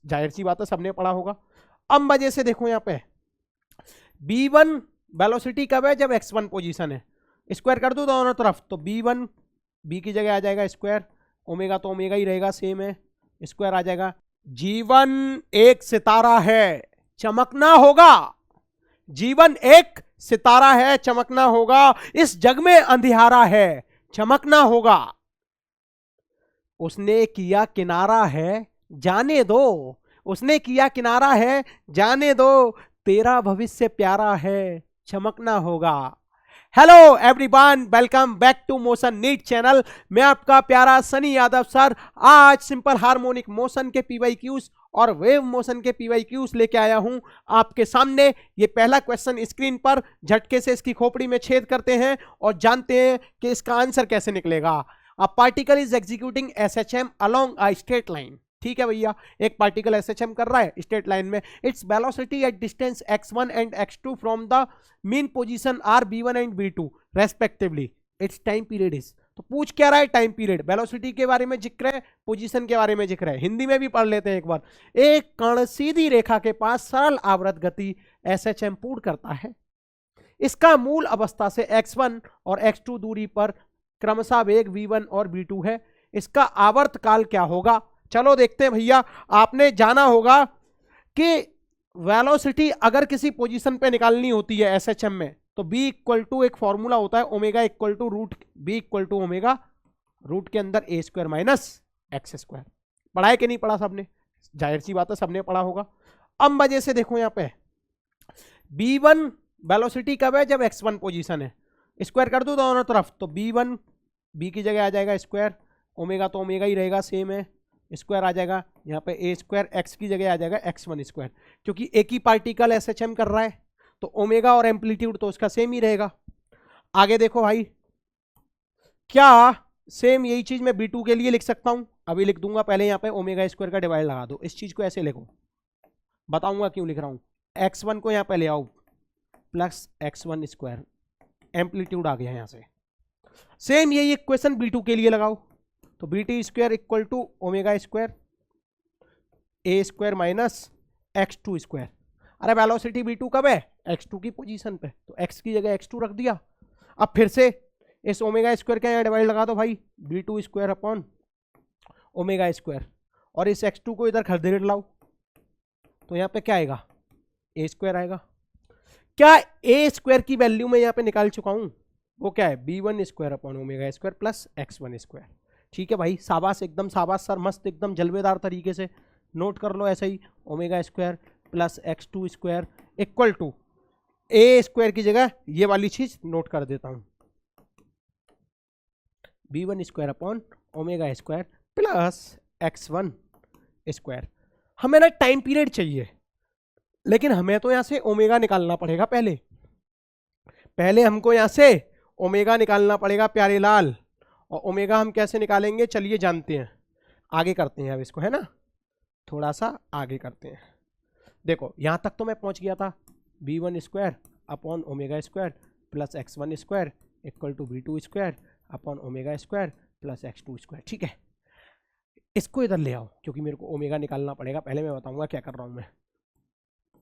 जाहिर सी बात है सबने पढ़ा होगा। अब मजे से देखो यहाँ पे b1 वेलोसिटी कब है, जब x1 पोजीशन है। स्क्वायर कर दो दोनों तरफ तो b1 b की जगह आ जाएगा स्क्वायर, ओमेगा तो ओमेगा ही रहेगा सेम है, स्क्वायर आ जाएगा। जीवन एक सितारा है, चमकना होगा। जीवन एक सितारा है, चमकना होगा। इस जग में अंधियारा है, चमकना होगा। उसने किया किनारा है, जाने दो। उसने किया किनारा है, जाने दो। तेरा भविष्य प्यारा है, चमकना होगा। Hello everyone, welcome back to motion NEET channel. मैं आपका प्यारा सनी यादव सर आज सिंपल हार्मोनिक मोशन के पीवाईक्यूज और वेव मोशन के पीवाईक्यूज लेके आया हूं आपके सामने। ये पहला क्वेश्चन स्क्रीन पर झटके से इसकी खोपड़ी में छेद करते हैं और जानते हैं कि इसका आंसर कैसे निकलेगा। A particle is executing SHM along a straight line. ठीक है भैया, एक पार्टिकल एसएचएम कर रहा है स्ट्रेट लाइन में। Its velocity at distance x1 and x2 from the mean position are b1 and b2 respectively. Its time period is, तो पूछ क्या रहा है, टाइम पीरियड। वेलोसिटी के बारे में जिक्र है, पोजीशन के बारे में जिक्र है। हिंदी में भी पढ़ लेते हैं एक बार। एक कण सीधी रेखा के पास सरल आवर्त गति एसएचएम पूर्ण करता है। इसका मूल अवस्था से x1 और x2 दूरी पर क्रमशः वेग v1 और v2 है। इसका आवर्त काल क्या होगा। चलो देखते हैं भैया। आपने जाना होगा कि वेलोसिटी अगर किसी पोजीशन पे निकालनी होती है एसएचएम में तो b इक्वल टू एक फॉर्मूला होता है omega equal to root b equal to omega root के अंदर a square minus x square. पढ़ा है कि नहीं पढ़ा सबने, जाहिर सी बात है सबने पढ़ा होगा। अब मजे से देखो यहाँ पे b1 वेलोसिटी कब है, जब x1 पोजीशन है। स्क्वायर कर दो दोनों तरफ तो b1 b की जगह आ जाएगा स्क्वायर, ओमेगा तो ओमेगा ही रहेगा सेम है, स्क्वायर आ जाएगा। यहाँ पे a स्क्वायर x की जगह आ जाएगा x1 स्क्वायर, क्योंकि एक ही पार्टिकल एसएचएम कर रहा है तो ओमेगा और एम्पलीट्यूड तो उसका सेम ही रहेगा। आगे देखो भाई, क्या सेम यही चीज मैं b2 के लिए लिख सकता हूं, अभी लिख दूंगा। पहले यहाँ पे ओमेगा स्क्वायर का डिवाइड लगा दो, इस चीज को ऐसे लिखो, बताऊंगा क्यों लिख रहा हूं। x1 को यहाँ पे ले आओ प्लस x1 स्क्वायर, एम्पलीट्यूड आ गया यहाँ से। सेम यही इक्वेशन b2 के लिए लगाओ तो bt square equal to omega square a square minus x2 square. अरे वेलोसिटी b2 कब है, x2 की पोजीशन पे, तो x की जगह x2 रख दिया। अब फिर से इस ओमेगा स्क्वायर का यहाँ डिवाइड लगा दो भाई, b2 square upon omega square, और इस x2 को इधर खदेड़ लाओ तो यहाँ पे क्या आएगा, a स्क्वायर आएगा। क्या a स्क्वायर की वैल्यू में यहाँ पे निकाल चुका हूं, वो क्या है b1 square upon omega square plus x1 square. ठीक है भाई, शाबाश, एकदम शाबाश सर, मस्त एकदम जलवेदार तरीके से नोट कर लो ऐसे ही। Omega square plus x2 square equal to a square की जगह ये वाली चीज नोट कर देता हूं, b1 square upon omega square plus x1 square. हमें ना टाइम पीरियड चाहिए, लेकिन हमें तो यहां से ओमेगा निकालना पड़ेगा। पहले हमको यहां से ओमेगा निकालना पड़ेगा प्यारे लाल। और ओमेगा हम कैसे निकालेंगे, चलिए जानते हैं, आगे करते हैं अब इसको, है ना, थोड़ा सा आगे करते हैं। देखो यहां तक तो मैं पहुंच गया था, b1 square upon omega square plus x1 square equal to b2 square upon omega square plus x2 square. ठीक है, इसको इधर ले आओ क्योंकि मेरे को ओमेगा निकालना पड़ेगा। पहले मैं बताऊंगा क्या कर रहा हूं मैं।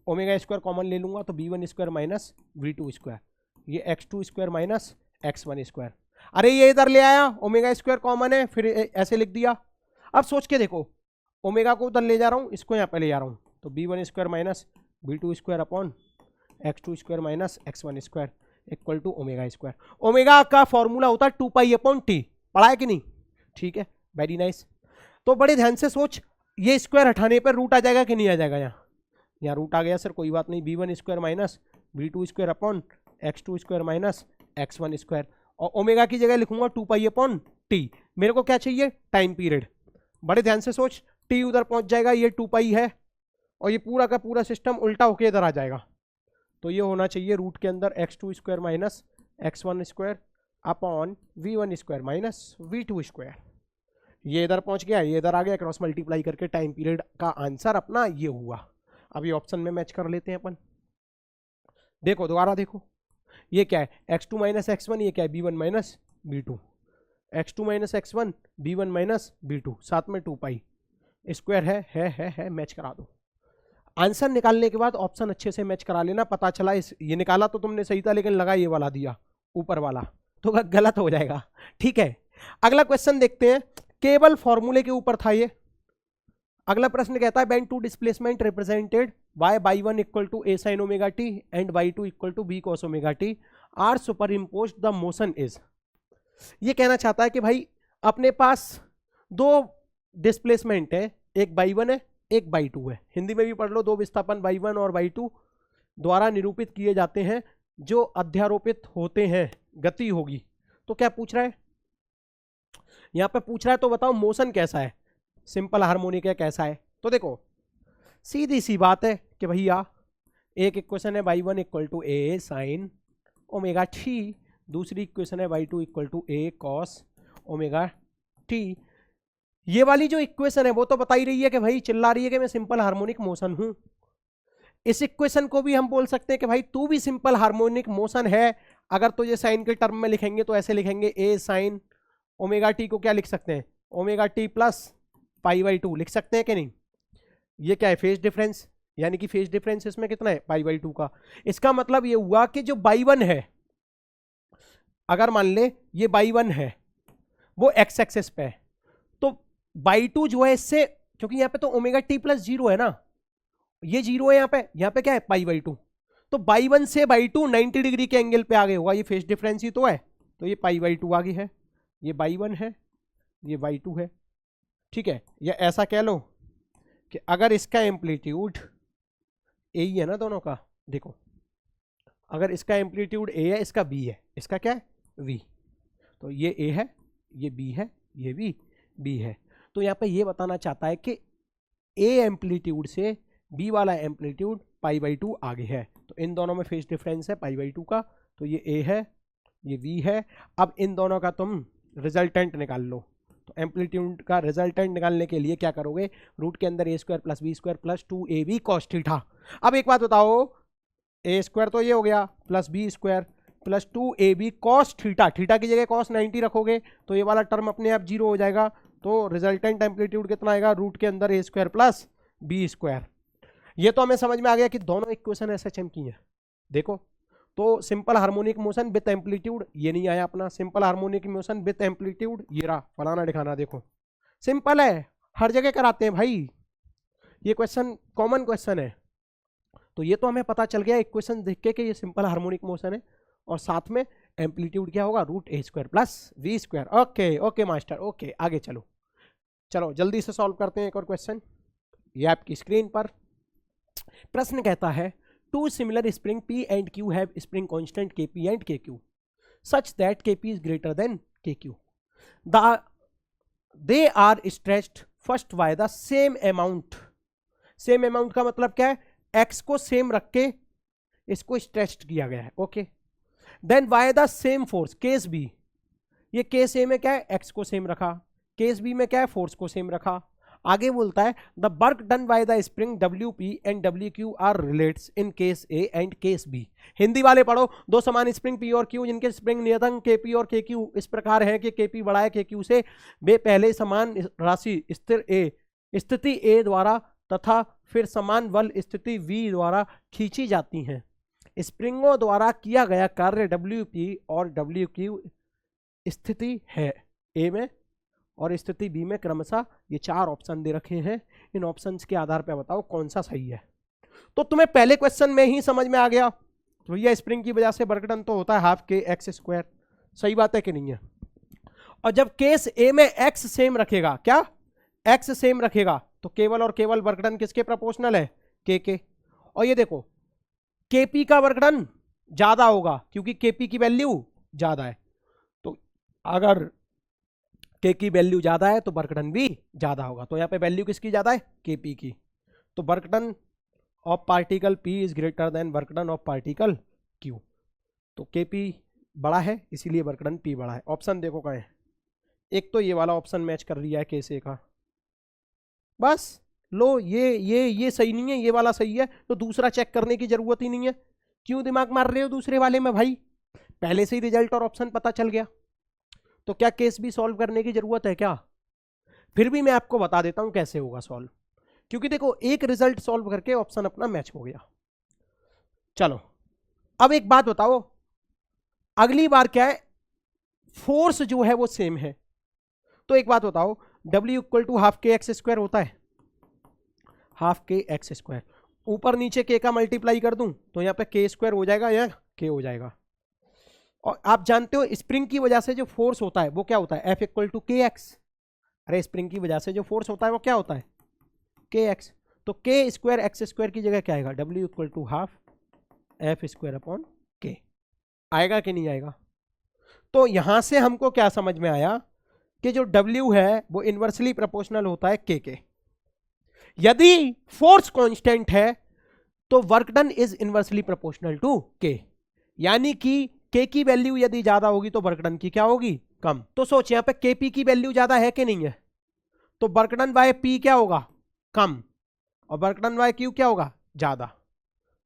ओमेगा स्क्वायर कॉमन ले लूंगा तो b1 square minus v2 square, ये x2 square minus x1 square. अरे ये इधर ले आया, ओमेगा स्क्वायर कॉमन है, फिर ऐसे लिख दिया। अब सोच के देखो, ओमेगा को उधर ले जा रहा हूँ, इसको यहाँ पे ले जा रहा हूँ तो b1 square minus v2 square upon x2 square minus x1 square equal to omega square. Omega का फॉर्मूला होता है 2 पाई अपॉन टी, पढ़ा है कि नहीं। ठीक है, वेरी नाइस। तो बड़े ध्यान से सोच, ये स्क्वायर हटाने पर रूट आ जाएगा कि नहीं आ जाएगा, यहाँ रूट आ गया सर, कोई बात नहीं, b1 square minus v2 square upon x2 square minus x1 square, और ओमेगा की जगह लिखूंगा 2 पाई अपॉन टी। मेरे को क्या चाहिए, टाइम पीरियड। बड़े ध्यान से सोच, टी उधर पहुंच जाएगा, ये 2 पाई है, और ये पूरा का पूरा सिस्टम उल्टा होके इधर आ जाएगा, तो ये होना चाहिए रूट के अंदर x2 square minus x1 square upon v1 square minus v2 square. ये इधर पहुंच गया, ये इधर आ गया, क्रॉस मल्टीप्लाई करके टाइम पीरियड का आंसर अपना ये हुआ। अभी ऑप्शन में मैच कर लेते हैं अपन। देखो दोबारा देखो, ये क्या है x2 माइनस x1, ये क्या है b1 minus b2, x2 minus x1 b1 minus b2, साथ में 2 पाई, स्क्वायर है मैच करा दो। आंसर निकालने के बाद ऑप्शन अच्छे से मैच करा लेना। पता चला ये निकाला तो तुमने सही था, लेकिन लगा ये वाला दिया ऊपर वाला, तो गलत हो जाएगा। ठीक है, अगला क्वेश्चन देखते हैं। केवल फॉर्मूले के ऊपर था ये। अगला प्रश्न कहता है when two displacement represented by y1 equal to a sin omega t and y2 equal to b cos omega t are superimposed the motion is. ये कहना चाहता है कि भाई अपने पास दो डिस्प्लेसमेंट है, एक y1 है एक y2 है। हिंदी में भी पढ़ लो, दो विस्थापन y1 और y2 द्वारा निरूपित किए जाते हैं जो अध्यारोपित होते हैं, गति होगी। तो क्या पूछ रहा है यहां पे? पूछ रहा है तो बताओ मोशन कैसा है, सिंपल हार्मोनिक है कैसा है? तो देखो सीधी सी बात है कि भैया एक इक्वेशन है y1 equal to a sine omega t, दूसरी इक्वेशन है y2 equal to a cos omega t। ये वाली जो इक्वेशन है वो तो बता ही रही है कि भाई, चिल्ला रही है कि मैं सिंपल हार्मोनिक मोशन हूं। इस इक्वेशन को भी हम बोल सकते हैं कि भाई तू भी सिंपल हार्मोनिक मोशन है। अगर तो ये साइन के टर्म में लिखेंगे तो ऐसे लिखेंगे a साइन ओमेगा टी को क्या लिख सकते हैं, omega t plus pi by 2 लिख सकते हैं कि नहीं? ये क्या है, फेज डिफरेंस, यानी कि फेज डिफरेंस इसमें कितना है, पाई बाई 2 का। इसका मतलब ये हुआ कि जो y1 है, अगर मान ले ये y1 है वो x एक्सेस पे है, तो y2 जो है इससे, क्योंकि यहाँ पे तो ओमेगा टी प्लस 0 है ना, ये 0 है यहाँ पे क्या है पाई बाई 2, तो y1 से y2 90 डिग्री के एंगल पे आगे होगा। ये फेज डिफरेंस ही तो है, तो ये पाई बाई 2 आगे है, ये y1 है ये y2 है। ठीक है, या ऐसा कह लो कि अगर इसका एम्पलीट्यूड ए ही है ना दोनों का, देखो अगर इसका एम्पलीट्यूड ए है, इसका बी है, इसका क्या है वी, तो ये ए है ये बी है ये भी बी है। तो यहाँ पे ये बताना चाहता है कि ए एम्पलीट्यूड से बी वाला एम्पलीट्यूड पाई बाई 2 आगे है, तो इन दोनों में फेज डिफरेंस है पाई बाई 2 का, तो ये ए है ये वी है। अब इन दोनों का तुम रिजल्टेंट निकाल लो, तो एम्पलीट्यूड का रिजल्टेंट निकालने के लिए क्या करोगे, रूट के अंदर ए square plus B square plus 2ab cos theta. अब एक बात बताओ, ए स्क्वायर तो ये हो गया plus B square plus 2ab cos theta, theta की जगह cos 90 रखोगे तो ये वाला टर्म अपने आप 0 हो जाएगा। तो रिजल्टेंट एम्पलीट्यूड कितना आएगा, रूट के अंदर ए स्क्वायर प्लस बी स्क्वायर। ये तो हमें समझ में आ गया कि दोनों इक्वेशन एसएचएम की हैं। देखो तो simple harmonic motion with amplitude, ये नहीं आया अपना simple harmonic motion with amplitude, ये रहा फलाना दिखाना। देखो सिंपल है, हर जगह कराते हैं भाई, ये क्वेश्चन कॉमन क्वेश्चन है। तो ये तो हमें पता चल गया इक्वेशन देख के कि ये सिंपल हार्मोनिक मोशन है, और साथ में एम्पलीट्यूड क्या होगा, root A square plus V square. Okay okay master, okay आगे चलो जल्दी से सॉल्व करते हैं एक और क्वेश्चन। ये आपकी स्क्रीन पर प्रश्न कहता है two similar spring P and Q have spring constant Kp and Kq such that Kp is greater than Kq. They are stretched first by the same amount. Same amount का मतलब क्या है, x को same रख के इसको stretched किया गया है। Okay, then by the same force, case B, ये केस ए में क्या है x को सेम रखा, केस बी में क्या है फोर्स को सेम रखा। आगे बोलता है the work done by the spring WP and WQ are relates in case A and case B. Hindi वाले पढ़ो, दो समान स्प्रिंग P और Q जिनके स्प्रिंग नियतांक KP और KQ इस प्रकार है कि KP बड़ा है KQ से, वे पहले समान राशि स्थिति A द्वारा तथा फिर समान बल स्थिति V द्वारा खींची जाती हैं। स्प्रिंगों द्वारा किया गया कार्य WP और WQ स्थिति है A में और स्थिति बी में क्रमशः। ये चार ऑप्शन दे रखे हैं, इन ऑप्शंस के आधार पर बताओ कौन सा सही है। तो तुम्हें पहले क्वेश्चन में ही समझ में आ गया तो भैया स्प्रिंग की वजह से वर्क डन तो होता है हाफ के एक्स स्क्वायर, सही बात है कि नहीं है। और जब केस ए में एक्स सेम रखेगा, क्या एक्स सेम रखेगा, तो केवल और केवल वर्क डन किसके प्रोपोर्शनल है, के। और ये देखो केपी का वर्क डन ज्यादा होगा क्योंकि केपी की वैल्यू ज्यादा है, तो अगर के की वैल्यू ज्यादा है तो वर्क डन भी ज्यादा होगा। तो यहाँ पे वैल्यू किसकी ज्यादा है, केपी की, तो work done of particle P is greater than work done of particle Q। तो केपी बड़ा है इसीलिए वर्क डन P बड़ा है। ऑप्शन देखो कहाँ है, एक तो ये वाला ऑप्शन मैच कर लिया है केस ए का, बस लो ये सही नहीं है, ये वाला सही है, तो दूसरा चेक करने की जरूरत ही नहीं है। क्यों दिमाग मार रहे हो दूसरे वाले में भाई, पहले से ही रिजल्ट और ऑप्शन पता चल गया, तो क्या केस भी सॉल्व करने की जरूरत है क्या। फिर भी मैं आपको बता देता हूं कैसे होगा सॉल्व, क्योंकि देखो एक रिजल्ट सॉल्व करके ऑप्शन अपना मैच हो गया। चलो अब एक बात बताओ, अगली बार क्या है, फोर्स जो है वो सेम है, तो एक बात बताओ, W इक्वल टू हाफ के एक्स स्क्वायर होता है, हाफ के एक्स स्क्वायर, ऊपर नीचे के का मल्टीप्लाई कर दूं तो यहाँ पे के स्क्वायर हो जाएगा या के हो जाएगा। और आप जानते हो स्प्रिंग की वजह से जो फोर्स होता है वो क्या होता है, F इक्वल टू के एक्स। अरे स्प्रिंग की वजह से जो फोर्स होता है वो क्या होता है, के एक्स। तो के स्क्वायर एक्स स्क्वायर की जगह क्या आएगा, W equal to half F square upon K. आएगा कि नहीं आएगा। तो यहां से हमको क्या समझ में आया कि जो W है वो इनवर्सली प्रोपोर्शनल होता है के। यदि फोर्स कांस्टेंट है तो work done is inversely proportional to K, यानी कि के की वैल्यू यदि ज्यादा होगी तो वर्क डन की क्या होगी, कम। तो सोच यहां पे के पी की वैल्यू ज्यादा है कि नहीं है, तो वर्क डन बाय पी क्या होगा, कम, और वर्क डन बाय क्यू क्या होगा, ज्यादा।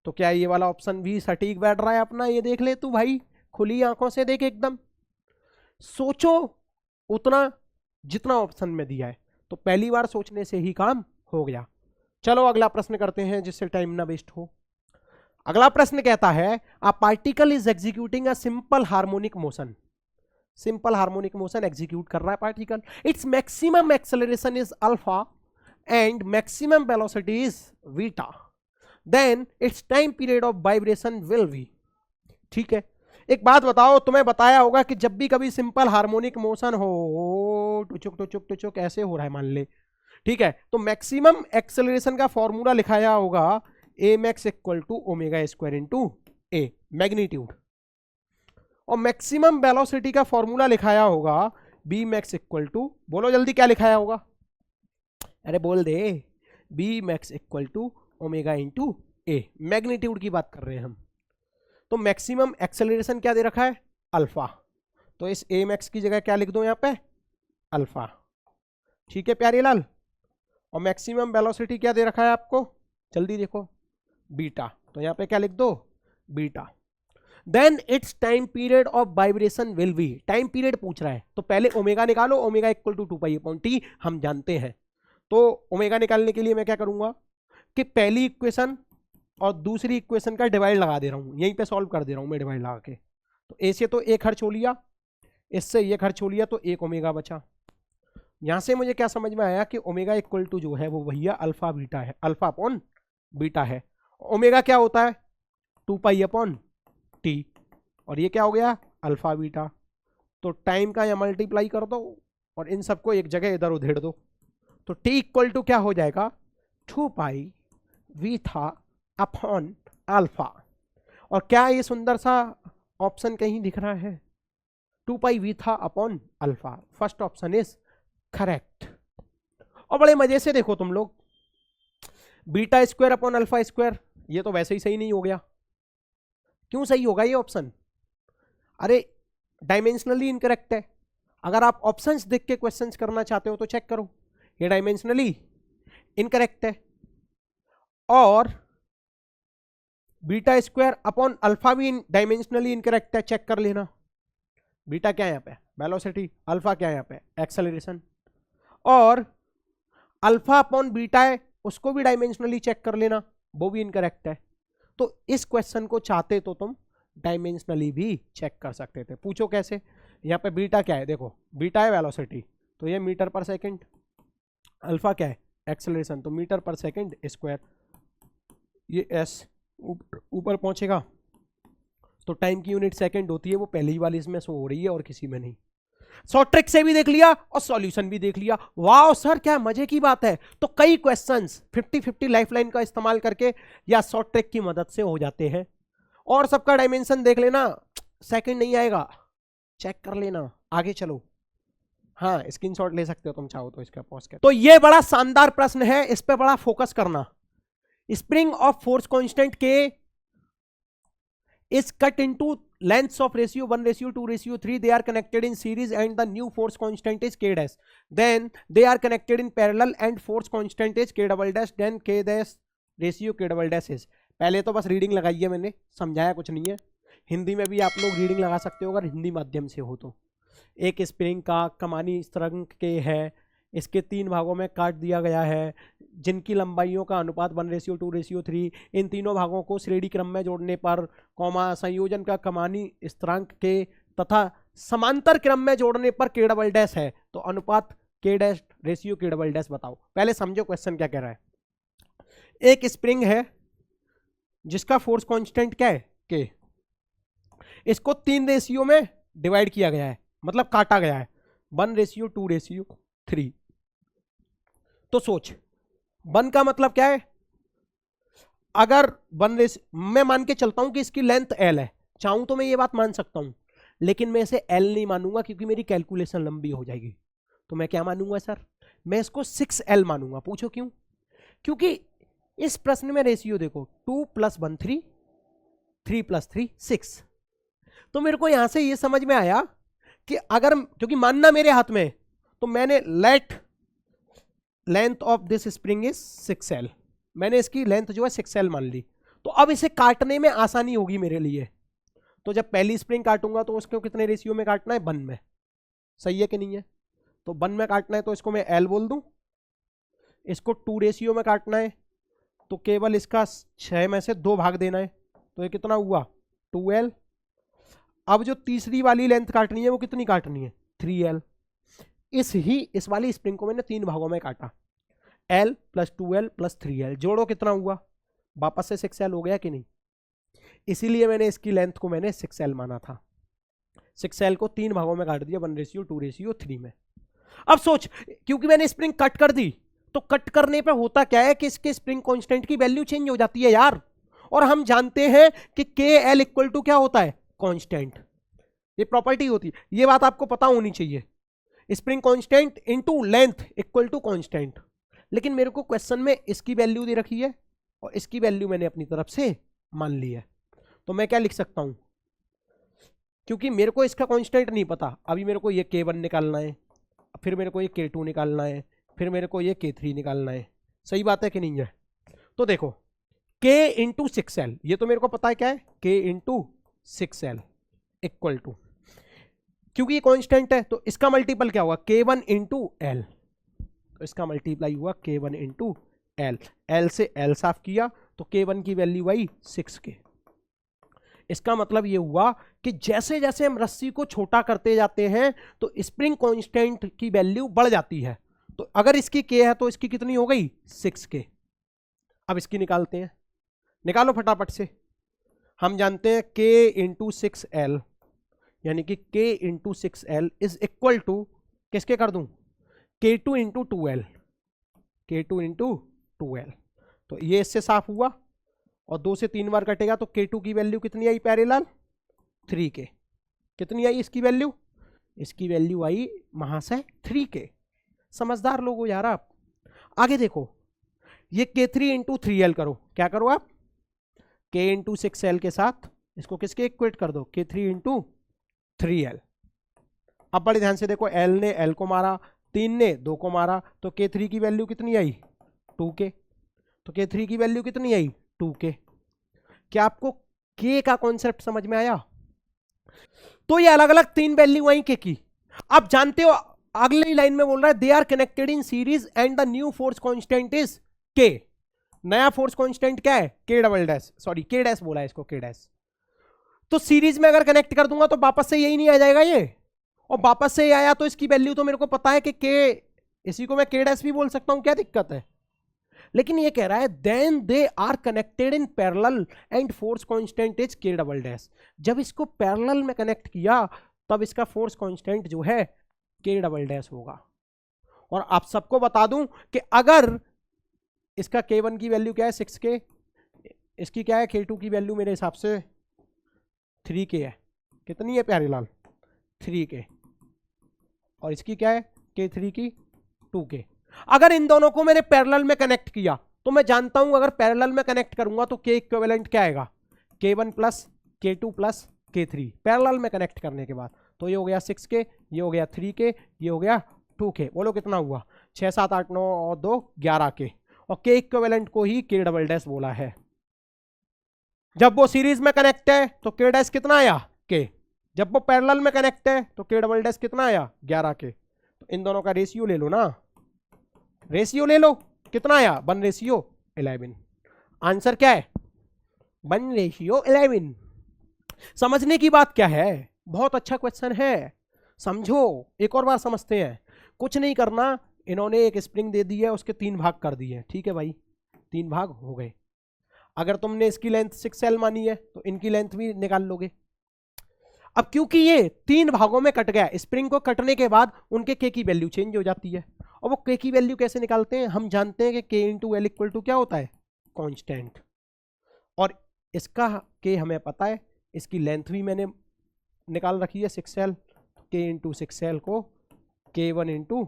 तो क्या ये वाला ऑप्शन भी सटीक बैठ रहा है अपना, ये देख ले तू भाई, खुली आंखों से देख, एकदम सोचो उतना जितना ऑप्शन में दिया है, तो पहली बार सोचने से ही काम हो गया। चलो अगला प्रश्न करते हैं जिससे टाइम ना वेस्ट हो। अगला प्रश्न कहता है a particle is executing a simple harmonic motion, simple harmonic motion execute कर रहा है particle, its maximum acceleration is alpha and maximum velocity is beta, then its time period of vibration will be. ठीक है, एक बात बताओ, तुम्हें बताया होगा कि जब भी कभी सिंपल हार्मोनिक मोशन हो, टुचुक टुचुक टुचुक ऐसे हो रहा है मान ले, ठीक है, तो मैक्सिमम एक्सेलरेशन का फॉर्मूला लिखाया होगा A max equal to omega square into A magnitude, और मैक्सिमम वेलोसिटी का फॉर्मूला लिखाया होगा बी मैक्स इक्वल टू, बोलो जल्दी क्या लिखाया होगा, अरे बोल दे, B max equal to omega into A, magnitude की बात कर रहे हैं हम। तो मैक्सिमम एक्सेलरेशन क्या दे रखा है, अल्फा, तो इस ए मैक्स की जगह क्या लिख दो यहाँ पे, अल्फा। ठीक है प्यारे लाल, और मैक्सिमम वेलोसिटी क्या दे रखा है आपको, जल्दी देखो, बीटा, तो यहाँ पे क्या लिख दो, beta. Then its time period of vibration will be, time period पूछ रहा है तो पहले ओमेगा निकालो, omega equal to 2 pi upon T हम जानते हैं। तो ओमेगा निकालने के लिए मैं क्या करूंगा कि पहली इक्वेशन और दूसरी इक्वेशन का डिवाइड लगा दे रहा हूं, यहीं पे सॉल्व कर दे रहा हूं मैं डिवाइड लगा के। तो ए से तो एक खर्च हो लिया, इससे ये खर्च हो लिया, तो एक ओमेगा बचा। यहां से मुझे क्या समझ में आया कि ओमेगा इक्वल टू जो है वो भैया अल्फा बीटा है, अल्फा अपॉन बीटा है। ओमेगा क्या होता है, 2 पाई अपॉन टी, और ये क्या हो गया, अल्फा बीटा। तो टाइम का या मल्टीप्लाई कर दो और इन सबको एक जगह इधर उधेड़ दो, तो टी इक्वल टू क्या हो जाएगा, 2 पाई वी था अपॉन अल्फा। और क्या ये सुंदर सा ऑप्शन कहीं दिख रहा है, 2 पाई वी था upon alpha, first option is correct. और बड़े मजे से देखो तुम लोग, beta square upon alpha square, ये तो वैसे ही सही नहीं हो गया। क्यों सही होगा ये ऑप्शन, अरे डायमेंशनली इनकरेक्ट है। अगर आप ऑप्शंस देख के क्वेश्चंस करना चाहते हो तो चेक करो, ये डायमेंशनली इनकरेक्ट है। और बीटा स्क्वायर अपॉन अल्फा भी डायमेंशनली इनकरेक्ट है, चेक कर लेना। बीटा क्या है यहाँ पे, वेलोसिटी, अल्फा क्या है यहाँ पे, एक्सेलरेशन। और अल्फा अपॉन बीटा है, उसको भी डायमेंशनली चेक कर लेना, वो भी इनकरेक्ट है। तो इस क्वेश्चन को चाहते तो तुम डायमेंशनली भी चेक कर सकते थे। पूछो कैसे, यहाँ पे बीटा क्या है, देखो बीटा है वेलोसिटी, तो ये मीटर पर सेकंड, अल्फा क्या है एक्सेलरेशन, तो मीटर पर सेकंड स्क्वायर, ये एस ऊपर पहुंचेगा तो टाइम की यूनिट सेकंड होती है, वो पहले ही वाली इसमें शो हो रही है और किसी में नहीं। शॉर्ट ट्रिक से भी देख लिया और सॉल्यूशन भी देख लिया, वाह सर क्या मजे की बात है। तो कई क्वेश्चंस 50-50 लाइफलाइन का इस्तेमाल करके या शॉर्ट ट्रिक की मदद से हो जाते हैं। और सबका डायमेंशन देख लेना, सेकंड नहीं आएगा, चेक कर लेना, आगे चलो। हाँ स्क्रीनशॉट ले सकते हो तुम चाहो तो इसका पॉज कर। तो ये बड़ा शानदार प्रश्न है, इस पे बड़ा फोकस करना। स्प्रिंग ऑफ फोर्स कांस्टेंट के is cut into lengths of ratio 1:2:3, they are connected in series and the new force constant is k dash, then they are connected in parallel and force constant is k double dash, then k dash ratio k double dash is। पहले तो बस reading लगाई है मैंने, समझाया कुछ नहीं है। हिंदी में भी आप लोग रीडिंग लगा सकते हो अगर हिंदी माध्यम से हो तो। एक स्प्रिंग का कमानी इस तरह के है, इसके 3 भागों में काट दिया गया है, जिनकी लंबाइयों का अनुपात 1:2:3। इन तीनों भागों को श्रेणी क्रम में जोड़ने पर, संयोजन का कमानी स्थिरांक के तथा समांतर क्रम में जोड़ने पर के डबल डैश है। तो अनुपात के डैश रेशियो के डबल डैश बताओ। पहले समझो क्वेश्चन क्या कह रहा है। एक स्प्रिंग है जिसका फोर्स कांस्टेंट क्या है, के। इसको 3 रेशियो में डिवाइड किया गया है, मतलब काटा गया है, 1:2:3। तो सोच 1 का मतलब क्या है, अगर मैं मान के चलता हूं कि इसकी लेंथ L है, चाहूं तो मैं ये बात मान सकता हूं, लेकिन मैं इसे L नहीं मानूंगा क्योंकि मेरी कैलकुलेशन लंबी हो जाएगी। तो मैं क्या मानूंगा सर, मैं इसको 6L मानूंगा। पूछो क्यों? क्योंकि इस प्रश्न में रेशियो देखो, 2 + 1 3, 3 + 3 6। तो मेरे को यहां से ये समझ में आया कि अगर, क्योंकि मानना मेरे हाथ में, तो मैंने length of this spring is 6L, मैंने इसकी लेंथ जो है 6L मान ली। तो अब इसे काटने में आसानी होगी मेरे लिए। तो जब पहली स्प्रिंग काटूंगा तो उसको कितने रेशियो में काटना है, 1 में। सही है कि नहीं है? तो 1 में काटना है तो इसको मैं L बोल दूं। इसको 2 रेशियो में काटना है तो केवल इसका 6 में से 2 भाग देना है। तो ये कितना हुआ, 2L। अब जो तीसरी वाली लेंथ काटनी है वो कितनी काटनी है, 3L। इस वाली स्प्रिंग को मैंने 3 भागों में काटा, L + 2L + 3L। जोड़ो कितना हुआ, वापस से 6L हो गया कि नहीं? इसीलिए मैंने इसकी लेंथ को मैंने 6L माना था। 6L को 3 भागों में काट दिया, 1:2:3 में। अब सोच, क्योंकि मैंने स्प्रिंग कट कर दी, तो कट करने पे होता क्या है कि इसके स्प्रिंग कांस्टेंट की वैल्यू चेंज हो जाती है यार। और हम जानते हैं कि KL = क्या होता है, कांस्टेंट। ये प्रॉपर्टी होती है, ये बात आपको पता होनी चाहिए। Spring constant into length = constant. लेकिन मेरे को क्वेश्चन में इसकी वैल्यू दे रखी है और इसकी वैल्यू मैंने अपनी तरफ से मान ली है। तो मैं क्या लिख सकता हूं, क्योंकि मेरे को इसका कांस्टेंट नहीं पता, अभी मेरे को ये K1 निकालना है, फिर मेरे को ये K2 निकालना है, फिर मेरे को ये K3 निकालना है। सही बात है कि नहीं है? तो देखो K × 6L, ये तो मेरे को पता है क्या है, K × 6L = क्योंकि ये कांस्टेंट है तो इसका मल्टीपल क्या होगा, K1 × L। तो इसका मल्टीप्लाई हुआ K1 × L। L से L साफ किया तो K1 की वैल्यू आई 6K। इसका मतलब ये हुआ कि जैसे जैसे हम रस्सी को छोटा करते जाते हैं तो स्प्रिंग कांस्टेंट की वैल्यू बढ़ जाती है। तो अगर इसकी K है तो इसकी कितनी हो गई, 6K। अब इसकी निकालते हैं, निकालो फटाफट से। हम जानते हैं K × 6L, यानी कि K × 6L is equal to, किसके कर दूं, K2 × 2L, K2 × 2L। तो ये इससे साफ हुआ और 2 से 3 बार कटेगा तो K2 की वैल्यू कितनी आई पैरेलल, 3K। कितनी आई इसकी वैल्यू, इसकी वैल्यू आई महाशय 3K। समझदार लोग हो यार आप। आगे देखो, ये K3 × 3L करो, क्या करो आप, K × 6L के साथ इसको किसके इक्वेट कर दो, K3 × 3L। अब बड़े ध्यान से देखो, L ने L को मारा, 3 ने 2 को मारा, तो K3 की वैल्यू कितनी आई, 2K। तो K3 की वैल्यू कितनी आई, 2K। क्या आपको K का कॉन्सेप्ट समझ में आया? तो ये अलग अलग 3 वैल्यू आई K की। आप जानते हो अगली लाइन में बोल रहा है they are connected in series and the new force constant is K। नया फोर्स कांस्टेंट क्या है, K double dash, sorry K dash बोला है इसको, K डैश। तो सीरीज में अगर कनेक्ट कर दूंगा तो वापस से यही नहीं आ जाएगा ये, और वापस से आया तो इसकी वैल्यू तो मेरे को पता है कि K, इसी को मैं K डैश भी बोल सकता हूं, क्या दिक्कत है। लेकिन ये कह रहा है then they are connected in parallel and force constant is K double dash. जब इसको पैरेलल में कनेक्ट किया तब इसका फोर्स कांस्टेंट जो है K डबल डैश होगा। और आप सबको बता दूं कि अगर इसका K1 की वैल्यू क्या है, 6K, इसकी क्या है, K2 की वैल्यू मेरे हिसाब से 3K है। कितनी है पैरेलल, 3K। और इसकी क्या है, K3 की 2K। अगर इन दोनों को मैंने पैरेलल में कनेक्ट किया तो मैं जानता हूं अगर पैरेलल में कनेक्ट करूंगा तो K इक्विवेलेंट क्या आएगा, K1 + K2 + K3 पैरेलल में कनेक्ट करने के बाद। तो ये हो गया 6K, ये हो गया 3K, ये हो गया 2K। बोलो कितना हुआ, 6 7 8 9 और 2 11K। और K इक्विवेलेंट को ही K डबल डैश बोला है। जब वो सीरीज में कनेक्ट है तो K डैश कितना आया, K। जब वो पैरेलल में कनेक्ट है तो K डबल डैश कितना आया, 11K। तो इन दोनों का रेशियो ले लो ना, रेशियो ले लो, कितना आया 1:11। आंसर क्या है 1:11। समझने की बात क्या है, बहुत अच्छा क्वेश्चन है, समझो। एक और बार समझते हैं, कुछ नहीं करना, इन्होंने एक स्प्रिंग दे दी है, उसके 3 भाग कर दिए, ठीक है भाई, 3 भाग हो गए। अगर तुमने इसकी लेंथ 6L मानी है तो इनकी लेंथ भी निकाल लोगे। अब क्योंकि ये 3 भागों में कट गया, स्प्रिंग को कटने के बाद उनके के की वैल्यू चेंज हो जाती है। और वो के की वैल्यू कैसे निकालते हैं, हम जानते हैं कि के इंटू एल इक्वल टू क्या होता है, कांस्टेंट। और इसका के हमें पता है, इसकी लेंथ भी मैंने निकाल रखी है 6L। के इंटू 6L को K1 इंटू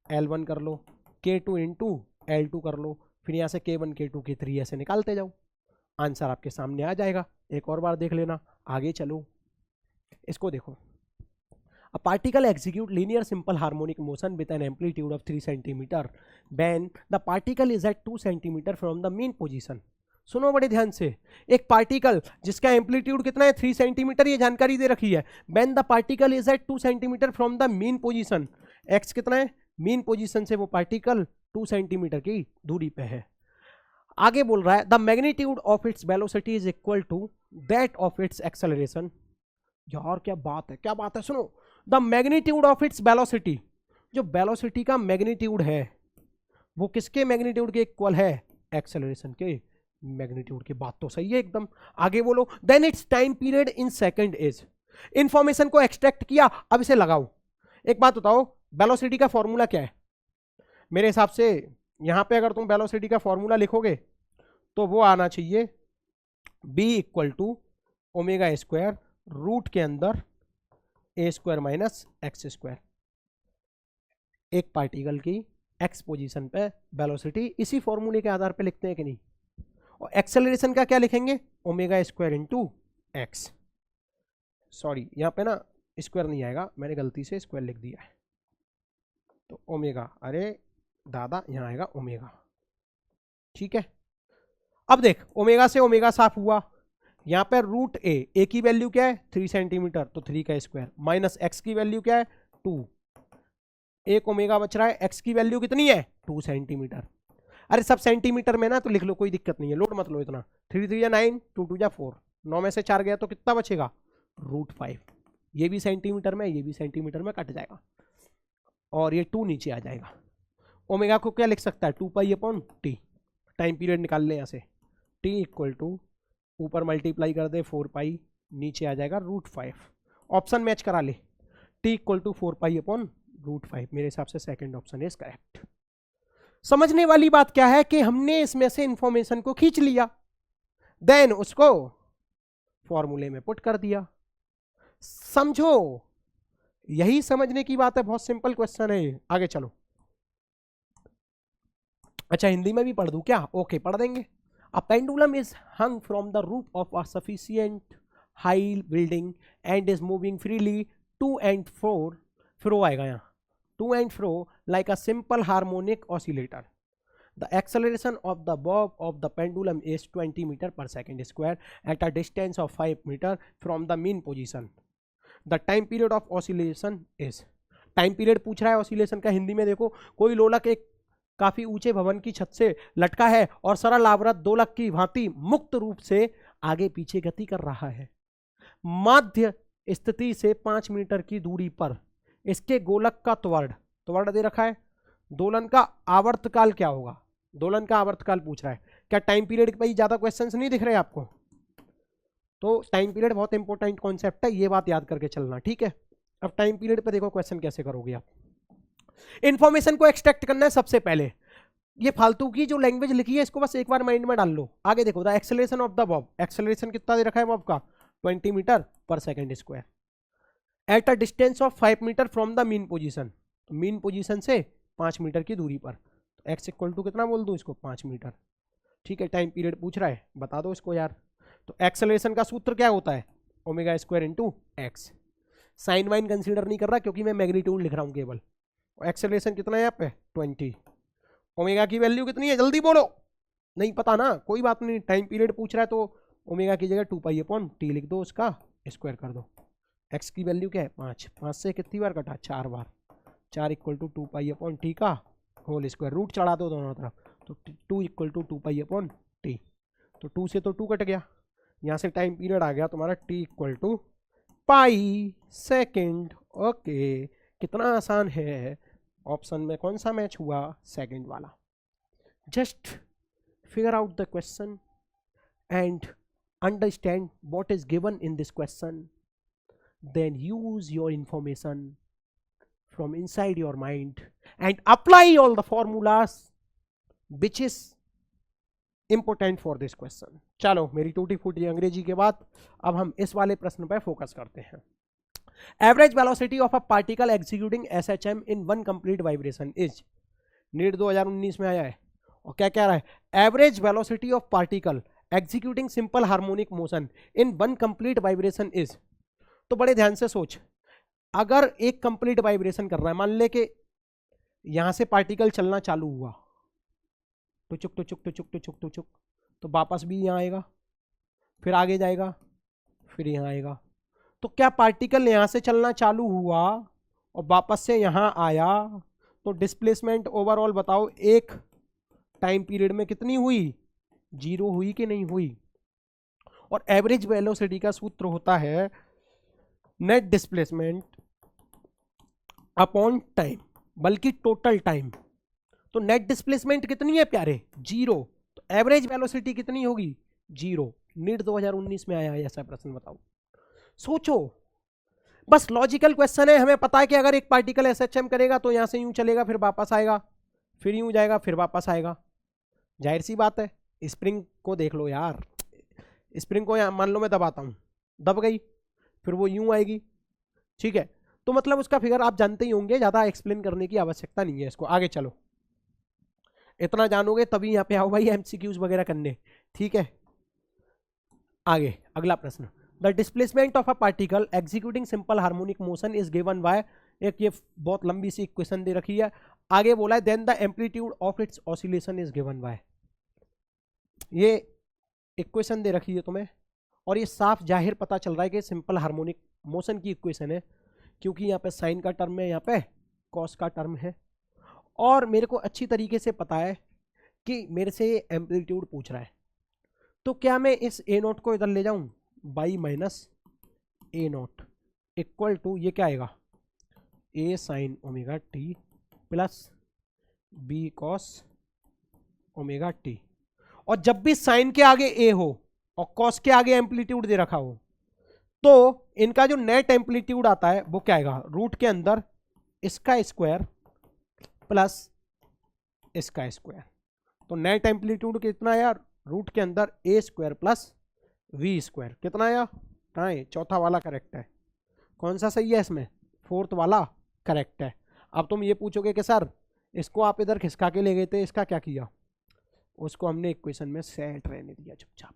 L1 कर लो, K2 इंटू L2 कर लो, फिर यहाँ से K1 K2 K3 ऐसे निकालते जाओ, आंसर आपके सामने आ जाएगा। एक और बार देख लेना, आगे चलो, इसको देखो। A particle execute linear simple harmonic motion with an amplitude of 3 cm when the particle is at 2 cm from the mean position। सुनो बड़े ध्यान से, एक पार्टिकल जिसका एम्पलीट्यूड कितना है 3 सेंटीमीटर, ये जानकारी दे रखी है। When the particle is at 2 centimetre from the mean position, x कितना है, मीन पोजीशन से वो पार्टिकल 2 सेंटीमीटर की दूरी पे है। आगे बोल रहा है the magnitude of its velocity is equal to that of its acceleration. यार क्या बात है, क्या बात है, सुनो। The magnitude of its velocity, जो वेलोसिटी का मैग्नीट्यूड है वो किसके मैग्नीट्यूड के इक्वल है, एक्सेलरेशन के मैग्नीट्यूड की। बात तो सही है एकदम। आगे बोलो then its time period in second is. Information को एक्सट्रैक्ट किया, अब इसे लगाओ। एक बात बताओ, वेलोसिटी का फॉर्मूला क्या है, मेरे हिसाब से यहां पे अगर तुम वेलोसिटी का फॉर्मूला लिखोगे तो वो आना चाहिए b equal to omega square root के अंदर ए स्क्वायर माइनस एक्स स्क्वायर। एक पार्टिकल की एक्स पोजीशन पे वेलोसिटी इसी फॉर्मूले के आधार पे लिखते हैं कि नहीं। और एक्सेलरेशन का क्या लिखेंगे, omega square into x. Sorry यहाँ पे ना स्क्वायर नहीं आएगा, मैंने गलती से स्क्वायर लिख दिया है, तो ओमेगा, अरे दादा यहाँ आएगा ओमेगा, ठीक है। अब देख ओमेगा से ओमेगा साफ हुआ, यहाँ पे रूट ए की वैल्यू क्या है 3 सेंटीमीटर, तो 3 का स्क्वायर माइनस एक्स की वैल्यू क्या है 2, एक ओमेगा बच रहा है, एक्स की वैल्यू कितनी है 2 सेंटीमीटर। अरे सब सेंटीमीटर में ना तो लिख लो, कोई दिक्कत नहीं है, लोड मत लो इतना। 3 3 9, 2 2 4, 9 में से 4 गया तो कितना बचेगा √5। ये भी सेंटीमीटर में, ये भी सेंटीमीटर में कट जाएगा और ये 2 नीचे आ जाएगा। ओमेगा को क्या लिख सकता है 2π/t। टाइम पीरियड निकाल ले यहाँ से, t इक्वल टू ऊपर मल्टीप्लाई कर दे 4π, नीचे आ जाएगा √5। ऑप्शन मैच करा ले, t इक्वल टू 4π/√5। मेरे हिसाब से सेकंड ऑप्शन इज करेक्ट। समझने वाली बात क्या है कि हमने इसमें से इंफॉर्मेशन को खींच लिया, देन उसको फॉर्मूले में पुट कर दिया। समझो, यही समझने की बात है, बहुत सिंपल क्वेश्चन है। आगे चलो, अच्छा हिंदी में भी पढ़ दूं क्या, ओके पढ़ देंगे। A pendulum is hung from the roof of a sufficient high building and is moving freely to and fro आएगा यहाँ, to and fro like a simple harmonic oscillator. The acceleration of the bob of the pendulum is 20 meter per second square at a distance of 5 meter from the mean position. The time period of oscillation is, time period पूछ रहा है oscillation का। हिंदी में देखो, कोई लोलक एक काफी ऊंचे भवन की छत से लटका है और सरल आवृत दोलक की भांति मुक्त रूप से आगे पीछे गति कर रहा है। माध्य स्थिति से 5 मीटर की दूरी पर इसके गोलक का त्वरण दे रखा है। दोलन का आवर्तकाल क्या होगा, दोलन का आवर्तकाल पूछ रहा है। क्या टाइम पीरियड पे ज्यादा क्वेश्चंस नहीं दिख रहे आपको, तो टाइम पीरियड बहुत इंपॉर्टेंट कॉन्सेप्ट है, ये बात याद करके चलना, ठीक है। अब टाइम पीरियड पे देखो क्वेश्चन कैसे करोगे आप। इंफॉर्मेशन को एक्सट्रैक्ट करना है सबसे पहले, ये फालतू की जो लैंग्वेज लिखी है इसको बस एक बार माइंड में डाल लो। आगे देखो, the acceleration of the bob, acceleration कितना दे रखा है बॉब का 20 metre per second square at a distance of 5 metre from the mean position, तो मीन पोजीशन से 5 मीटर की दूरी पर। तो एक्स इक्वल टू कितना बोल दूं इसको 5 मीटर, ठीक है। टाइम पीरियड पूछ रहा है, बता दो इसको यार। तो एक्सेलरेशन का सूत्र क्या होता है omega square into x. Sine वाइन कंसीडर नहीं कर रहा क्योंकि मैं मैग्नीट्यूड लिख रहा हूँ केवल। एक्सेलरेशन कितना है यहाँ पे 20, ओमेगा की वैल्यू कितनी है जल्दी बोलो, नहीं पता ना कोई बात नहीं, टाइम पीरियड पूछ रहा है तो ओमेगा की जगह 2π/t लिख दो, उसका स्क्वायर कर दो। एक्स की वैल्यू क्या है 5, 5 से कितनी बार कटा 4 बार, 4 इक्वल टू 2π/t का होल स्क्वायर, रूट चढ़ा दो दोनों तरफ, तो 2 इक्वल टू 2π/t। तो 2 से तो 2 कट गया, यहाँ से टाइम पीरियड आ गया तुम्हारा t equal to pi second. Okay, कितना आसान है। ऑप्शन में कौन सा मैच हुआ? सेकेंड वाला। Just figure out the question and understand what is given in this question, then use your information from inside your mind and apply all the formulas which is important for this question। चलो, मेरी टूटी फूटी अंग्रेजी के बाद अब हम इस वाले प्रश्न पर फोकस करते हैं। Average velocity of a particle executing SHM in one complete vibration is, NEET 2019 में आया है। और क्या कह रहा है? Average velocity of particle executing simple harmonic motion in one complete vibration is. तो बड़े ध्यान से सोच, अगर एक कंप्लीट वाइब्रेशन कर रहा है, मान ले कि यहां से पार्टिकल चलना चालू हुआ, टुचुक टुचुक टुचुक टुचुक टुचुक, तो वापस भी यहां आएगा, फिर आगे जाएगा, फिर यहां आएगा। तो क्या पार्टिकल यहां से चलना चालू हुआ और वापस से यहां आया, तो डिस्प्लेसमेंट ओवरऑल बताओ एक टाइम पीरियड में कितनी हुई? 0 हुई कि नहीं हुई? और एवरेज वेलोसिटी का सूत्र होता है नेट डिस्प्लेसमेंट अपॉन टाइम, बल्कि टोटल टाइम। तो नेट डिस्प्लेसमेंट कितनी है प्यारे? 0। तो एवरेज वेलोसिटी कितनी होगी? 0। नीट 2019 में आया है ऐसा प्रश्न, बताओ। सोचो, बस लॉजिकल क्वेश्चन है। हमें पता है कि अगर एक पार्टिकल SHM करेगा तो यहां से यूं चलेगा, फिर वापस आएगा, फिर यूं जाएगा, फिर वापस आएगा। जाहिर सी बात है। स्प्रिंग को देख लो यार, स्प्रिंग को मान लो मैं दबाता हूं, दब गई, फिर वो यूं आएगी, ठीक है। तो मतलब उसका फिगर आप जानते ही होंगे, ज्यादा एक्सप्लेन करने की आवश्यकता नहीं है इसको। आगे चलो, इतना जानोगे तभी यहाँ पे आओ भाई MCQs वगैरह करने, ठीक है। आगे अगला प्रश्न, the displacement of a particle executing simple harmonic motion is given bye, एक ये बहुत लंबी सी इक्वेशन दे रखी है। आगे बोला है then the amplitude of its oscillation is given by, ये इक्वेशन दे रखी है तुम्हें, और ये साफ जाहिर पता चल रहा है कि सिंपल हार्मोनिक मोशन की इक्वेशन है, क्योंकि यहाँ पे साइन का टर्म है, यहाँ पे कॉस का टर्म है। और मेरे को अच्छी तरीके से पता है कि मेरे से ये एम्पलीट्यूड पूछ रहा है, तो क्या मैं इस A0 को इधर ले जाऊं, by minus A0 equal to, ये क्या आएगा? A sine omega t plus B cos omega T. और जब भी साइन के आगे A हो और कॉस के आगे एम्पलीट्यूड दे रखा हो, तो इनका जो नेट एम्पलीट्यूड आता है वो क्या आएगा? रूट के अंदर इसका स्क्वायर प्लस इसका स्क्वायर। तो नेट एम्पलीट्यूड कितना आया? रूट के अंदर A square plus V square. कितना आया? कहाँ है? चौथा वाला करेक्ट है। कौन सा सही है इसमें? फोर्थ वाला करेक्ट है। अब तुम ये पूछोगे कि सर इसको आप इधर खिसका के ले गए थे, इसका क्या किया? उसको हमने इक्वेशन में सेट रहने दिया चुपचाप।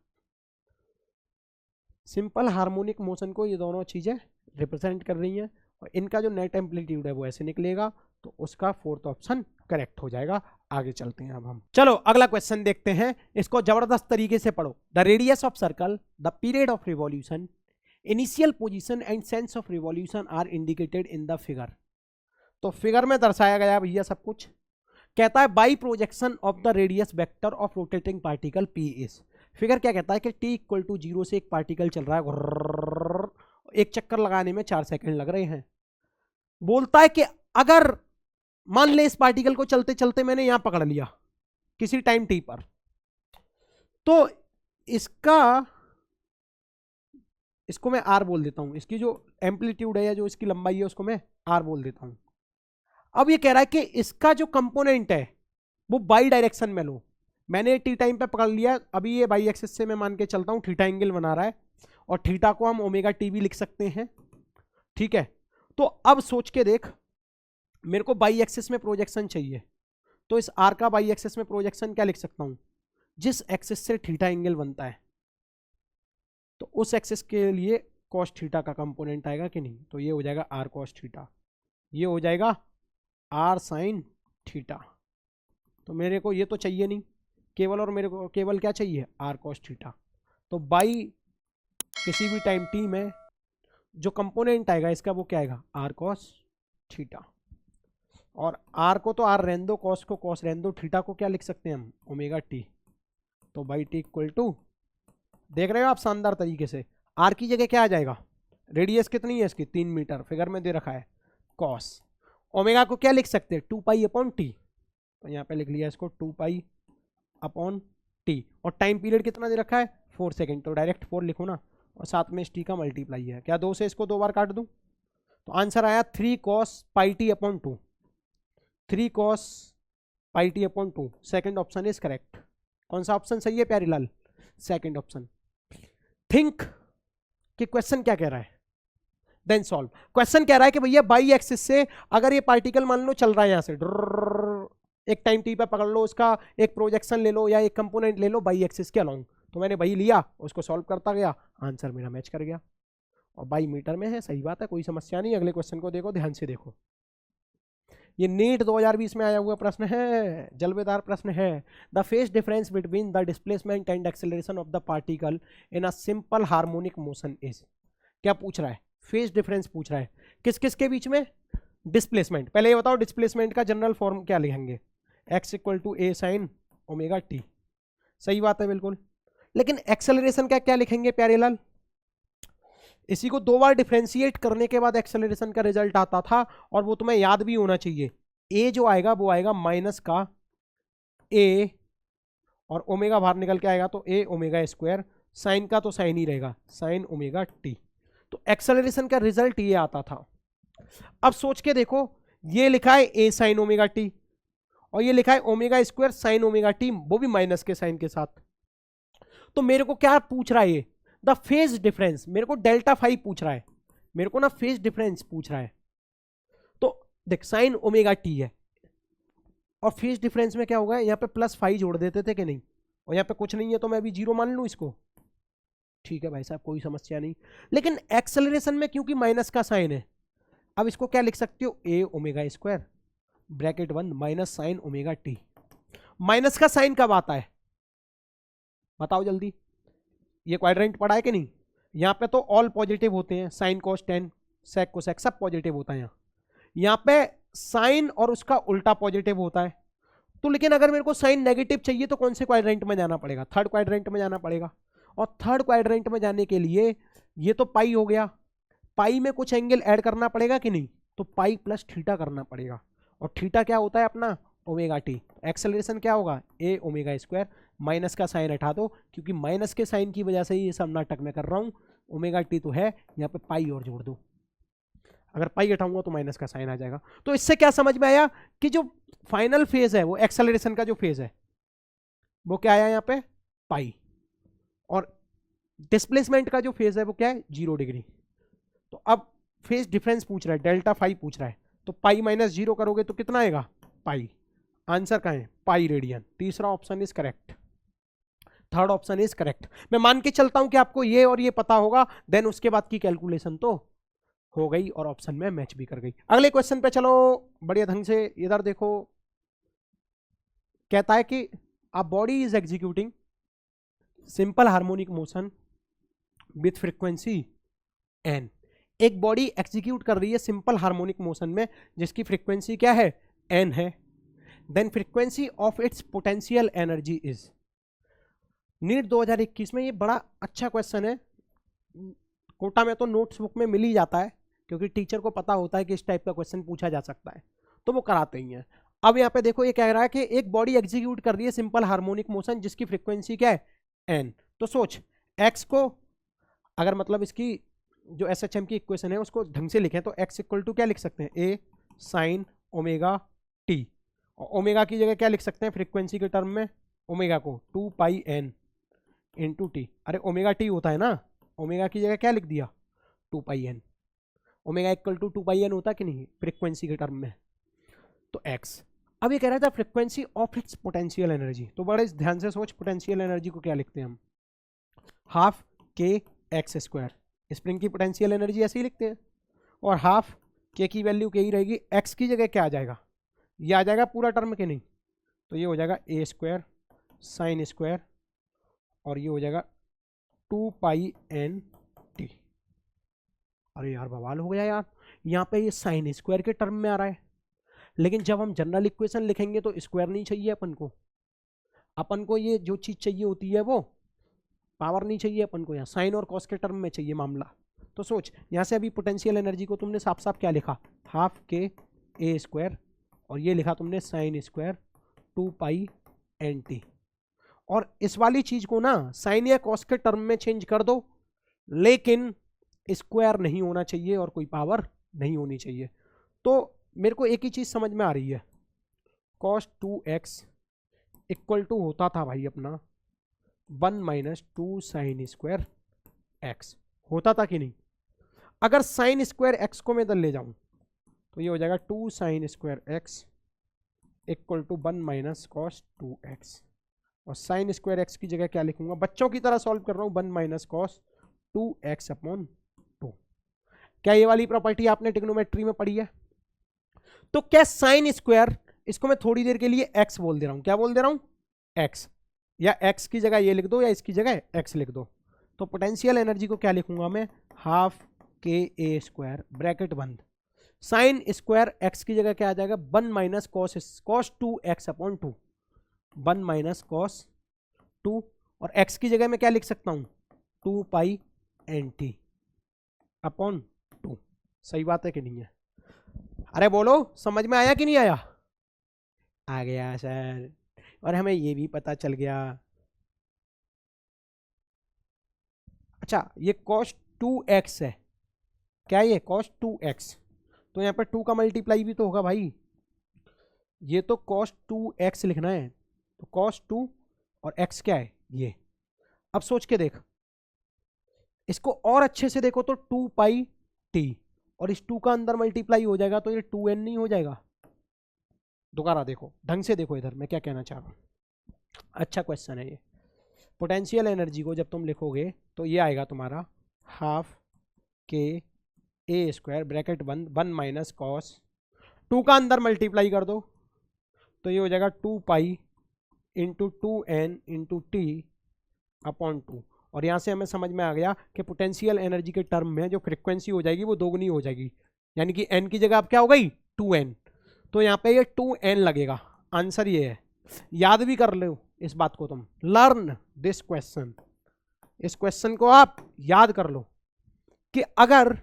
सिंपल हार्मोनिक मोशन को ये दोनों चीजें रिप्रेजेंट कर रही हैं, और इनका जो नेट एम्पलीट्यूड है वो ऐसे निकलेगा, तो उसका फोर्थ ऑप्शन करेक्ट हो जाएगा। आगे चलते हैं अब हम। चलो अगला क्वेश्चन देखते हैं, इसको जबरदस्त तरीके से पढ़ो। The radius of circle, the period of revolution, initial position and sense of revolution are indicated in the figure. तो फिगर में दर्शाया गया भैया सब कुछ। कहता है by projection of the radius vector of rotating particle P is. Figure क्या कहता है कि t इक्वल टू 0 से एक पार्टिकल चल रहा है, एक चक्कर लगाने में 4 सेकंड लग रहे हैं। बोलता है कि अगर मान ले इस पार्टिकल को चलते चलते मैंने यहां पकड़ लिया किसी टाइम t पर, तो इसको मैं r बोल देता हूं, इसकी जो एम्पलीट्यूड है या जो इसकी लंबाई है उसको मैं r बोल देता हूं। अब ये कह रहा है कि इसका जो कंपोनेंट है वो बाई डायरेक्शन में लो। मैंने टी टाइम पे पकड़ लिया, अभी ये बाई एक्सिस से मैं मान के चलता हूं, थीटा एंगल बना रहा है, और थीटा को हम ओमेगा टी भी लिख सकते हैं, ठीक है। तो अब सोच के देख, मेरे को बाई एक्सिस में प्रोजेक्शन चाहिए, तो इस आर का बाई एक्सिस में प्रोजेक्शन क्या लिख सकता हूं? जिस एक्सिस से थीटा एंगल बनता है, तो उस एक्सिस के लिए कॉस थीटा का कंपोनेंट आएगा कि नहीं? तो ये हो जाएगा आर कॉस थीटा, ये हो जाएगा आर साइन थीटा। तो मेरे को ये तो चाहिए नहीं केवल, और मेरे को केवल क्या चाहिए? R cos theta. तो बाई किसी भी टाइम टी में जो कंपोनेंट आएगा इसका वो क्या आएगा? R cos theta. और आर को तो आर रहने दो, कॉस को कॉस रहने दो, थीटा को क्या लिख सकते हैं हम, ओमेगा टी। तो बाई टी इक्वल टू, देख रहे हो आप शानदार तरीके से, आर की जगह क्या आ जाएगा, रेडियस कितनी है इसकी 3 मीटर, फिगर में दे रखा है, कॉस। ओमेगा को क्या लिख सकते हैं, 2 पाई अपॉन टी, तो यहाँ पे लिख लिया इसको 2 पाई अपॉन टी, और टाइम पीरियड कितना दे रखा है 4 सेकेंड, तो डायरेक्ट 4 लिखो ना, और साथ में इस टी का मल्टीप्लाई है, क्या 2 से इसको 2 बार काट दूं, तो आंसर आया 3 cos pi T upon 2, 3 cos pi T upon 2। Second option is correct. कौन सा ऑप्शन सही है प्यारीलाल, सेकेंड ऑप्शन। थिंक कि क्वेश्चन क्या कह रहा है, देन सॉल्व। क्वेश्चन कह रहा है कि भैया बाई एक्सिस से अगर ये पार्टिकल मान लो चल रहा है यहां से, एक टाइम टी पे पकड़ लो, उसका एक प्रोजेक्शन ले लो या एक कंपोनेंट ले लो बाई एक्सिस के अलोंग, तो मैंने वही लिया, उसको सॉल्व करता गया, आंसर मेरा मैच कर गया, और बाई मीटर में है, सही बात है, कोई समस्या नहीं। अगले क्वेश्चन को देखो, ध्यान से देखो, ये नीट 2020 में आया हुआ प्रश्न है, जलवेदार प्रश्न है। The phase difference between the displacement and acceleration of the particle in a simple harmonic motion is, क्या पूछ रहा है, फेज डिफरेंस पूछ रहा है, किस किस के बीच में, डिस्प्लेसमेंट। पहले ये बताओ डिस्प्लेसमेंट का जनरल फॉर्म क्या लिखेंगे, x equal to A sine omega t, सही बात है बिल्कुल। लेकिन एक्सेलरेशन का क्या लिखेंगे प्यारे लाल, इसी को 2 बार डिफरेंशिएट करने के बाद एक्सेलरेशन का रिजल्ट आता था, और वो तुम्हें याद भी होना चाहिए, ए जो आएगा वो आएगा माइनस का ए, और ओमेगा बाहर निकल के आएगा तो ए ओमेगा स्क्वायर, साइन का तो साइन ही रहेगा, साइन ओमेगा टी। तो एक्सेलरेशन का रिजल्ट ये आता था। अब सोच के देखो, ये लिखा है ए साइन ओमेगा टी, और ये लिखा है omega square sine omega T, वो भी माइनस के साइन के साथ। तो मेरे को क्या पूछ रहा है ये, द फेज डिफरेंस, मेरे को डेल्टा फाई पूछ रहा है, मेरे को ना फेज डिफरेंस पूछ रहा है। तो देख साइन ओमेगा टी है, और फेज डिफरेंस में क्या होगा, यहाँ पे प्लस फाई जोड़ देते थे कि नहीं, और यहाँ पे कुछ नहीं है तो मैं अभी 0 मान लूँ इसको, ठीक है भाई साहब कोई समस्या नहीं। लेकिन एक्सेलरेशन में क्योंकि माइनस का साइन है, अब इसको क्या लिख सकते हो, A omega square bracket 1 minus sine omega T. Minus का साइन कब आता है बताओ जल्दी, ये क्वाड्रेंट पढ़ा है कि नहीं, यहाँ पे तो ऑल पॉजिटिव होते हैं, sine cos tan sec cosec सब पॉजिटिव होता है यहाँ पे साइन और उसका उल्टा पॉजिटिव होता है। तो लेकिन अगर मेरे को साइन नेगेटिव चाहिए तो कौन से क्वाड्रेंट में जाना पड़ेगा, थर्ड क्वाड्रेंट में जाना पड़ेगा, और थर्ड क्वाड्रेंट में जाने के लिए ये तो पाई हो गया, पाई में कुछ एंगल ऐड करना पड़ेगा कि नहीं, तो पाई प्लस थीटा करना पड़ेगा, और थीटा क्या होता है अपना ओमेगा टी। एक्सेलरेशन क्या होगा, ए ओमेगा स्क्वायर, माइनस का साइन हटा दो क्योंकि माइनस के साइन की वजह से ये सब नाटक में कर रहा हूँ, ओमेगा टी तो है, यहाँ पे पाई और जोड़ दो, अगर पाई हटाऊंगा तो माइनस का साइन आ जाएगा। तो इससे क्या समझ में आया कि जो फाइनल फेज है वो एक्सेलरेशन का जो फेज है वो क्या आया यहाँ पे पाई, और डिस्प्लेसमेंट का जो फेज है वो क्या है 0 डिग्री। तो अब फेज डिफरेंस पूछ रहा है, डेल्टा फाई पूछ रहा है, तो पाई माइनस 0 करोगे तो कितना आएगा पाई, आंसर कहाँ है पाई रेडियन। तीसरा option is correct, third option is correct. मैं मान के चलता हूं कि आपको ये और ये पता होगा, देन उसके बाद की कैलकुलेशन तो हो गई और ऑप्शन में मैच भी कर गई। अगले क्वेश्चन पे चलो बढ़िया ढंग से, इधर देखो, कहता है कि a body is executing simple harmonic motion with frequency n, एक बॉडी एग्जीक्यूट कर रही है सिंपल हार्मोनिक मोशन में जिसकी फ्रीक्वेंसी क्या है एन है, then frequency of its potential energy is. NEET 2021 में ये बड़ा अच्छा क्वेश्चन है, कोटा में तो नोट्स बुक में मिल ही जाता है क्योंकि टीचर को पता होता है कि इस टाइप का क्वेश्चन पूछा जा सकता है तो वो कराते ही हैं। अब यहाँ पे देखो ये कह रहा है कि एक बॉडी एग्जीक्यूट कर रही है सिंपल हार्मोनिक मोशन जिसकी फ्रीक्वेंसी क्या है एन। तो सोच एक्स को अगर मतलब इसकी जो SHM की इक्वेशन है उसको ढंग से लिखें तो एक्स इक्वल टू क्या लिख सकते हैं ए साइन ओमेगा टी, और ओमेगा की जगह क्या लिख सकते हैं फ्रीक्वेंसी के टर्म में ओमेगा को 2 पाई एन इंटू टी। अरे ओमेगा टी होता है ना, ओमेगा की जगह क्या लिख दिया 2 pi N, omega equal to 2 pi N होता कि नहीं फ्रीक्वेंसी के टर्म में, तो एक्स। अब ये कह रहा था frequency of its potential energy, तो बड़े ध्यान से सोच पोटेंशियल एनर्जी को क्या लिखते हैं हम हाफ के एक्स स्क्वायर, स्प्रिंग की पोटेंशियल एनर्जी ऐसे ही लिखते हैं, और हाफ के की वैल्यू के ही रहेगी, एक्स की जगह क्या आ जाएगा ये आ जाएगा पूरा टर्म के नहीं, तो ये हो जाएगा ए स्क्वायर साइन स्क्वायर और ये हो जाएगा 2 पाई एन टी। अरे यार बवाल हो गया यार, यहाँ पे ये साइन स्क्वायर के टर्म में आ रहा है, लेकिन जब हम जनरल इक्वेशन लिखेंगे तो स्क्वायर नहीं चाहिए अपन को ये जो चीज चाहिए होती है वो पावर नहीं चाहिए अपन को, यहाँ साइन और कॉस के टर्म में चाहिए मामला। तो सोच यहाँ से अभी पोटेंशियल एनर्जी को तुमने साफ साफ क्या लिखा, हाफ के ए स्क्वायर, और ये लिखा तुमने sine square 2 pi N T. और इस वाली चीज को ना साइन या कॉस के टर्म में चेंज कर दो, लेकिन स्क्वायर नहीं होना चाहिए और कोई पावर नहीं होनी चाहिए। तो मेरे को एक ही चीज समझ में आ रही है, cos 2x इक्वल टू होता था भाई अपना 1 माइनस 2 साइन स्क्वायर एक्स, होता था कि नहीं। अगर साइन स्क्वायर एक्स को मैं इधर ले जाऊं तो ये हो जाएगा 2 sine square x equal to 1 minus cos 2x, और साइन स्क्वायर एक्स की जगह क्या लिखूंगा, बच्चों की तरह सॉल्व कर रहा हूं, 1 माइनस कॉस 2x अपॉन 2। क्या ये वाली प्रॉपर्टी आपने ट्रिग्नोमेट्री में पढ़ी है। तो क्या साइन स्क्वायर, इसको मैं थोड़ी देर के लिए x बोल दे रहा हूं, क्या बोल दे रहा हूं x, या x की जगह ये लिख दो या इसकी जगह x लिख दो। तो पोटेंशियल एनर्जी को क्या लिखूंगा मैं, हाफ के ए स्क्वायर ब्रैकेट बंद, साइन स्क्वायर x की जगह क्या आ जाएगा 1 minus cos 2x upon 2, 1 minus cos 2, और x की जगह मैं क्या लिख सकता हूं 2 पाई एन टी अपॉन 2। सही बात है कि नहीं है, अरे बोलो समझ में आया कि नहीं आया, आ गया सर, और हमें ये भी पता चल गया। अच्छा ये cos 2x है, क्या ये cos 2x, तो यहाँ पर 2 का मल्टीप्लाई भी तो होगा भाई, ये तो cos 2x लिखना है, तो cos 2 और x क्या है ये। अब सोच के देख, इसको और अच्छे से देखो तो 2 पाई टी, और इस 2 का अंदर मल्टीप्लाई हो जाएगा तो ये 2n नहीं हो जाएगा। दोबारा देखो, ढंग से देखो इधर मैं क्या कहना चाह रहा हूँ, अच्छा क्वेश्चन है ये। पोटेंशियल एनर्जी को जब तुम लिखोगे तो ये आएगा तुम्हारा हाफ के ए स्क्वायर ब्रैकेट बंद 1 माइनस कॉस 2 का अंदर मल्टीप्लाई कर दो तो ये हो जाएगा 2 pi into 2n into T upon 2, और यहाँ से हमें समझ में आ गया कि पोटेंशियल एनर्जी के टर्म में जो फ्रिक्वेंसी हो जाएगी वो दोगुनी हो जाएगी, यानी कि n की जगह अब क्या हो गई 2n, तो यहाँ पे ये 2n लगेगा। आंसर ये है, याद भी कर लो इस बात को, तुम लर्न दिस क्वेश्चन, इस क्वेश्चन को आप याद कर लो कि अगर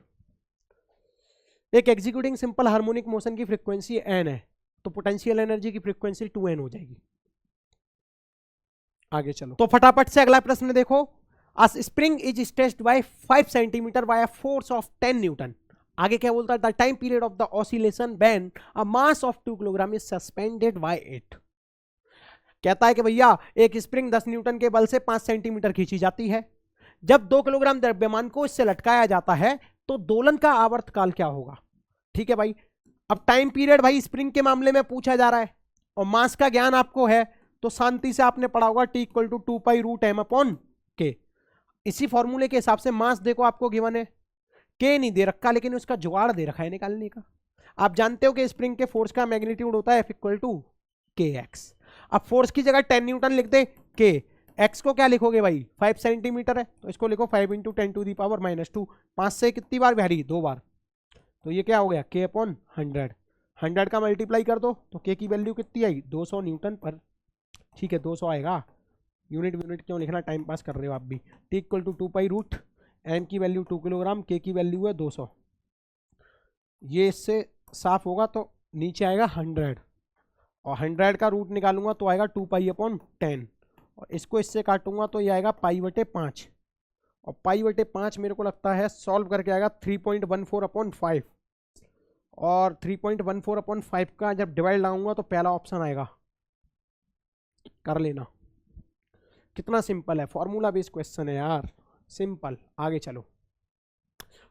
एक एग्जीक्यूटिंग सिंपल हार्मोनिक मोशन की फ्रीक्वेंसी n है तो पोटेंशियल एनर्जी की फ्रीक्वेंसी 2n हो जाएगी। आगे चलो, तो फटाफट से अगला प्रश्न देखो, a spring is stretched by 5 centimetre by a force of 10 newton. आगे क्या बोलता है, the time period of the oscillation when a mass of 2 kilogram is suspended by it. कहता है कि भैया एक स्प्रिंग 10 न्यूटन के बल से 5 सेंटीमीटर खींची जाती है, जब 2 किलोग्राम द्रव्यमान को इससे लटकाया जाता है तो दोलन का आवर्तकाल क्या होगा। ठीक है भाई, अब टाइम पीरियड भाई स्प्रिंग के मामले में पूछा जा रहा है और मास का ज्ञान आपको है तो शांति से आपने पढ़ा होगा T equal to 2 pi root m upon k. इसी फॉर्मूले के हिसाब से मास देखो आपको गिवन है, के नहीं दे रखा लेकिन उसका जुगाड़ दे रखा है निकालने का। आप जानते हो कि स्प्रिंग के फोर्स का मैग्नीट्यूड होता है F इक्वल टू के एक्स। अब फोर्स की जगह 10 न्यूटन लिख दे, के एक्स को क्या लिखोगे भाई 5 सेंटीमीटर है तो इसको लिखो 5 इंटू 10 टू दी पावर -2, 5 से कितनी बार भारी 2 बार, तो ये क्या हो गया के अपॉन 100, 100 का मल्टीप्लाई कर दो तो के की वैल्यू कितनी आई 200 न्यूटन पर। ठीक है 200 आएगा, यूनिट क्यों लिखना, टाइम पास कर रहे हो आप भी। T equal to 2 pi root m की वैल्यू 2 किलोग्राम, के की वैल्यू है 200, ये इससे साफ होगा तो नीचे आएगा 100, और 100 का रूट निकालूंगा तो आएगा 2 पाई अपॉन 10, और इसको इससे काटूंगा तो ये आएगा पाई बटे 5, और पाई बटे 5 मेरे को लगता है सॉल्व करके आएगा 3.14 अपॉन 5, और 3.14 अपॉन 5 का जब डिवाइड लगाऊंगा तो पहला ऑप्शन आएगा, कर लेना। कितना सिंपल है, फॉर्मूला बेस्ड क्वेश्चन है यार, सिंपल। आगे चलो,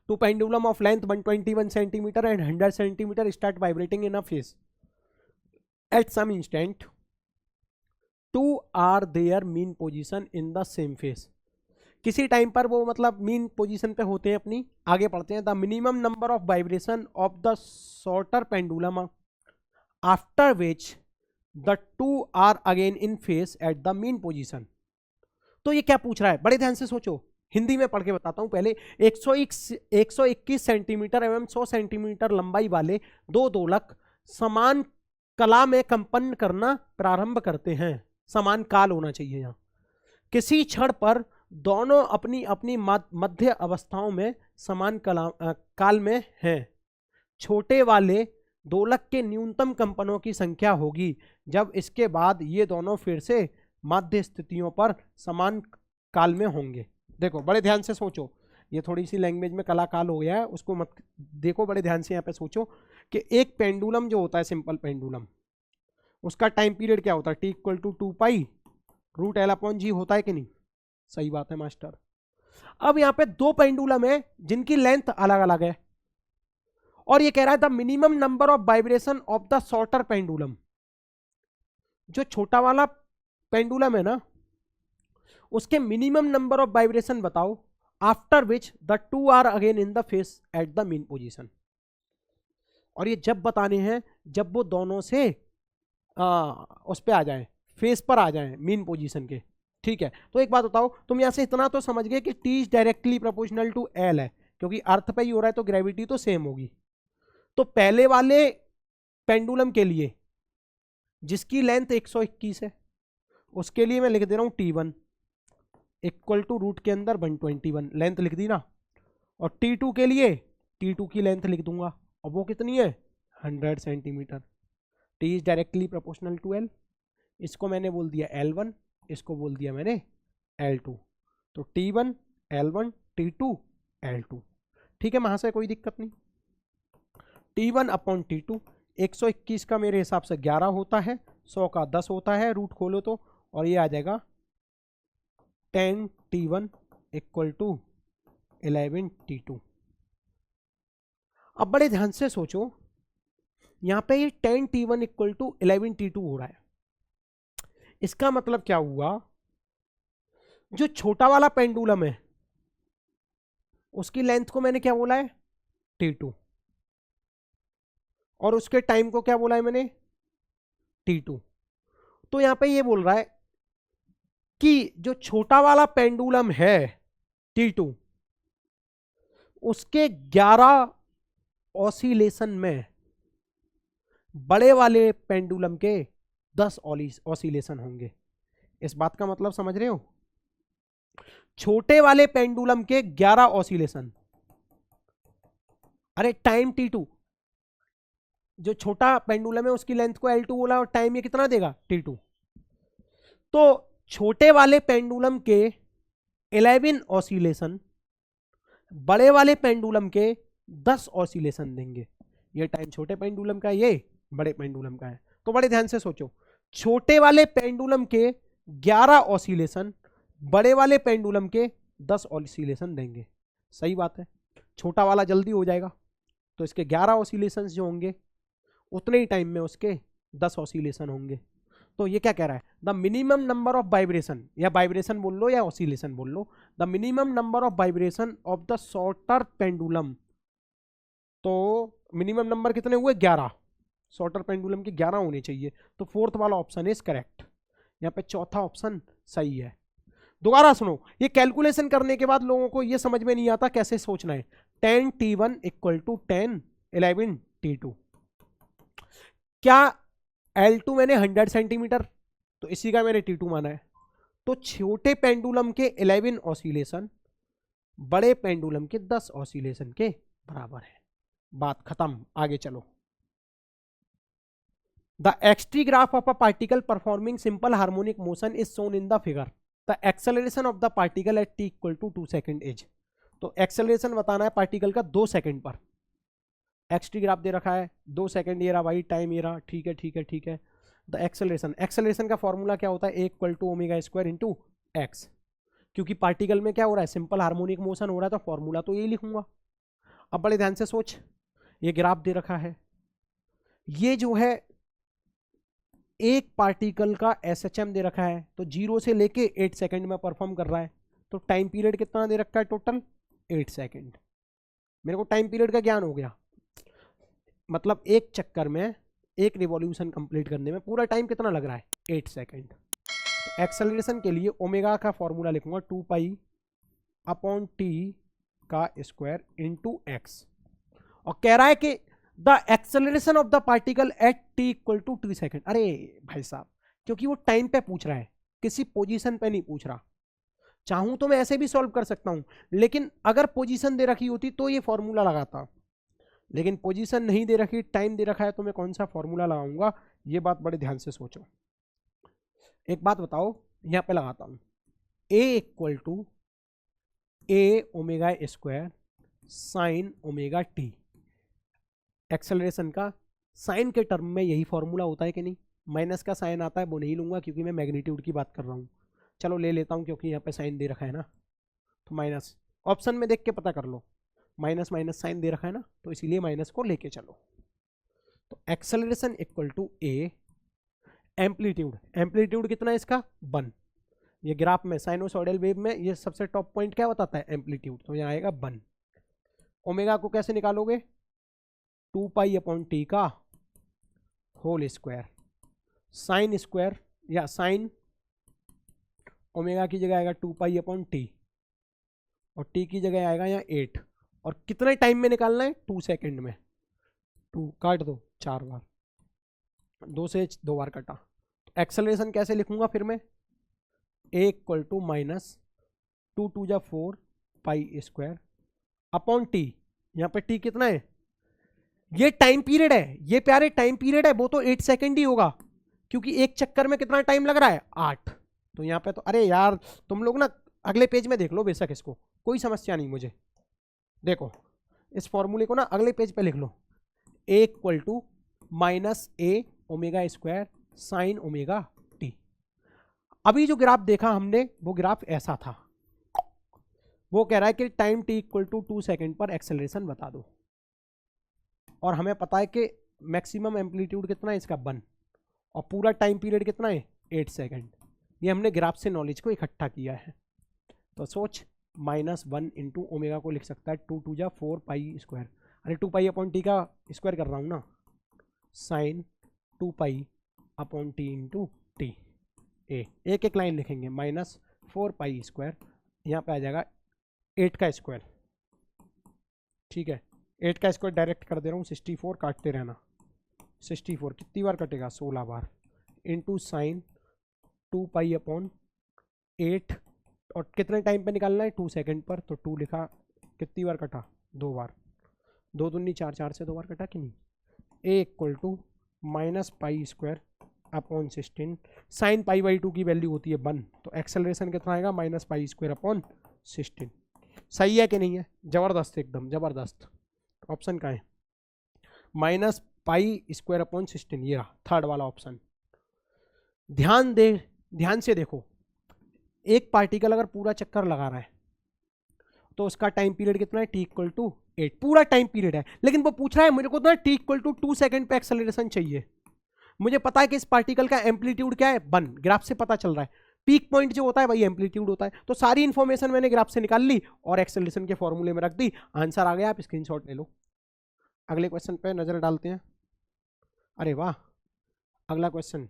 two pendulum of length 121 centimetre and 100 centimetre start vibrating in a phase at some instant, two are their mean position in the same phase. किसी टाइम पर वो मतलब मीन पोजीशन पे होते हैं अपनी, आगे पढ़ते हैं। The minimum number of vibration of the shorter pendulum after which the two are again in phase at the mean position. तो ये क्या पूछ रहा है, बड़े ध्यान से सोचो, हिंदी में पढ़ के बताता हूं पहले। 121 सेंटीमीटर एवं 100 सेंटीमीटर लंबाई वाले दो दोलक समान कला में कंपन करना प्रारंभ करते हैं। समान काल होना चाहिए यहाँ। किसी क्षण पर दोनों अपनी अपनी मध्य अवस्थाओं में समान काल में हैं। छोटे वाले दोलक के न्यूनतम कंपनों की संख्या होगी जब इसके बाद ये दोनों फिर से मध्य स्थितियों पर समान काल में होंगे। देखो बड़े ध्यान से सोचो, ये थोड़ी सी लैंग्वेज में कला काल हो गया है, उसको मत देखो, बड़े ध्यान से यहाँ पे सोचो कि एक पेंडुलम जो होता है, सिंपल पेंडुलम, उसका टाइम पीरियड क्या होता है, टी इक्वल टू 2π√L/G होता है कि नहीं? सही बात है मास्टर। अब यहाँ पे दो पेंडुलम है जिनकी लेंथ अलग अलग है और ये कह रहा है the minimum number of vibration of the shorter pendulum. जो छोटा वाला पेंडुलम है ना, उसके मिनिमम नंबर ऑफ वाइब्रेशन बताओ after which the two are again in the phase at the mean position. और ये जब बताने हैं जब वो दोनों से उस पे आ जाए, फेस पर आ जाए, मीन पोजीशन के। ठीक है, तो एक बात बताओ, तुम यहां से इतना तो समझ गए कि t is directly proportional to l है, क्योंकि अर्थ पे ही हो रहा है तो ग्रेविटी तो सेम होगी। तो पहले वाले पेंडुलम के लिए जिसकी लेंथ 121 है, उसके लिए मैं लिख दे रहा हूं T1 इक्वल टू रूट के अंदर 121, लेंथ लिख दी ना। और T2 के लिए T2 की लेंथ लिख दूंगा, और वो कितनी है, 100 centimetre. T is directly proportional to L, इसको मैंने बोल दिया L1, इसको बोल दिया मैंने L2। तो T1 L1 T2 L2। ठीक है, वहां से कोई दिक्कत नहीं। T1/T2 121 का मेरे हिसाब से 11 होता है, 100 का 10 होता है, रूट खोलो तो, और ये आ जाएगा 10T1 इक्वल टू 11T2। अब बड़े ध्यान से सोचो, यहां पे ये 10T1 इक्वल टू 11T2 हो रहा है। इसका मतलब क्या हुआ, जो छोटा वाला पेंडुलम है उसकी लेंथ को मैंने क्या बोला है, T2, और उसके टाइम को क्या बोला है मैंने, T2। तो यहां पे ये बोल रहा है कि जो छोटा वाला पेंडुलम है T2, उसके 11 ऑसिलेशन में बड़े वाले पेंडुलम के 10 ऑसिलेशन होंगे। इस बात का मतलब समझ रहे हो? छोटे वाले पेंडुलम के 11 ऑसिलेशन, अरे टाइम T2, जो छोटा पेंडुलम है उसकी लेंथ को L2 बोला और टाइम ये कितना देगा, T2। तो छोटे वाले पेंडुलम के 11 ऑसिलेशन बड़े वाले पेंडुलम के 10 ऑसिलेशन देंगे। ये टाइम छोटे पेंडुलम का है, ये बड़े पेंडुलम का है। तो बड़े ध्यान से सोचो, छोटे वाले पेंडुलम के 11 ऑसिलेशन बड़े वाले पेंडुलम के 10 ऑसिलेशन देंगे। सही बात है, छोटा वाला जल्दी हो जाएगा, तो इसके 11 ऑसिलेशंस जो होंगे उतने ही टाइम में उसके 10 ऑसिलेशन होंगे। तो ये क्या कह रहा है, the minimum number of vibration, या वाइब्रेशन बोल लो या ऑसिलेशन बोल लो, the minimum number of vibration of the shorter pendulum. तो मिनिमम नंबर कितने हुए, 11, शॉर्टर पेंडुलम के 11 होने चाहिए। तो फोर्थ वाला ऑप्शन इज करेक्ट, यहाँ पे चौथा ऑप्शन सही है। दोबारा सुनो, ये कैलकुलेशन करने के बाद लोगों को ये समझ में नहीं आता कैसे सोचना है। 10T1 इक्वल टू 1011T2, क्या L2 मैंने 100 सेंटीमीटर, तो इसी का मैंने T2 माना है। तो छोटे पेंडुलम के 11 ऑसिलेशन बड़े पेंडुलम के 10 ऑसिलेशन के बराबर है। बात खत्म, आगे चलो। The x t graph of a particle performing simple harmonic motion is shown in the figure. The acceleration of the particle at t equal to 2 second is. तो एक्सेलरेशन बताना है पार्टिकल का 2 सेकेंड पर। एक्सटी ग्राफ दे रखा है 2 second, ये रहा भाई टाइम, ये रहा, ठीक है ठीक है ठीक है। द एक्सेलरेशन का फॉर्मूला क्या होता है, A equal to omega square into x. क्योंकि पार्टिकल में क्या हो रहा है, सिंपल हार्मोनिक मोशन हो रहा है, तो फॉर्मूला तो यही लिखूंगा। अब बड़े ध्यान से सोच, ये ग्राफ दे रखा है, ये जो है एक पार्टिकल का SHM दे रखा है, तो 0 से लेके 8 सेकेंड में परफॉर्म कर रहा है। तो टाइम पीरियड कितना दे रखा है, टोटल 8 सेकेंड। मेरे को टाइम पीरियड का ज्ञान हो गया, मतलब एक चक्कर में, एक रिवॉल्यूशन कंप्लीट करने में पूरा टाइम कितना लग रहा है, 8 सेकेंड। एक्सेलरेशन के लिए ओमेगा का फॉर्मूला लिखूंगा 2π/t का स्क्वायर इंटू एक्स। और कह रहा है कि the acceleration of the particle at t equal to 2 second. अरे भाई साहब, क्योंकि वो टाइम पे पूछ रहा है, किसी पोजीशन पे नहीं पूछ रहा। चाहूं तो मैं ऐसे भी सॉल्व कर सकता हूं, लेकिन अगर पोजीशन दे रखी होती तो ये फॉर्मूला लगाता, लेकिन पोजीशन नहीं दे रखी, टाइम दे रखा है, तो मैं कौन सा फॉर्मूला लगाऊंगा? ये बात बड़े ध्यान से सोचो। एक बात बताओ, यहां पे लगाता हूं, a equal to a omega square sine omega t. Acceleration का साइन के टर्म में यही फॉर्मूला होता है कि नहीं? माइनस का साइन आता है, वो नहीं लूंगा क्योंकि मैं मैग्नीट्यूड की बात कर रहा हूँ। चलो ले लेता हूँ क्योंकि यहाँ पे साइन दे रखा है ना, तो माइनस। ऑप्शन में देख के पता कर लो, माइनस माइनस साइन दे रखा है ना, तो इसीलिए माइनस को लेके चलो। तो acceleration equal to a amplitude, amplitude कितना है इसका? 1। ये ग्राफ में साइनोसॉइडल वेव में ये सबसे टॉप पॉइंट क्या बताता है? एम्पलीट्यूड। तो यहाँ आएगा 1। ओमेगा को कैसे निकालोगे? 2 पाई अपॉन टी का होल स्क्वायर, साइन स्क्वायर या साइन ओमेगा की जगह आएगा 2 पाई अपॉन टी, और टी की जगह आएगा यहाँ 8। और कितने टाइम में निकालना है? 2 सेकेंड में। 2 काट दो 4 बार, 2 से 2 बार कटा। एक्सेलरेशन कैसे लिखूंगा फिर मैं? ए इक्वल टू माइनस 2 2 जा 4 पाई स्क्वायर अपॉन टी। यहाँ पे टी कितना है? ये टाइम पीरियड है, ये प्यारे टाइम पीरियड है, वो तो 8 सेकेंड ही होगा, क्योंकि एक चक्कर में कितना टाइम लग रहा है? 8। तो यहाँ पे तो अरे यार तुम लोग ना अगले पेज में देख लो बेशक, इसको कोई समस्या नहीं मुझे। देखो इस फॉर्मूले को ना अगले पेज पे लिख लो, A equal to minus A omega square sine omega T. अभी जो ग्राफ देखा हमने वो ग्राफ ऐसा था, वो कह रहा है कि time t equal to 2 second पर एक्सेलरेशन बता दो, और हमें पता है कि मैक्सिमम एम्पलीट्यूड कितना है इसका? 1, और पूरा टाइम पीरियड कितना है? 8 सेकेंड। ये हमने ग्राफ से नॉलेज को इकट्ठा किया है। तो सोच, -1 इंटू ओमेगा को लिख सकता है 2 2 जा 4 पाई स्क्वायर, अरे 2 पाई अपॉन टी का स्क्वायर कर रहा हूँ ना, sine 2 pi upon t into t. एक एक लाइन लिखेंगे, -4 पाई स्क्वायर, यहाँ पे आ जाएगा 8 का स्क्वायर, ठीक है। 8 का स्क्वायर डायरेक्ट कर दे रहा हूँ, 64 काटते रहना, 64 कितनी बार कटेगा? 16 बार, इंटू साइन 2 पाई अपॉन 8, और कितने टाइम पे निकालना है? 2 सेकेंड पर, तो 2 लिखा, कितनी बार कटा? 2 बार, 2 दूनी 4, 4 से 2 बार कटा कि नहीं? A equal to minus pi square upon 16, sine pi by 2 की वैल्यू होती है 1, तो एक्सेलरेशन कितना आएगा? Minus pi square upon 16। सही है कि नहीं है? जबरदस्त, एकदम जबरदस्त। ऑप्शन का है माइनस पाई स्क्वायर अपॉन 16, ये रहा थर्ड वाला ऑप्शन। ध्यान से देखो, एक पार्टिकल अगर पूरा चक्कर लगा रहा है तो उसका टाइम पीरियड कितना है? टी इक्वल टू 8, पूरा टाइम पीरियड है, लेकिन वो पूछ रहा है मेरे को ना टी इक्वल टू 2 सेकेंड पे एक्सेलरेशन चाहिए। मुझे पता है कि इस पार्टिकल का एम्पलीट्यूड क्या है? 1, ग्राफ से पता चल रहा है। पीक पॉइंट जो होता है वही एम्पलीट्यूड होता है, तो सारी इंफॉर्मेशन मैंने ग्राफ से निकाल ली और एक्सेलरेशन के फॉर्मूले में रख दी। आंसर आ गया, आप स्क्रीनशॉट ले लो। अगले क्वेश्चन पे नजर डालते हैं। अरे वाह, अगला क्वेश्चन,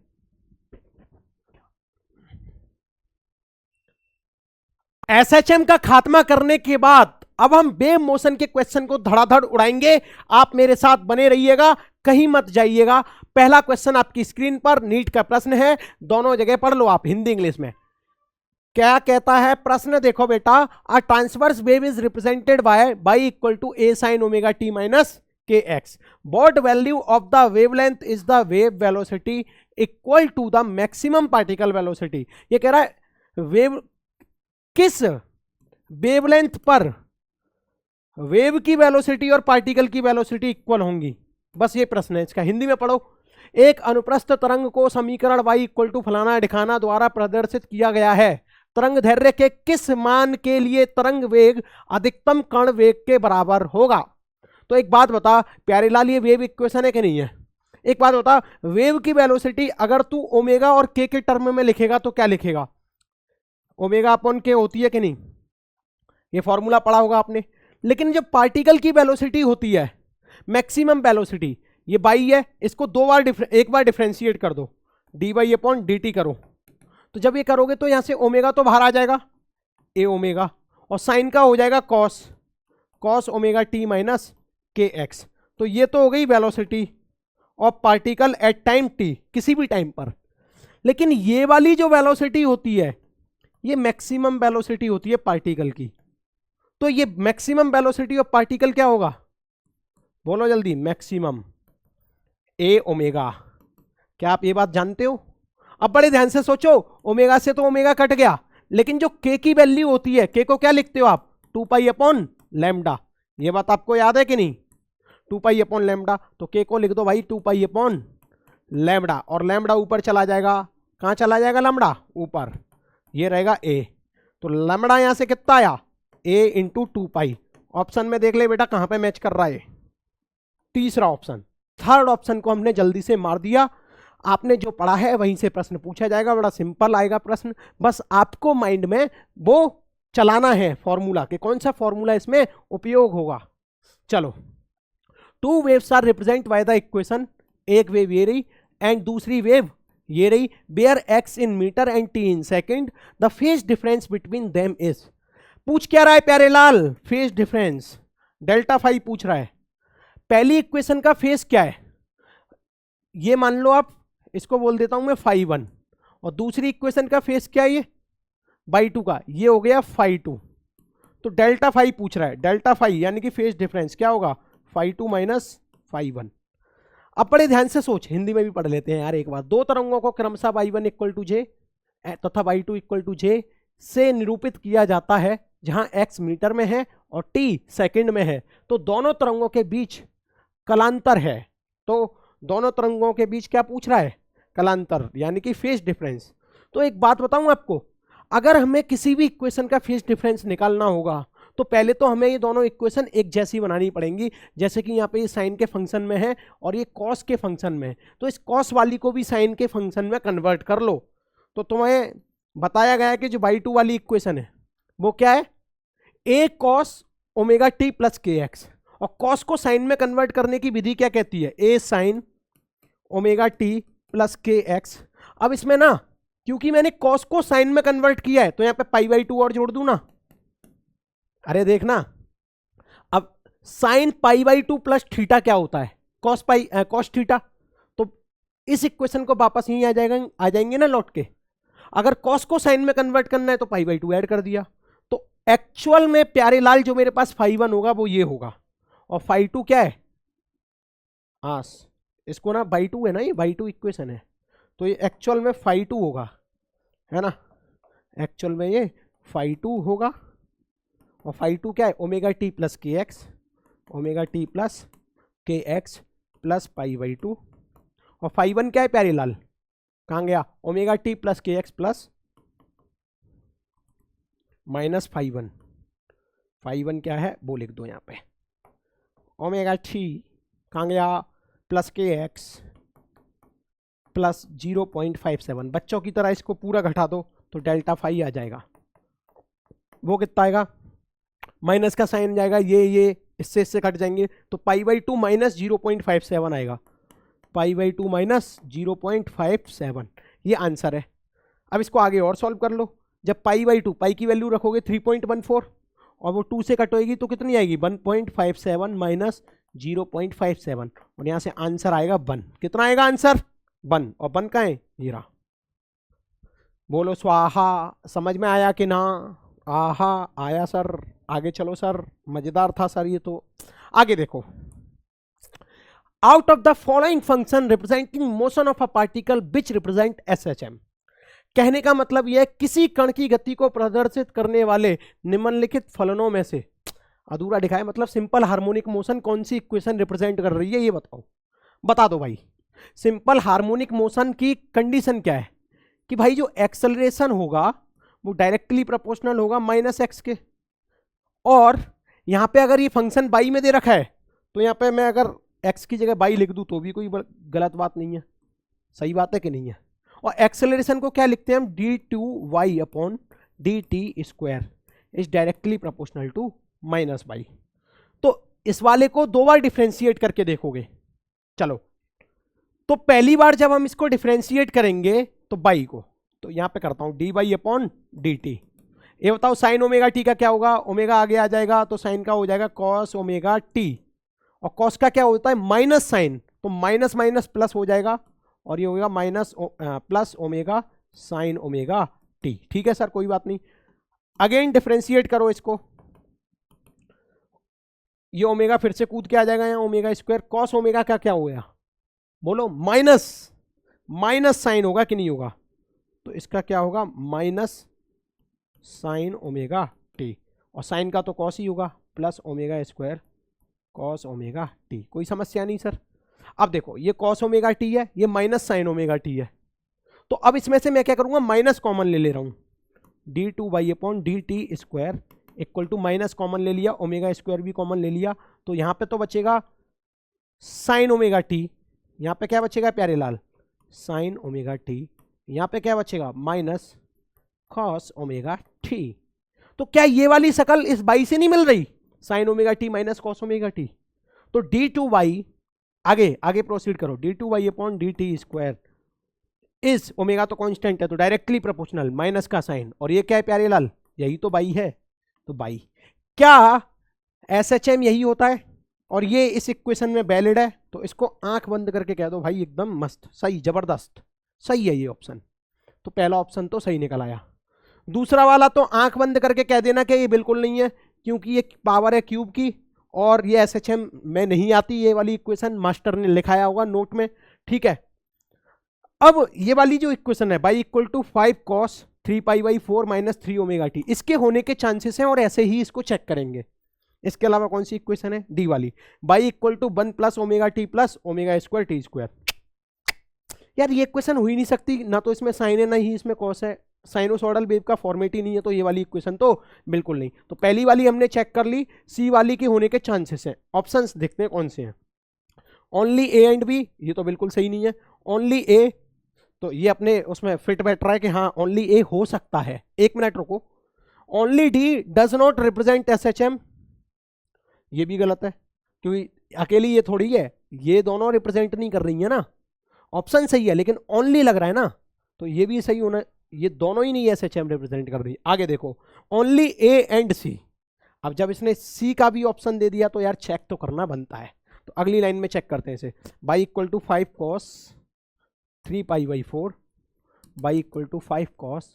एसएचएम का खात्मा करने के बाद अब हम वेव मोशन के क्वेश्चन को धड़ाधड़ उड़ाएंगे। आप मेरे साथ बने रहिएगा, कहीं मत जाइएगा। पहला क्वेश्चन आपकी स्क्रीन पर नीट का प्रश्न है, दोनों जगह पढ़ लो आप, हिंदी इंग्लिश में। क्या कहता है प्रश्न? देखो बेटा, a transverse wave is represented by equal to A sine omega T minus के X. What value of the wavelength is the wave velocity equal to the maximum particle velocity. ये कह रहा है वेव किस वेवलेंथ पर wave की velocity और particle की वेलोसिटी इक्वल होंगी, बस ये प्रश्न है इसका। हिंदी में पढ़ो। एक अनुप्रस्थ तरंग को समीकरण y इक्वल टू फलाना ढिकाना द्वारा प्रदर्शित किया गया है। तरंग दैर्घ्य के किस मान के लिए तरंग वेग अधिकतम कण वेग के बराबर होगा? तो एक बात बता प्यारे लाल, ये वेव इक्वेशन है कि नहीं है? एक बात बता, वेव की वेलोसिटी अगर तू ओमेगा और के टर्म में लिखेगा तो क्या लिखेगा? ओमेगा अपॉन के होती है कि नहीं? ये फॉर्मूला पढ़ा होगा आपने। लेकिन जब पार्टिकल की वेलोसिटी होती है मैक्सिमम वेलोसिटी, ये बाई है, इसको एक बार डिफरेंशिएट कर दो, D by upon d T करो। तो जब ये करोगे तो यहां से ओमेगा तो बाहर आ जाएगा, ए ओमेगा, और साइन का हो जाएगा कॉस ओमेगा टी माइनस के एक्स। तो ये तो हो गई velocity of particle at time T, किसी भी टाइम पर। लेकिन ये वाली जो वेलोसिटी होती है ये मैक्सिमम वेलोसिटी होती है पार्टिकल की। तो ये मैक्सिमम वेलोसिटी ऑफ पार्टिकल क्या होगा, बोलो जल्दी, मैक्सिमम ए ओमेगा। क्या आप ये बात जानते हो? अब बड़े ध्यान से सोचो, ओमेगा से तो ओमेगा कट गया, लेकिन जो के की वैल्यू होती है, के को क्या लिखते हो आप, 2 पाई अपॉन लैम्डा। ये बात आपको याद है कि नहीं, 2 पाई अपॉन लैम्डा। तो के को लिख दो भाई 2 पाई अपॉन लैम्डा, और लैम्डा ऊपर चला जाएगा, कहां चला जाएगा लैम्डा, ऊपर, ये रहेगा ए। तो लैम्डा यहां से कितना आया, ए इंटू 2 पाई। ऑप्शन में देख ले बेटा कहां पे मैच कर रहा है, तीसरा ऑप्शन। थर्ड ऑप्शन को हमने जल्दी से मार दिया। आपने जो पढ़ा है वहीं से प्रश्न पूछा जाएगा, बड़ा सिंपल आएगा प्रश्न, बस आपको माइंड में वो चलाना है फॉर्मूला कि कौन सा फॉर्मूला इसमें उपयोग होगा। चलो, 2 waves are represent by the equation, एक वेव ये रही एंड दूसरी वेव ये रही, bear x in metre and t in second, the phase difference between them is. पूछ क्या रहा है प्यारे लाल, फेज डिफरेंस, डेल्टा फाई पूछ रहा है। पहली इक्वेशन का फेज क्या है, ये मान लो आप, इसको बोल देता हूं मैं फाई 1, और दूसरी इक्वेशन का फेज क्या है, ये बाई 2 का, ये हो गया फाई 2। तो डेल्टा फाई पूछ रहा है, डेल्टा फाई यानी कि फेज डिफरेंस क्या होगा, फाई 2 माइनस फाई 1। अब बड़े ध्यान से सोच, हिंदी में भी पढ़ लेते हैं यार एक बार। दो तरंगों को क्रमशः बाई 1 इक्वल टू जे तथा बाई 2 इक्वल टू जे से निरूपित किया जाता है, जहां x मीटर में है और t सेकंड में है। तो दोनों तरंगों के बीच कलांतर है, तो दोनों तरंगों के बीच क्या पूछ रहा है, कलांतर यानी कि फेज डिफरेंस। तो एक बात बताऊं आपको, अगर हमें किसी भी इक्वेशन का फेज डिफरेंस निकालना होगा तो पहले तो हमें ये दोनों इक्वेशन एक जैसी बनानी पड़ेंगी। जैसे कि यहाँ पे ये साइन के फंक्शन में है और ये कॉस के फंक्शन में है, तो इस कॉस वाली को भी साइन के फंक्शन में कन्वर्ट कर लो। तो तुम्हें बताया गया है कि जो बाई 2 वाली इक्वेशन है वो क्या है, ए cos omega t plus k x, और कॉस को साइन में कन्वर्ट करने की विधि क्या कहती है, ए sine omega t plus k x. अब इसमें ना, क्योंकि मैंने कॉस को साइन में कन्वर्ट किया है, तो यहाँ पे पाई बाई 2 और जोड़ दूं ना। अरे देखना, अब sign pi by 2 plus theta क्या होता है, कॉस पाई कॉस थीटा। तो इस इक्वेशन को वापस यहीं आ जाएंगे ना लौट के। अगर कॉस को साइन में कन्वर्ट करना है तो पाई बाई 2 ऐड कर दिया। तो एक्चुअल में प्यारे लाल जो मेरे पास फाई 1 होगा वो ये होगा, और फाई 2 क्या है, आस, इसको ना बाई 2 है ना, ये बाई 2 इक्वेशन है, तो ये एक्चुअल में फाई 2 होगा, है ना, एक्चुअल में ये फाई 2 होगा। और फाई 2 क्या है, omega t plus k x, omega t plus k x plus pi by 2। और फाई 1 क्या है प्यारे लाल, कहाँ गया, omega t plus k x plus minus phi 1। Phi 1 क्या है वो लिख दो यहाँ पे, ओमेगा टी कहाँ गया, प्लस के एक्स प्लस 0.57। बच्चों की तरह इसको पूरा घटा दो तो डेल्टा फाई आ जाएगा। वो कितना आएगा, माइनस का साइन जाएगा, ये इससे कट जाएंगे, तो पाई बाई 2 माइनस 0.57 आएगा, पाई बाई 2 माइनस 0.57, ये आंसर है। अब इसको आगे और सॉल्व कर लो। जब पाई बाई 2, पाई की वैल्यू रखोगे 3.14 और वो 2 से कट होएगी तो कितनी आएगी, 1.57 माइनस 0.57, और यहाँ से आंसर आएगा 1। कितना आएगा आंसर, 1। और 1 का है, ये रहा। बोलो स्वाहा। समझ में आया कि ना, आहा आया सर। आगे चलो सर, मजेदार था सर ये तो। आगे देखो, out of the following function representing motion of a particle which represent SHM। कहने का मतलब यह है, किसी कण की गति को प्रदर्शित करने वाले निम्नलिखित फलनों में से, अधूरा दिखाए मतलब सिंपल हार्मोनिक मोशन कौन सी इक्वेशन रिप्रेजेंट कर रही है, ये बताओ, बता दो भाई। सिंपल हार्मोनिक मोशन की कंडीशन क्या है कि भाई जो एक्सेलरेशन होगा वो डायरेक्टली प्रोपोर्शनल होगा माइनस एक्स के, और यहाँ पे अगर ये फंक्शन बाई में दे रखा है तो यहाँ पे मैं अगर एक्स की जगह बाई लिख दूँ तो भी कोई गलत बात नहीं है, सही बात है कि नहीं है। और एक्सेलरेशन को क्या लिखते हैं हम, d2y upon dt square is directly proportional to minus y. तो इस वाले को 2 बार डिफ्रेंशिएट करके देखोगे। चलो, तो पहली बार जब हम इसको डिफ्रेंशिएट करेंगे तो बाई को, तो यहां पे करता हूं dy अपॉन dt। ये बताओ साइन ओमेगा टी का क्या होगा, ओमेगा आगे आ जाएगा तो साइन का हो जाएगा कॉस ओमेगा टी, और कॉस का क्या होता है माइनस साइन, तो माइनस माइनस प्लस हो जाएगा और ये होगा minus plus omega sine omega T. ठीक है सर, कोई बात नहीं। अगेन डिफरेंशिएट करो इसको, ये ओमेगा फिर से कूद के आ जाएगा यहाँ, ओमेगा स्क्वायर कॉस ओमेगा का क्या हो गया बोलो, माइनस माइनस साइन होगा कि नहीं होगा, तो इसका क्या होगा माइनस साइन ओमेगा टी, और साइन का तो कॉस ही होगा, plus omega square cos omega T. कोई समस्या नहीं सर। अब देखो ये कॉस ओमेगा टी है, ये माइनस साइन ओमेगा टी है, तो अब इसमें से मैं क्या करूंगा माइनस कॉमन ले रहा हूं, d two y upon d t square equal to minus common ले लिया, ओमेगा स्क्वायर भी कॉमन ले लिया, तो यहां पे तो बचेगा साइन ओमेगा टी, यहां पे क्या बचेगा प्यारे लाल साइन ओमेगा टी, यहां पे क्या बचेगा माइनस कॉस ओमेगा टी। तो क्या ये वाली शकल इस बाई से नहीं मिल रही, sign omega T minus cos omega T, तो डी टू बाई आगे आगे प्रोसीड करो, D two y upon d t square इस ओमेगा तो कांस्टेंट है तो डायरेक्टली प्रोपोर्शनल माइनस का साइन, और ये क्या है प्यारे लाल यही तो बाई है, तो बाई क्या एसएचएम यही होता है और ये इस इक्वेशन में वैलिड है, तो इसको आंख बंद करके कह दो भाई एकदम मस्त सही जबरदस्त सही है ये ऑप्शन। तो पहला ऑप्शन तो सही निकल आया। दूसरा वाला तो आंख बंद करके कह देना कि ये बिल्कुल नहीं है क्योंकि ये पावर है क्यूब की और ये एसएचएम में नहीं आती, ये वाली इक्वेशन मास्टर ने लिखाया होगा नोट में। ठीक है, अब ये वाली जो इक्वेशन है y equal to 5 cos 3 pi by 4 minus 3 omega t, इसके होने के चांसेस हैं और ऐसे ही इसको चेक करेंगे। इसके अलावा कौन सी इक्वेशन है डी वाली y equal to 1 plus omega t plus omega square t square. यार ये इक्वेशन हो ही नहीं सकती, ना तो इसमें साइन है ना ही इसमें कॉस है, साइनोसॉइडल वेव का फॉर्मेट ही नहीं है, तो ये वाली इक्वेशन तो बिल्कुल नहीं। तो पहली वाली हमने चेक कर ली, सी वाली के होने के चांसेस हैं। ऑप्शंस देखते हैं कौन से हैं, ओनली ए एंड बी, ये तो बिल्कुल सही नहीं है, ओनली ए तो ये अपने उसमें फिट बैठ रहा है कि हाँ ओनली ए हो सकता है। एक मिनट रुको, only D does not represent SHM, ये भी गलत है क्योंकि अकेली ये थोड़ी है, ये दोनों रिप्रेजेंट नहीं कर रही है ना। ऑप्शन सही है लेकिन ओनली लग रहा है ना, तो ये भी सही होना, ये दोनों ही नहीं एसएचएम रिप्रेजेंट कर रही। आगे देखो ओनली ए एंड सी, अब जब इसने सी का भी ऑप्शन दे दिया तो यार चेक तो करना बनता है, तो अगली लाइन में चेक करते हैं इसे। Y equal to 5 cos 3 pi by 4 y equal to 5 cos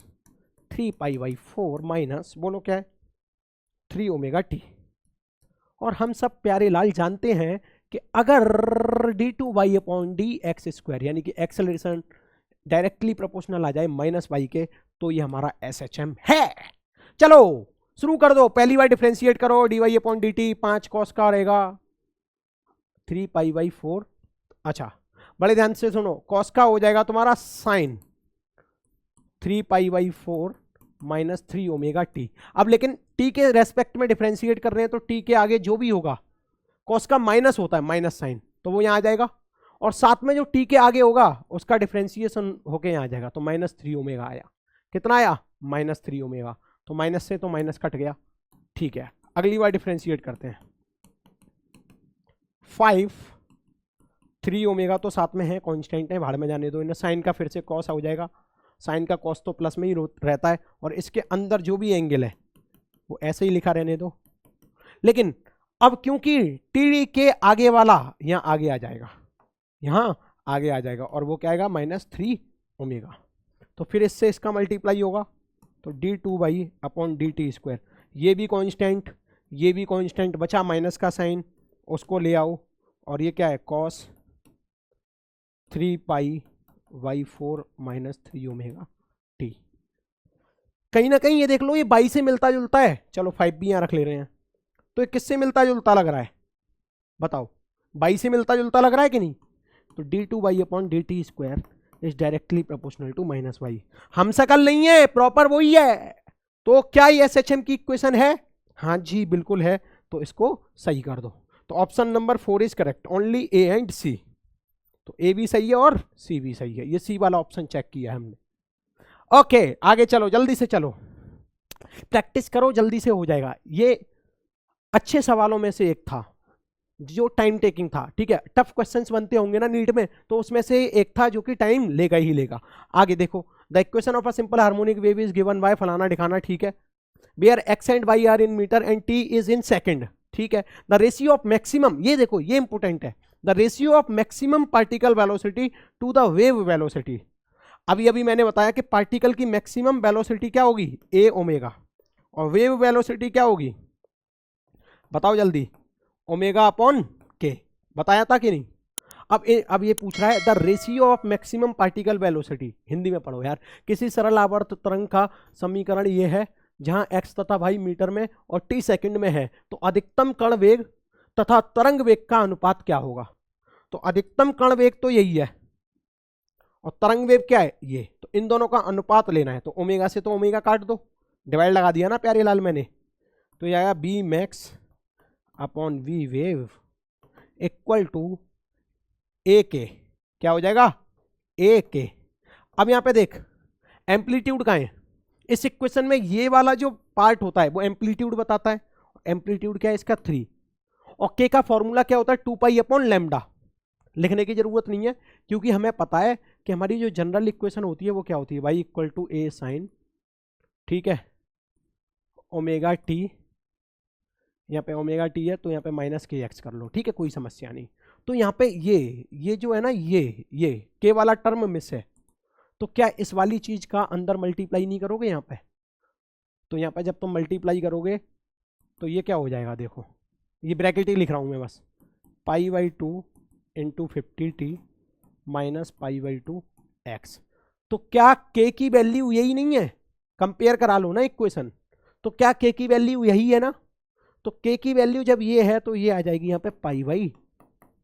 3 pi by 4 minus बोलो क्या है 3 ओमेगा टी। और हम सब प्यारे लाल जानते हैं कि अगर D two y upon D x square यानी कि एक्सेलरेशन डायरेक्टली प्रोपोर्शनल आ जाए माइनस बाई के, तो ये हमारा एसएचएम है। चलो शुरू कर दो, पहली बार डिफरेंशिएट करो, d y upon d t 5 cos का रहेगा 3 पाई बाई 4। अच्छा बड़े ध्यान से सुनो, कॉस का हो जाएगा तुम्हारा sine 3 pi by 4 minus 3 omega t. अब लेकिन टी के रेस्पेक्ट में डिफरेंशिएट कर रहे हैं तो टी के आगे जो भी होगा कॉस का माइनस होता है माइनस साइन, तो वो यहाँ आ जाएगा, और साथ में जो टी के आगे होगा उसका डिफरेंशिएशन होके यहाँ आ जाएगा, तो माइनस 3 ओमेगा आया। कितना आया माइनस 3 ओमेगा, तो माइनस से तो माइनस कट गया। ठीक है, अगली बार डिफरेंशिएट करते हैं। 5 3 ओमेगा तो साथ में है, कांस्टेंट है, भाड़ में जाने दो इन्हें। साइन का फिर से कॉस हो जाएगा, साइन का कॉस तो प्लस में ही रहता है, और इसके अंदर जो भी एंगल है वो ऐसे ही लिखा रहने दो। लेकिन अब क्योंकि टी के आगे वाला यहाँ आगे आ जाएगा, यहाँ आगे आ जाएगा, और वो क्या आएगा माइनस 3 ओमेगा, तो फिर इससे इसका मल्टीप्लाई होगा, तो d two y upon d t square, ये भी कांस्टेंट ये भी कांस्टेंट, बचा माइनस का साइन, उसको ले आओ, और ये क्या है cos 3 pi by 4 minus 3 omega T. कहीं ना कहीं ये देख लो ये बाई से मिलता जुलता है, चलो 5 भी यहाँ रख ले रहे हैं, तो ये किससे मिलता जुलता लग रहा है बताओ, बाई से मिलता जुलता लग रहा है कि नहीं। तो d two y upon d t square is directly proportional to minus y. हम शकल नहीं है, प्रॉपर वही है। तो क्या ये एसएचएम की इक्वेशन है, हाँ जी बिल्कुल है, तो इसको सही कर दो। तो option number 4 is correct, only A and C, तो ए भी सही है और सी भी सही है, ये सी वाला ऑप्शन चेक किया हमने। ओके आगे चलो, जल्दी से चलो, प्रैक्टिस करो, जल्दी से हो जाएगा। ये अच्छे सवालों में से एक था जो टाइम टेकिंग था, ठीक है, टफ क्वेश्चंस बनते होंगे ना नीट में, तो उसमें से एक था जो कि टाइम लेगा ही लेगा। आगे देखो, the equation of a simple harmonic wave is given by फलाना ढिकाना, ठीक है, where x and y are in metre and t is in second, ठीक है। द रेशियो ऑफ मैक्सिमम, ये देखो ये इंपॉर्टेंट है, the ratio of maximum particle velocity to the wave velocity. अभी मैंने बताया कि पार्टिकल की मैक्सिमम वेलोसिटी क्या होगी, ए ओमेगा, और वेव वेलोसिटी क्या होगी, बताओ जल्दी, ओमेगा अपॉन के, बताया था कि नहीं। अब ये पूछ रहा है the ratio of maximum particle velocity, Hindi में पढ़ो यार। किसी सरल आवर्त तरंग का समीकरण ये है जहां x तथा y मीटर में और t सेकंड में है, तो अधिकतम कण वेग तथा तरंग वेग का अनुपात क्या होगा। तो अधिकतम कण वेग तो यही है और तरंग वेग क्या है ये, तो इन दोनों का अनुपात लेना है। तो ओमेगा से तो ओमेगा काट दो, डिवाइड लगा दिया ना प्यारे लाल मैंने, तो ये आया B max upon V wave equal to A K, क्या हो जाएगा ए के। अब यहां पे देख एम्पलीट्यूड का है, इस इक्वेशन में ये वाला जो पार्ट होता है वो एम्पलीट्यूड बताता है, एम्पलीट्यूड क्या है इसका 3, और के का फॉर्मूला क्या होता है 2 पाई अपॉन लैम्डा। लिखने की जरूरत नहीं है क्योंकि हमें पता है कि हमारी जो जनरल इक्वेशन होती है वो क्या होती है, y equal to A sine, ठीक है, ओमेगा टी, यहाँ पे ओमेगा टी है तो यहाँ पे माइनस के एक्स कर लो, ठीक है, कोई समस्या नहीं। तो यहाँ पे ये जो है ना ये के वाला टर्म मिस है, तो क्या इस वाली चीज का अंदर मल्टीप्लाई नहीं करोगे यहाँ पे, तो यहाँ पे जब तुम मल्टीप्लाई करोगे तो ये क्या हो जाएगा, देखो ये ब्रैकेट ही लिख रहा हूँ मैं बस, पाई by 2 into 50t minus pi by 2 x. तो क्या के की वैल्यू यही नहीं है, कंपेयर करा लो ना इक्वेशन, तो क्या के की वैल्यू यही है ना, तो के की वैल्यू जब ये है तो ये आ जाएगी यहाँ पे पाई बाई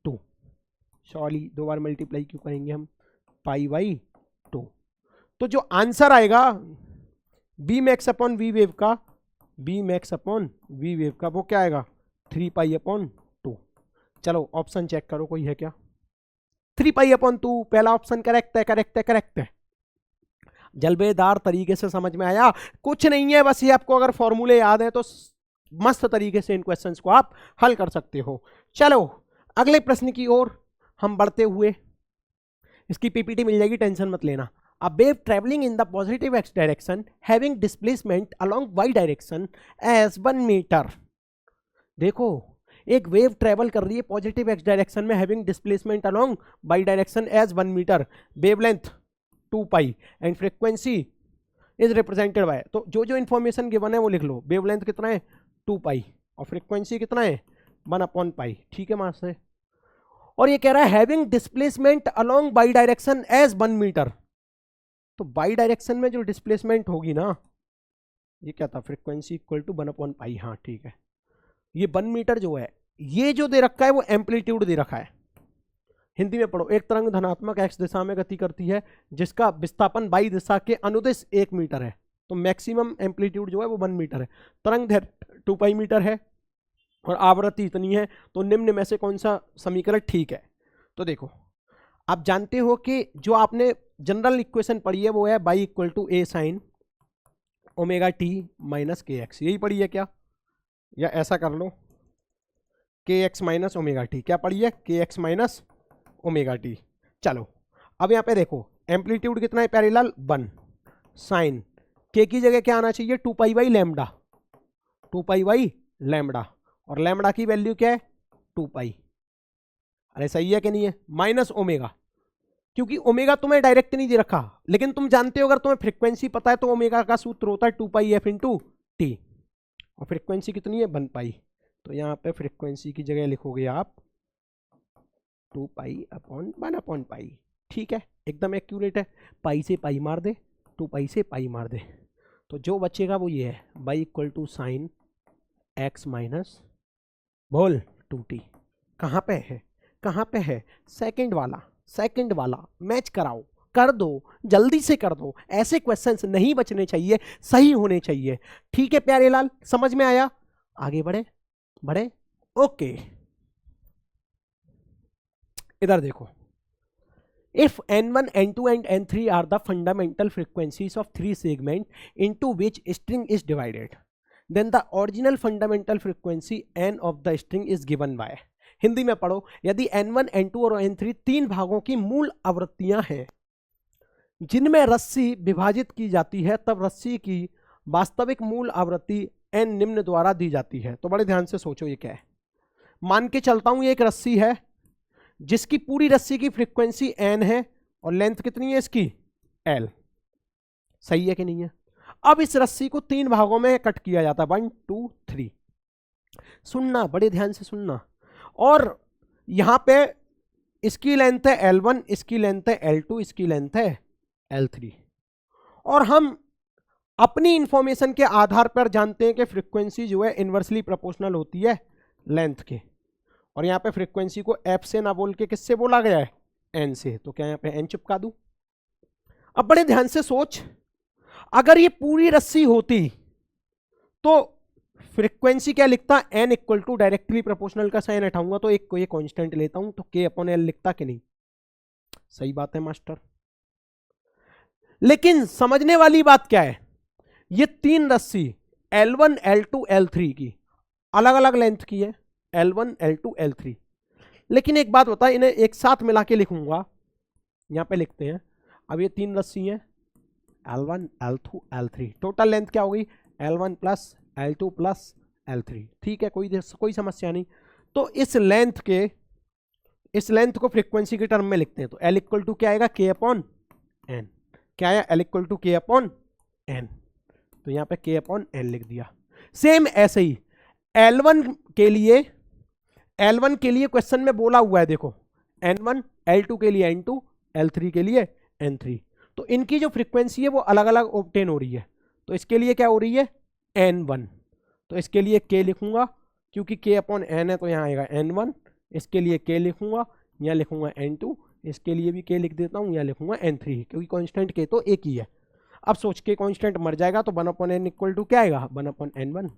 2, सॉरी 2 बार मल्टीप्लाई क्यों करेंगे हम, पाई बाई 2। तो जो आंसर आएगा B max upon V wave का, B max upon V wave का वो क्या आएगा 3 पाई अपॉन 2। चलो ऑप्शन चेक करो कोई है क्या, 3 पाई अपॉन 2 पहला ऑप्शन करेक्ट है, करेक्ट है, करेक्ट है। जलबेदार तरीके से समझ में आया, कुछ नहीं है, बस ये आपको अगर फॉर्मूले याद है तो मस्त तरीके से इन क्वेश्चंस को आप हल कर सकते हो। चलो अगले प्रश्न की ओर हम बढ़ते हुए, इसकी पीपीटी मिल जाएगी, टेंशन मत लेना। A wave traveling in the positive x direction having displacement along y direction as 1 meter। देखो एक वेव ट्रेवल कर रही है पॉजिटिव एक्स डायरेक्शन में having displacement along y direction as 1 metre, wavelength 2 pi and frequency is represented by, तो जो information given है वो लिख लो, वेवलेंथ कितना है 2 पाई और फ्रीक्वेंसी कितना है 1 अपॉन पाई, ठीक है मास से। और ये कह रहा है having displacement along y direction as 1 metre, तो बाई डायरेक्शन में जो डिस्प्लेसमेंट होगी ना, ये क्या था frequency equal to 1 upon pi, हाँ ठीक है। ये 1 मीटर जो है, ये जो दे रखा है वो एम्पलीट्यूड दे रखा है, हिंदी में पढ़ो, एक तरंग धनात्मक एक्स दिशा में गति करती है जिसका विस्थापन वाई दिशा के अनुदिश 1 मीटर है, तो मैक्सिमम एम्पलीट्यूड जो है वो 1 मीटर है, तरंग दैर्घ्य 2 पाई मीटर है और आवृत्ति इतनी है, तो निम्न में से कौन सा समीकरण ठीक है। तो देखो आप जानते हो कि जो आपने जनरल इक्वेशन पढ़ी है वो है y equal to A sine omega T minus के एक्स, यही पढ़ी है क्या, या ऐसा कर लो के एक्स माइनस ओमेगा टी, क्या पढ़ी है के एक्स माइनस ओमेगा टी। चलो अब यहाँ पे देखो एम्पलीट्यूड कितना है प्यारे लाल 1, साइन के की जगह क्या आना चाहिए 2 pi by lambda, 2 pi by lambda, और लैम्डा की वैल्यू क्या है 2 पाई, अरे सही है कि नहीं है, माइनस ओमेगा, क्योंकि ओमेगा तुम्हें डायरेक्ट नहीं दे रखा, लेकिन तुम जानते हो अगर तुम्हें फ्रीक्वेंसी पता है तो ओमेगा का सूत्र होता है 2 पाई एफ इंटू टी, और फ्रीक्वेंसी कितनी है 1 पाई, तो यहाँ पे फ्रीक्वेंसी की जगह लिखोगे आप 2 पाई अपॉन 1 अपॉन पाई, ठीक है, एकदम एक्यूरेट है, पाई से पाई मार दे, 2 पाई से पाई मार दे, तो जो बचेगा वो ये है y equal to sine x minus बोल 2t। कहाँ पे है, कहाँ पे है, सेकंड वाला, सेकंड वाला मैच कराओ, कर दो, जल्दी से कर दो, ऐसे क्वेश्चंस नहीं बचने चाहिए, सही होने चाहिए, ठीक है प्यारे लाल, समझ में आया, आगे बढ़े बढ़े, ओके। इधर देखो, if n1 n2 and n3 are the fundamental frequencies of 3 segments into which string is divided, then the original fundamental frequency n of the string is given by। Hindi में पढ़ो, यदि n1 n2 और n3 तीन भागों की मूल आवृत्तियां हैं जिनमें रस्सी विभाजित की जाती है, तब रस्सी की वास्तविक मूल आवृत्ति एन निम्न द्वारा दी जाती है। तो बड़े ध्यान से सोचो ये क्या है। मान के चलता हूं ये एक रस्सी है जिसकी पूरी रस्सी की फ्रीक्वेंसी एन है और लेंथ कितनी है इसकी, एल। सही है कि नहीं है? अब इस रस्सी को 3 भागों में कट किया जाता है, 1 2 3। सुनना, बड़े ध्यान से सुनना। और यहां पे इसकी लेंथ है L1, इसकी लेंथ है L2, इसकी लेंथ है L3। और हम अपनी इंफॉर्मेशन के आधार पर जानते हैं कि फ्रीक्वेंसी जो है इनवर्सली प्रोपोर्शनल होती है लेंथ के। और यहां पे फ्रीक्वेंसी को F से ना बोल के किससे बोला गया है, N से। तो क्या यहां पे N चिपका दूं? अब बड़े ध्यान से सोच, अगर ये पूरी रस्सी होती तो फ्रीक्वेंसी क्या लिखता, N equal to directly proportional का साइन हटाऊंगा तो एक को ये कांस्टेंट लेता हूं तो K अपॉन L लिखता कि नहीं? सही बात है मास्टर। लेकिन समझने वाली बात क्या है, ये 3 रस्सी L1 L2 L3 की अलग अलग लेंथ की है, L1 L2 L3। लेकिन एक बात बता, इन्हें एक साथ मिला के लिखूंगा, यहां पे लिखते हैं। अब ये 3 रस्सी हैं L1 L2 L3, total length क्या होगी, L1 plus L2 plus L3। ठीक है, कोई समस्या नहीं। तो इस लेंथ को फ्रीक्वेंसी के टर्म में लिखते हैं। तो L इक्वल टू क्या आएगा, K अपॉन N। क्या आया, L equal to K upon N। तो यहां पे K अपॉन N लिख दिया। सेम ऐसे ही L1 के लिए क्वेश्चन में बोला हुआ है, देखो N1, L2 के लिए N2, L3 के लिए N3। तो इनकी जो फ्रीक्वेंसी है वो अलग अलग ऑब्टेन हो रही है। तो इसके लिए क्या हो रही है, N1। तो इसके लिए K लिखूंगा, क्योंकि K अपॉन N है तो यहाँ आएगा N1। इसके लिए K लिखूंगा, यहाँ लिखूंगा N2। इसके लिए भी K लिख देता हूँ, यहाँ लिखूंगा N3, क्योंकि कांस्टेंट K तो एक ही है। अब सोच के कांस्टेंट मर जाएगा तो 1 अपॉन N इक्वल टू क्या आएगा, 1 अपॉन N1।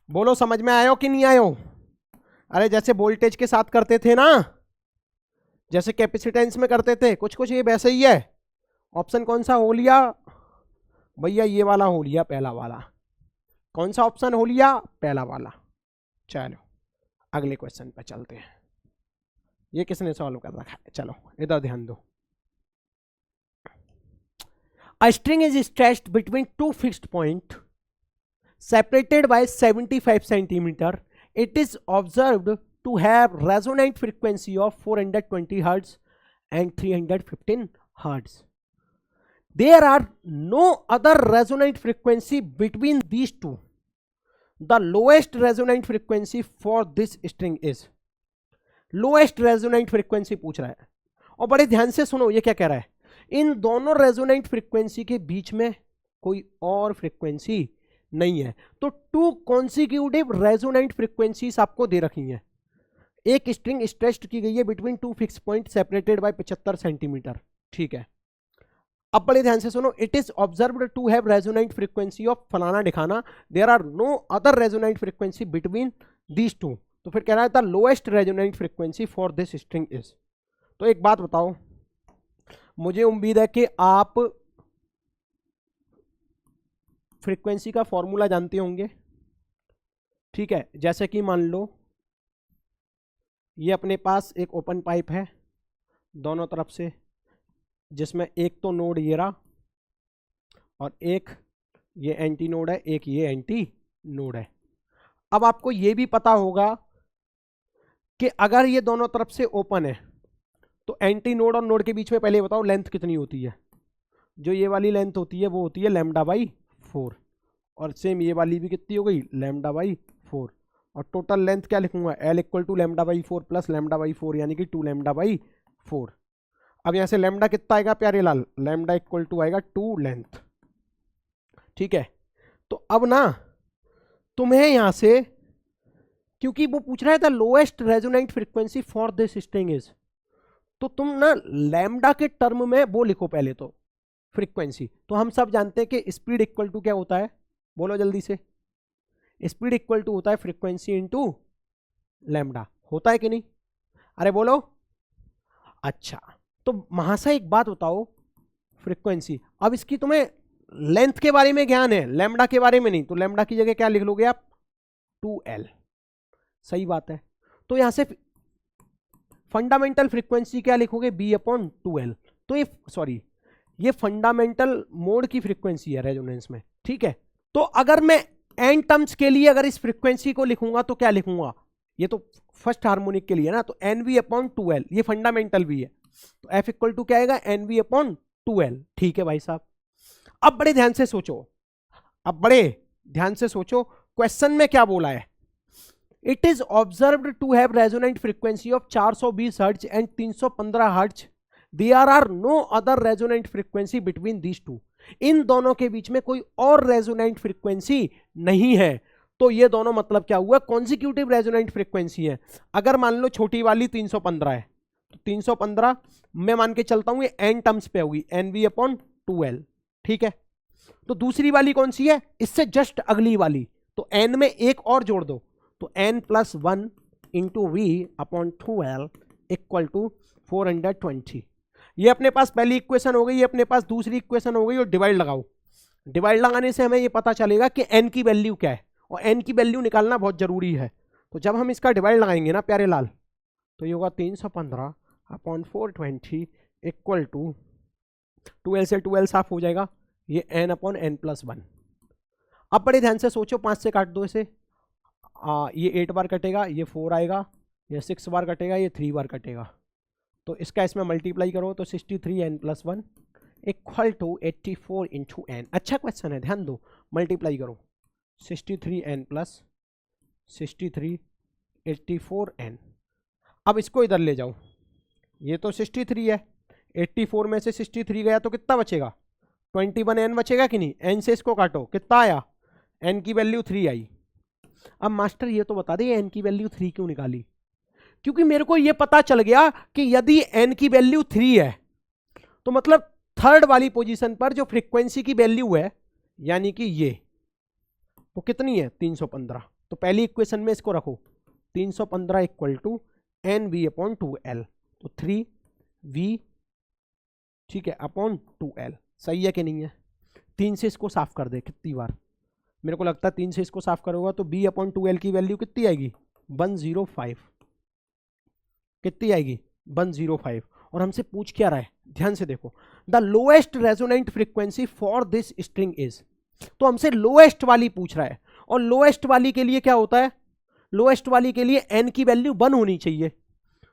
बोलो समझ में आयो कि नहीं आयो? अरे जैसे वोल्टेज के साथ करते थे ना, जैसे कैपेसिटेंस में करते थे, कुछ कुछ ये वैसे ही है। ऑप्शन कौन सा हो लिया भैया, ये वाला हो लिया, पहला वाला। कौन सा ऑप्शन हो लिया, पहला वाला। चलो अगले क्वेश्चन पे चलते हैं। ये किसने सॉल्व कर रखा है, चलो इधर ध्यान दो। A string is stretched between 2 fixed points separated by 75 centimeter. It is observed to have resonant frequency of 420 Hz and 315 Hz. There are no other resonant frequency between these two. The lowest resonant frequency for this string is. Lowest resonant frequency पूछ रहा है। और बड़े ध्यान से सुनो ये क्या कह रहा है, इन दोनों रेजोनेंट फ्रीक्वेंसी के बीच में कोई और फ्रीक्वेंसी नहीं है। तो 2 कॉन्सिक्यूटिव रेजोनेंट फ्रीक्वेंसीज आपको दे रखी हैं। एक स्ट्रिंग स्ट्रेच्ड की गई है between 2 fix point separated by 75 centimetre. ठीक है, अब बड़े ध्यान से सुनो। It is observed to have resonant frequency of फलाना दिखाना, there are no other resonant frequency between these two. तो फिर कह रहा है the lowest resonant frequency for this string is. तो एक बात बताओ, मुझे उम्मीद है कि आप फ्रीक्वेंसी का फॉर्मूला जानते होंगे। ठीक है, जैसे कि मान लो ये अपने पास एक ओपन पाइप है दोनों तरफ से, जिसमें एक तो नोड ये रहा और एक ये एंटी नोड है, एक ये एंटी नोड है। अब आपको ये भी पता होगा कि अगर ये दोनों तरफ से ओपन है तो एंटी नोड और नोड के बीच में पहले बताओ लेंथ कितनी होती है। जो ये वाली लेंथ होती है वो होती है λ/4, और सेम ये वाली भी कितनी हो गई, λ/4। और टोटल लेंथ क्या लिखूंगा, L इक्वल टू λ/4 प्लस λ/4 यानी कि 2 λ/4। अब यहां से लैम्डा कितना आएगा प्यारे लाल, लैम्डा इक्वल टू आएगा 2 लेंथ। ठीक है, तो अब ना तुम्हें यहां से, क्योंकि वो पूछ रहा है the lowest resonant frequency for this string is, तो तुम ना लैम्डा के टर्म में वो लिखो पहले तो फ्रीक्वेंसी। तो हम सब जानते हैं कि स्पीड इक्वल टू क्या होता है, बोलो जल्दी से। स्पीड इक्वल टू होता है फ्रीक्वेंसी इनटू लैम्डा, होता है कि नहीं, अरे बोलो। अच्छा, तो महाशय एक बात बताओ, फ्रीक्वेंसी, अब इसकी तुम्हें लेंथ के बारे में ज्ञान है, लैम्डा के बारे में नहीं, तो लैम्डा की जगह क्या लिख लोगे आप, 2L। सही बात है। तो यहां से फंडामेंटल फ्रीक्वेंसी क्या लिखोगे, B/2L। तो ये फंडामेंटल मोड की फ्रीक्वेंसी है रेजोनेंस में। ठीक है, तो अगर मैं एन टर्म्स के लिए अगर इस फ्रीक्वेंसी को लिखूंगा तो क्या लिखूंगा, ये तो फर्स्ट हार्मोनिक के लिए ना, तो एन वी अपॉन 2L, ये फंडामेंटल भी है, तो एफ इक्वल टू क्या आएगा, एन वी अपॉन 2L। ठीक है भाई साहब, अब बड़े ध्यान से सोचो, अब बड़े ध्यान से सोचो क्वेश्चन में क्या बोला है। It is observed to have resonant frequency of 420 hertz and 315 hertz, there are no other resonant frequency between these two, इन दोनों के बीच में कोई और रेजोनेंट फ्रीक्वेंसी नहीं है। तो ये दोनों मतलब क्या हुआ, कॉन्जिक्यूटिव रेजोनेंट फ्रीक्वेंसी है। अगर मान लो छोटी वाली 315 है, तो 315 मैं मान के चलता हूं ये एन टर्म्स पे होगी, एन वी अपॉन 2L। ठीक है, तो दूसरी वाली कौन सी है, इससे जस्ट अगली वाली, तो एन में एक और जोड़ दो, तो n plus 1 into v upon 2L equal to 420। ये अपने पास पहली इक्वेशन हो गई, ये अपने पास दूसरी इक्वेशन हो गई, और डिवाइड लगाओ। डिवाइड लगाने से हमें ये पता चलेगा कि एन की वैल्यू क्या है, और एन की वैल्यू निकालना बहुत जरूरी है। तो जब हम इसका डिवाइड लगाएंगे ना प्यारे लाल, तो ये होगा 315 अपॉन 420 इक्वल टू 2L से 2L साफ हो जाएगा, ये n अपॉन n प्लस 1। अब बड़े ध्यान से सोचो, 5 से काट दो इसे, ये 8 बार कटेगा, ये 4 आएगा, ये 6 बार कटेगा, ये 3 बार कटेगा, तो इसका इसमें मल्टीप्लाई करो तो 63n plus 1 equal to 84 into n. अच्छा क्वेश्चन है, ध्यान दो, मल्टीप्लाई करो 63n प्लस 63 84n। अब इसको इधर ले जाओ, ये तो 63 है, 84 में से 63 गया तो कितना बचेगा, 21n बचेगा कि नहीं, n से इसको काटो, कितना आया, n की वैल्यू 3 आई। अब मास्टर ये तो बता दे n की वैल्यू 3 क्यों निकाली, क्योंकि मेरे को ये पता चल गया कि यदि n की वैल्यू 3 है तो मतलब थर्ड वाली पोजीशन पर जो फ्रीक्वेंसी की वैल्यू है, यानी कि ये, वो कितनी है, 315। तो पहली इक्वेशन में इसको रखो, 315 equal to n v upon 2L, तो 3v, ठीक है, अपॉन 2L। सही है कि नहीं है, 3 से इसको साफ कर दे, कितनी बार, मेरे को लगता है 3 से इसको साफ करोगा तो b अपॉन 2L की वैल्यू कितनी आएगी, 105, कितनी आएगी, 105। और हमसे पूछ क्या रहा है, ध्यान से देखो, the lowest resonant frequency for this string is, तो हमसे लोएस्ट वाली पूछ रहा है, और लोएस्ट वाली के लिए क्या होता है, लोएस्ट वाली के लिए n की वैल्यू 1 होनी चाहिए।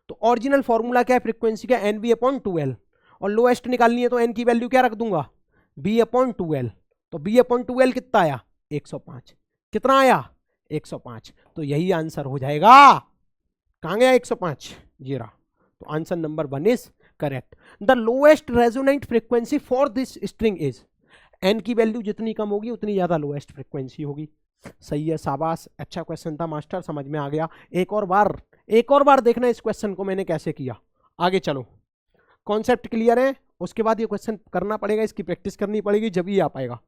तो ओरिजिनल फॉर्मूला क्या है फ्रीक्वेंसी का, एन वी अपॉन 2L, और लोएस्ट निकालनी है तो n की वैल्यू क्या रख दूंगा, b अपॉन 2L। तो b अपॉन 2L कितना आया, 105, कितना आया, 105। तो यही आंसर हो जाएगा, कहां गया 105, ये रहा। तो answer number 1 is correct. The lowest resonant frequency for this string is, n की वैल्यू जितनी कम होगी उतनी ज्यादा लोएस्ट फ्रीक्वेंसी होगी। सही है, शाबाश, अच्छा क्वेश्चन था मास्टर, समझ में आ गया। एक और बार देखना इस क्वेश्चन को मैंने कैसे किया। आगे चलो, कॉन्सेप्ट क्लियर है, उसके बाद ये क्वेश्चन करना पड़ेगा, इसकी प्रैक्टिस करनी पड़ेगी, जब ये आ पाएगा।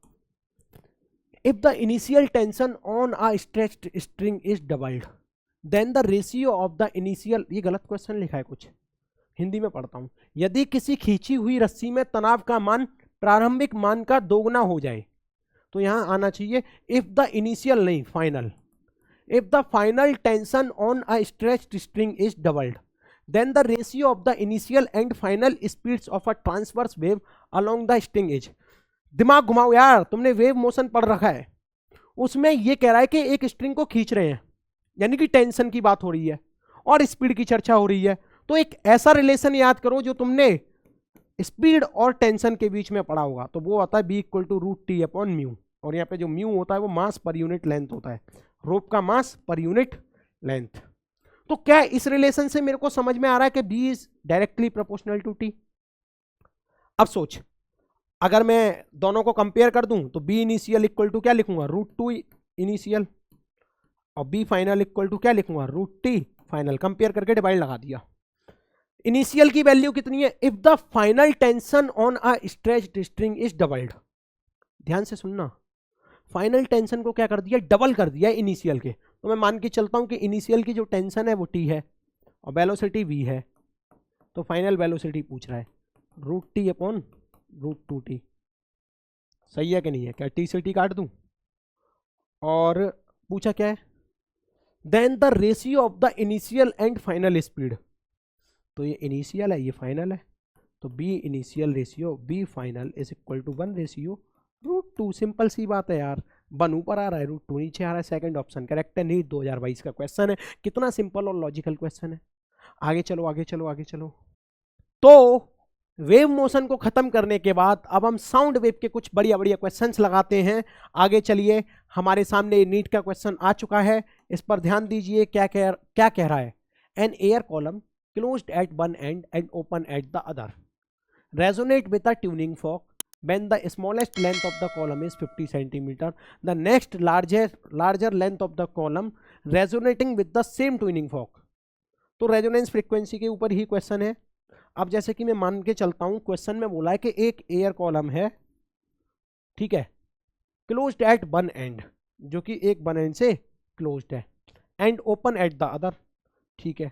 If the initial tension on a stretched string is doubled, then the ratio of the initial, ये गलत क्वेश्चन लिखा है कुछ, हिंदी में पढ़ता हूं। यदि किसी खींची हुई रस्सी में तनाव का मान प्रारंभिक मान का दोगुना हो जाए, तो यहां आना चाहिए इफ द इनिशियल, नहीं final, if the final tension on a stretched string is doubled, then the ratio of the initial and final speeds of a transverse wave along the string is. दिमाग घुमाओ यार, तुमने wave motion पढ़ रखा है, उसमें ये कह रहा है कि एक स्ट्रिंग को खींच रहे हैं, यानी कि टेंशन की बात हो रही है और स्पीड की चर्चा हो रही है। तो एक ऐसा रिलेशन याद करो जो तुमने स्पीड और टेंशन के बीच में पढ़ा होगा, तो वो आता है b equal to root t upon mu, और यहाँ पे जो म्यू होता है वो मास पर यूनिट लेंथ होता है, रोप का मास पर यूनिट लेंथ। तो क्या इस रिलेशन से मेरे को समझ में आ रहा है कि b is directly proportional to t। अब सोच, अगर मैं दोनों को कंपेयर कर दूं तो b इनिशियल इक्वल टू क्या लिखूंगा, रूट टू इनिशियल, और b फाइनल इक्वल टू क्या लिखूंगा, रूट टी फाइनल। कंपेयर करके डिवाइड लगा दिया। इनिशियल की वैल्यू कितनी है, if the final tension on a stretched string is doubled, ध्यान से सुनना, फाइनल टेंशन को क्या कर दिया, डबल कर दिया इनिशियल के। तो मैं मान के चलता हूं कि इनिशियल की जो टेंशन है वो टी है और वेलोसिटी v है, तो फाइनल वेलोसिटी पूछ रहा है root t upon root two t. सही है कि नहीं है, क्या टी से टी काट दूं, और पूछा क्या है, then the ratio of the initial and final speed, तो ये इनिशियल है ये फाइनल है, तो b initial ratio b final is equal to 1 ratio root two. Simple सी बात है यार, 1 ऊपर आ रहा है, √2 नीचे आ रहा है। सेकंड ऑप्शन करेक्ट है। नीट 2022 का क्वेश्चन है। कितना सिंपल और लॉजिकल क्वेश्चन है। आगे चलो आगे चलो आगे चलो। तो वेव मोशन को खत्म करने के बाद अब हम साउंड वेव के कुछ बढ़िया बढ़िया क्वेश्चंस लगाते हैं। आगे चलिए, हमारे सामने नीट का क्वेश्चन आ चुका है, इस पर ध्यान दीजिए। क्या कह रहा है। An air column closed at one end and open at the other resonate with a tuning fork when the smallest length of the column is 50 centimeter, the next larger length of the column resonating with the same tuning fork। तो resonance frequency के ऊपर ही question है। अब जैसे कि मैं मान के चलता हूं, क्वेश्चन में बोला है कि एक एयर कॉलम है, ठीक है, क्लोज्ड एट वन एंड, जो कि एक वन एंड से क्लोज्ड है, and open at the other, ठीक है।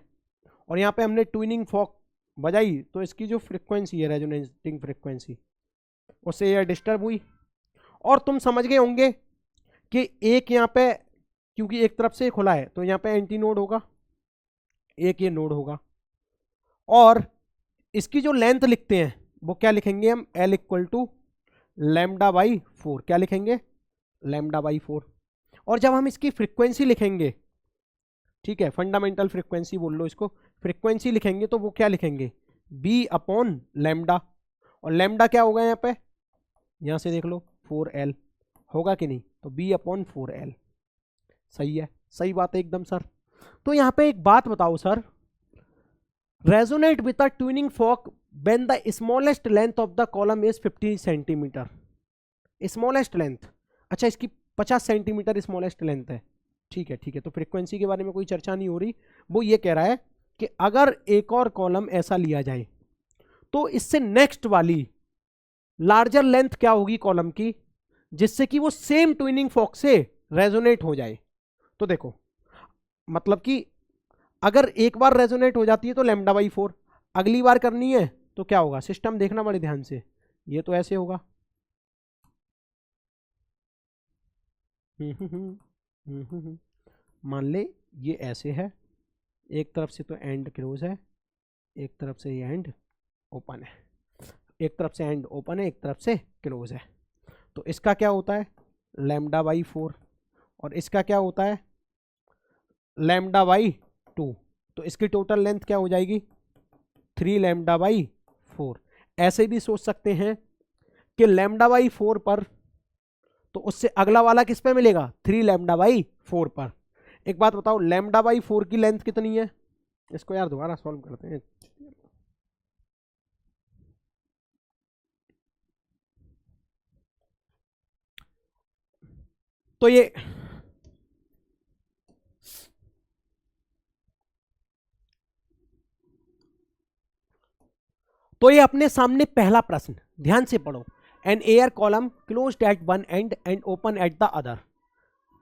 और यहाँ पे हमने ट्यूनिंग फॉर्क बजाई, तो इसकी जो फ्रीक्वेंसी है, रेजोनेटिंग फ्रीक्वेंसी, उससे एयर डिस्टर्ब हुई। और तुम समझ गए होंगे कि एक यहाँ पे, क्योंकि एक तरफ से खुला है, तो यहाँ पे एंटी नोड होगा, एक ये नोड होगा। और इसकी जो लेंथ लिखते हैं वो क्या लिखेंगे हम, L इक्वल टू λ/4। क्या लिखेंगे, λ/4। और जब हम इसकी फ्रीक्वेंसी लिखेंगे, ठीक है, फंडामेंटल फ्रीक्वेंसी बोल लो इसको, फ्रीक्वेंसी लिखेंगे तो वो क्या लिखेंगे, B/λ। और लैम्डा क्या होगा यहाँ पे, यहाँ से देख लो 4L होगा कि नहीं, तो B/4L। सही है, सही बात है एकदम सर। तो यहाँ पे एक बात बताओ sir, resonate with a tuning fork when the smallest length of the column is 50 centimetre. Smallest length, अच्छा इसकी 50 सेंटीमीटर स्मॉलेस्ट लेंथ है, ठीक है ठीक है। तो फ्रीक्वेंसी के बारे में कोई चर्चा नहीं हो रही, वो ये कह रहा है कि अगर एक और कॉलम ऐसा लिया जाए तो इससे नेक्स्ट वाली लार्जर लेंथ क्या होगी कॉलम की, जिससे कि वो सेम ट्यूनिंग फॉर्क से रेजोनेट हो जाए। तो देखो, मतलब कि अगर एक बार रेजोनेट हो जाती है तो λ/4, अगली बार करनी है तो क्या होगा, सिस्टम देखना बड़े ध्यान से, ये तो ऐसे होगा, मान ले ये ऐसे है, एक तरफ से तो एंड क्लोज है, एक तरफ से ये एंड ओपन है, एक तरफ से एंड ओपन है, एक तरफ से क्लोज है। तो इसका क्या होता है, λ/4, और इसका क्या होता है, λ/2। तो इसकी टोटल लेंथ क्या हो जाएगी, 3λ/4। ऐसे भी सोच सकते हैं कि λ/4 पर, तो उससे अगला वाला किस पे मिलेगा, 3λ/4 पर। एक बात बताओ, λ/4 की लेंथ कितनी है, इसको यार दोबारा सॉल्व करते हैं। तो ये अपने सामने पहला प्रश्न, ध्यान से पढ़ो। An air column closed at one end and open at the other.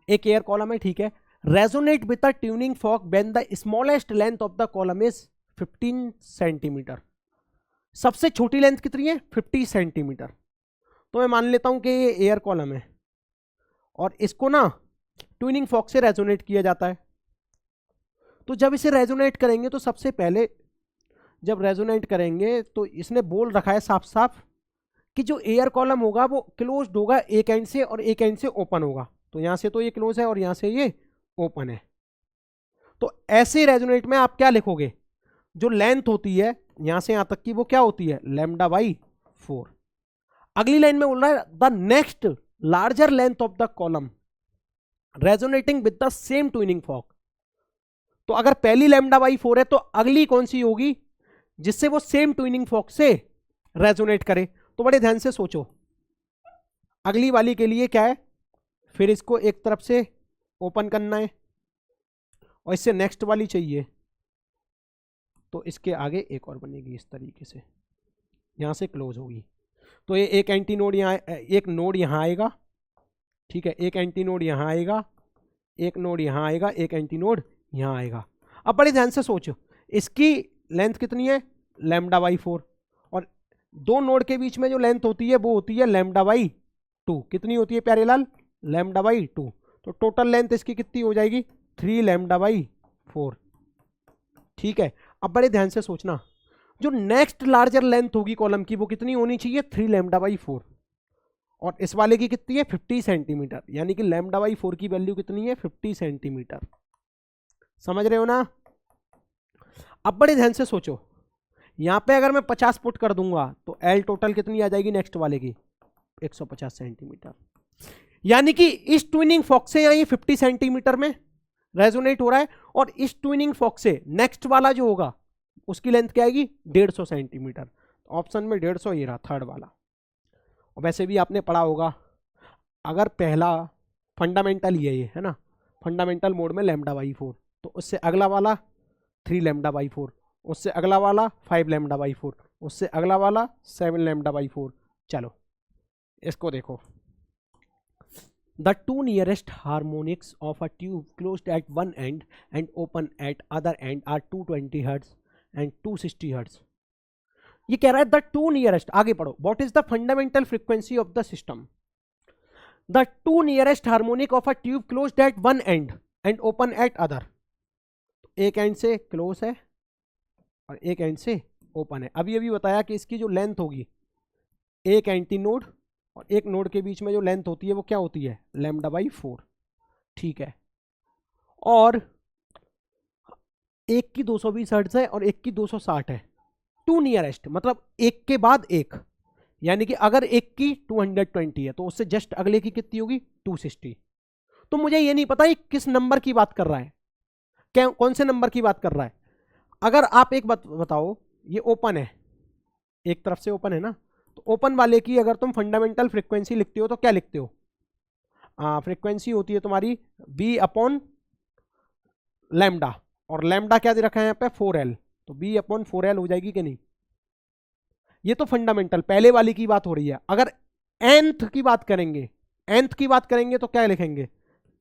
एक एयर कॉलम है, ठीक है, resonate with a tuning fork when the smallest length of the column is 15 centimetre. सबसे छोटी लेंथ कितनी है, 50 सेंटीमीटर। तो मैं मान लेता हूं कि ये एयर कॉलम है और इसको ना ट्यूनिंग फॉर्क से रेजोनेट किया जाता है। तो जब इसे रेजोनेट करेंगे तो सबसे पहले जब रेजोनेट करेंगे तो इसने बोल रखा है साफ साफ कि जो एयर कॉलम होगा वो क्लोज्ड होगा एक एंड से और एक एंड से ओपन होगा। तो यहां से तो ये क्लोज है और यहां से ये ओपन है। तो ऐसे रेजोनेट में आप क्या लिखोगे, जो लेंथ होती है यहां से यहां तक की वो क्या होती है, λ/4। अगली लाइन में बोल रहा है the next larger length of the column resonating with the same tuning fork. तो अगर पहली λ/4 है तो अगली कौन सी होगी जिससे वो सेम ट्यूनिंग फॉर्क से रेजोनेट करे। तो बड़े ध्यान से सोचो, अगली वाली के लिए क्या है, फिर इसको एक तरफ से ओपन करना है और इससे नेक्स्ट वाली चाहिए, तो इसके आगे एक और बनेगी इस तरीके से, यहां से क्लोज होगी। तो ये एक एंटी नोड यहाँ, एक नोड यहाँ आएगा, ठीक है, एक एंटी नोड यहाँ आएगा, एक नोड यहाँ आएगा, एक एंटी नोड यहाँ आएगा। अब बड़े ध्यान से सोचो, इसकी लेंथ कितनी है, λ/4, और दो नोड के बीच में जो लेंथ होती है वो होती है λ/2। कितनी होती है प्यारे लाल, λ/2। तो टोटल लेंथ इसकी कितनी हो जाएगी, 3λ/4। ठीक है, अब बड़े ध्यान से सोचना, जो नेक्स्ट लार्जर लेंथ होगी कॉलम की वो कितनी होनी चाहिए, 3λ/4। और इस वाले की कितनी है 50 सेंटीमीटर, यानी कि लैम्डा बाई 4 की वैल्यू कितनी है 50 सेंटीमीटर। समझ रहे हो ना? अब बड़े ध्यान से सोचो, यहां पे अगर मैं 50 पुट कर दूंगा तो एल टोटल कितनी आ जाएगी नेक्स्ट वाले की 150 सेंटीमीटर, यानी कि इस ट्विनिंग फॉक्स से यहाँ ये 50 सेंटीमीटर में रेजोनेट हो रहा है, और इस ट्विनिंग फॉक्स से नेक्स्ट वाला जो होगा उसकी लेंथ क्या आएगी 150 सेंटीमीटर। ऑप्शन में 150 ये रहा थर्ड वाला। और वैसे भी आपने पढ़ा होगा, अगर पहला फंडामेंटल ये है ना, फंडामेंटल मोड में लैम्डा बाई 4, तो उससे अगला वाला 3 लैम्डा बाई 4, उससे अगला वाला 5 लैम्डा बाई 4, उससे अगला वाला 7 लैम्डा बाई 4। चलो इसको देखो, the two nearest harmonics of a tube closed at one end and open at other end are 220 hertz and 260 hertz. ये कह रहा है द टू नियरेस्ट, आगे पढ़ो, what is the fundamental frequency of the system. The two nearest harmonic of a tube closed at one end and open at other. एक end से close है और एक एंड से ओपन है। अभी अभी बताया कि इसकी जो लेंथ होगी, एक एंटी नोड और एक नोड के बीच में जो लेंथ होती है वो क्या होती है लैम्डा बाई 4, ठीक है। और एक की 220 हर्ट्ज है और एक की 260 है। टू नियरेस्ट मतलब एक के बाद एक, यानी कि अगर एक की 220 है तो उससे जस्ट अगले की कितनी होगी 260। तो मुझे ये नहीं पता ये किस नंबर की बात कर रहा है, क्या कौन से नंबर की बात कर रहा है। अगर आप एक बात बताओ, ये ओपन है, एक तरफ से ओपन है ना, तो ओपन वाले की अगर तुम फंडामेंटल फ्रीक्वेंसी लिखते हो तो क्या लिखते हो, फ्रीक्वेंसी होती है तुम्हारी बी अपॉन लैम्डा, और लैम्डा क्या दे रखा है यहाँ पे 4L, तो बी अपॉन 4L हो जाएगी कि नहीं। ये तो फंडामेंटल पहले वाली की बात हो रही है। अगर nth की बात करेंगे, nth की बात करेंगे तो क्या लिखेंगे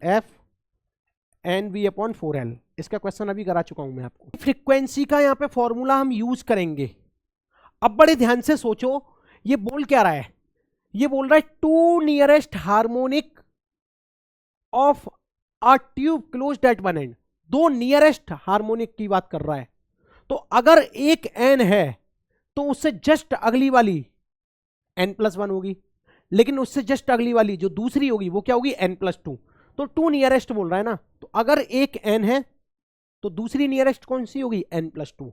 F N B upon 4L। इसका क्वेश्चन अभी करा चुका हूं मैं आपको। फ्रीक्वेंसी का यहाँ पे फॉर्मूला हम यूज करेंगे। अब बड़े ध्यान से सोचो, ये बोल क्या रहा है, ये बोल रहा है two nearest harmonic of a tube closed at one end. दो नियरेस्ट हार्मोनिक की बात कर रहा है। तो अगर एक एन है तो उससे जस्ट अगली वाली n+1 होगी, लेकिन उससे जस्ट अगली वाली जो दूसरी होगी वो क्या होगी n+2। तो टू नियरेस्ट बोल रहा है ना, तो अगर एक n है तो दूसरी नियरेस्ट कौन सी होगी n+2।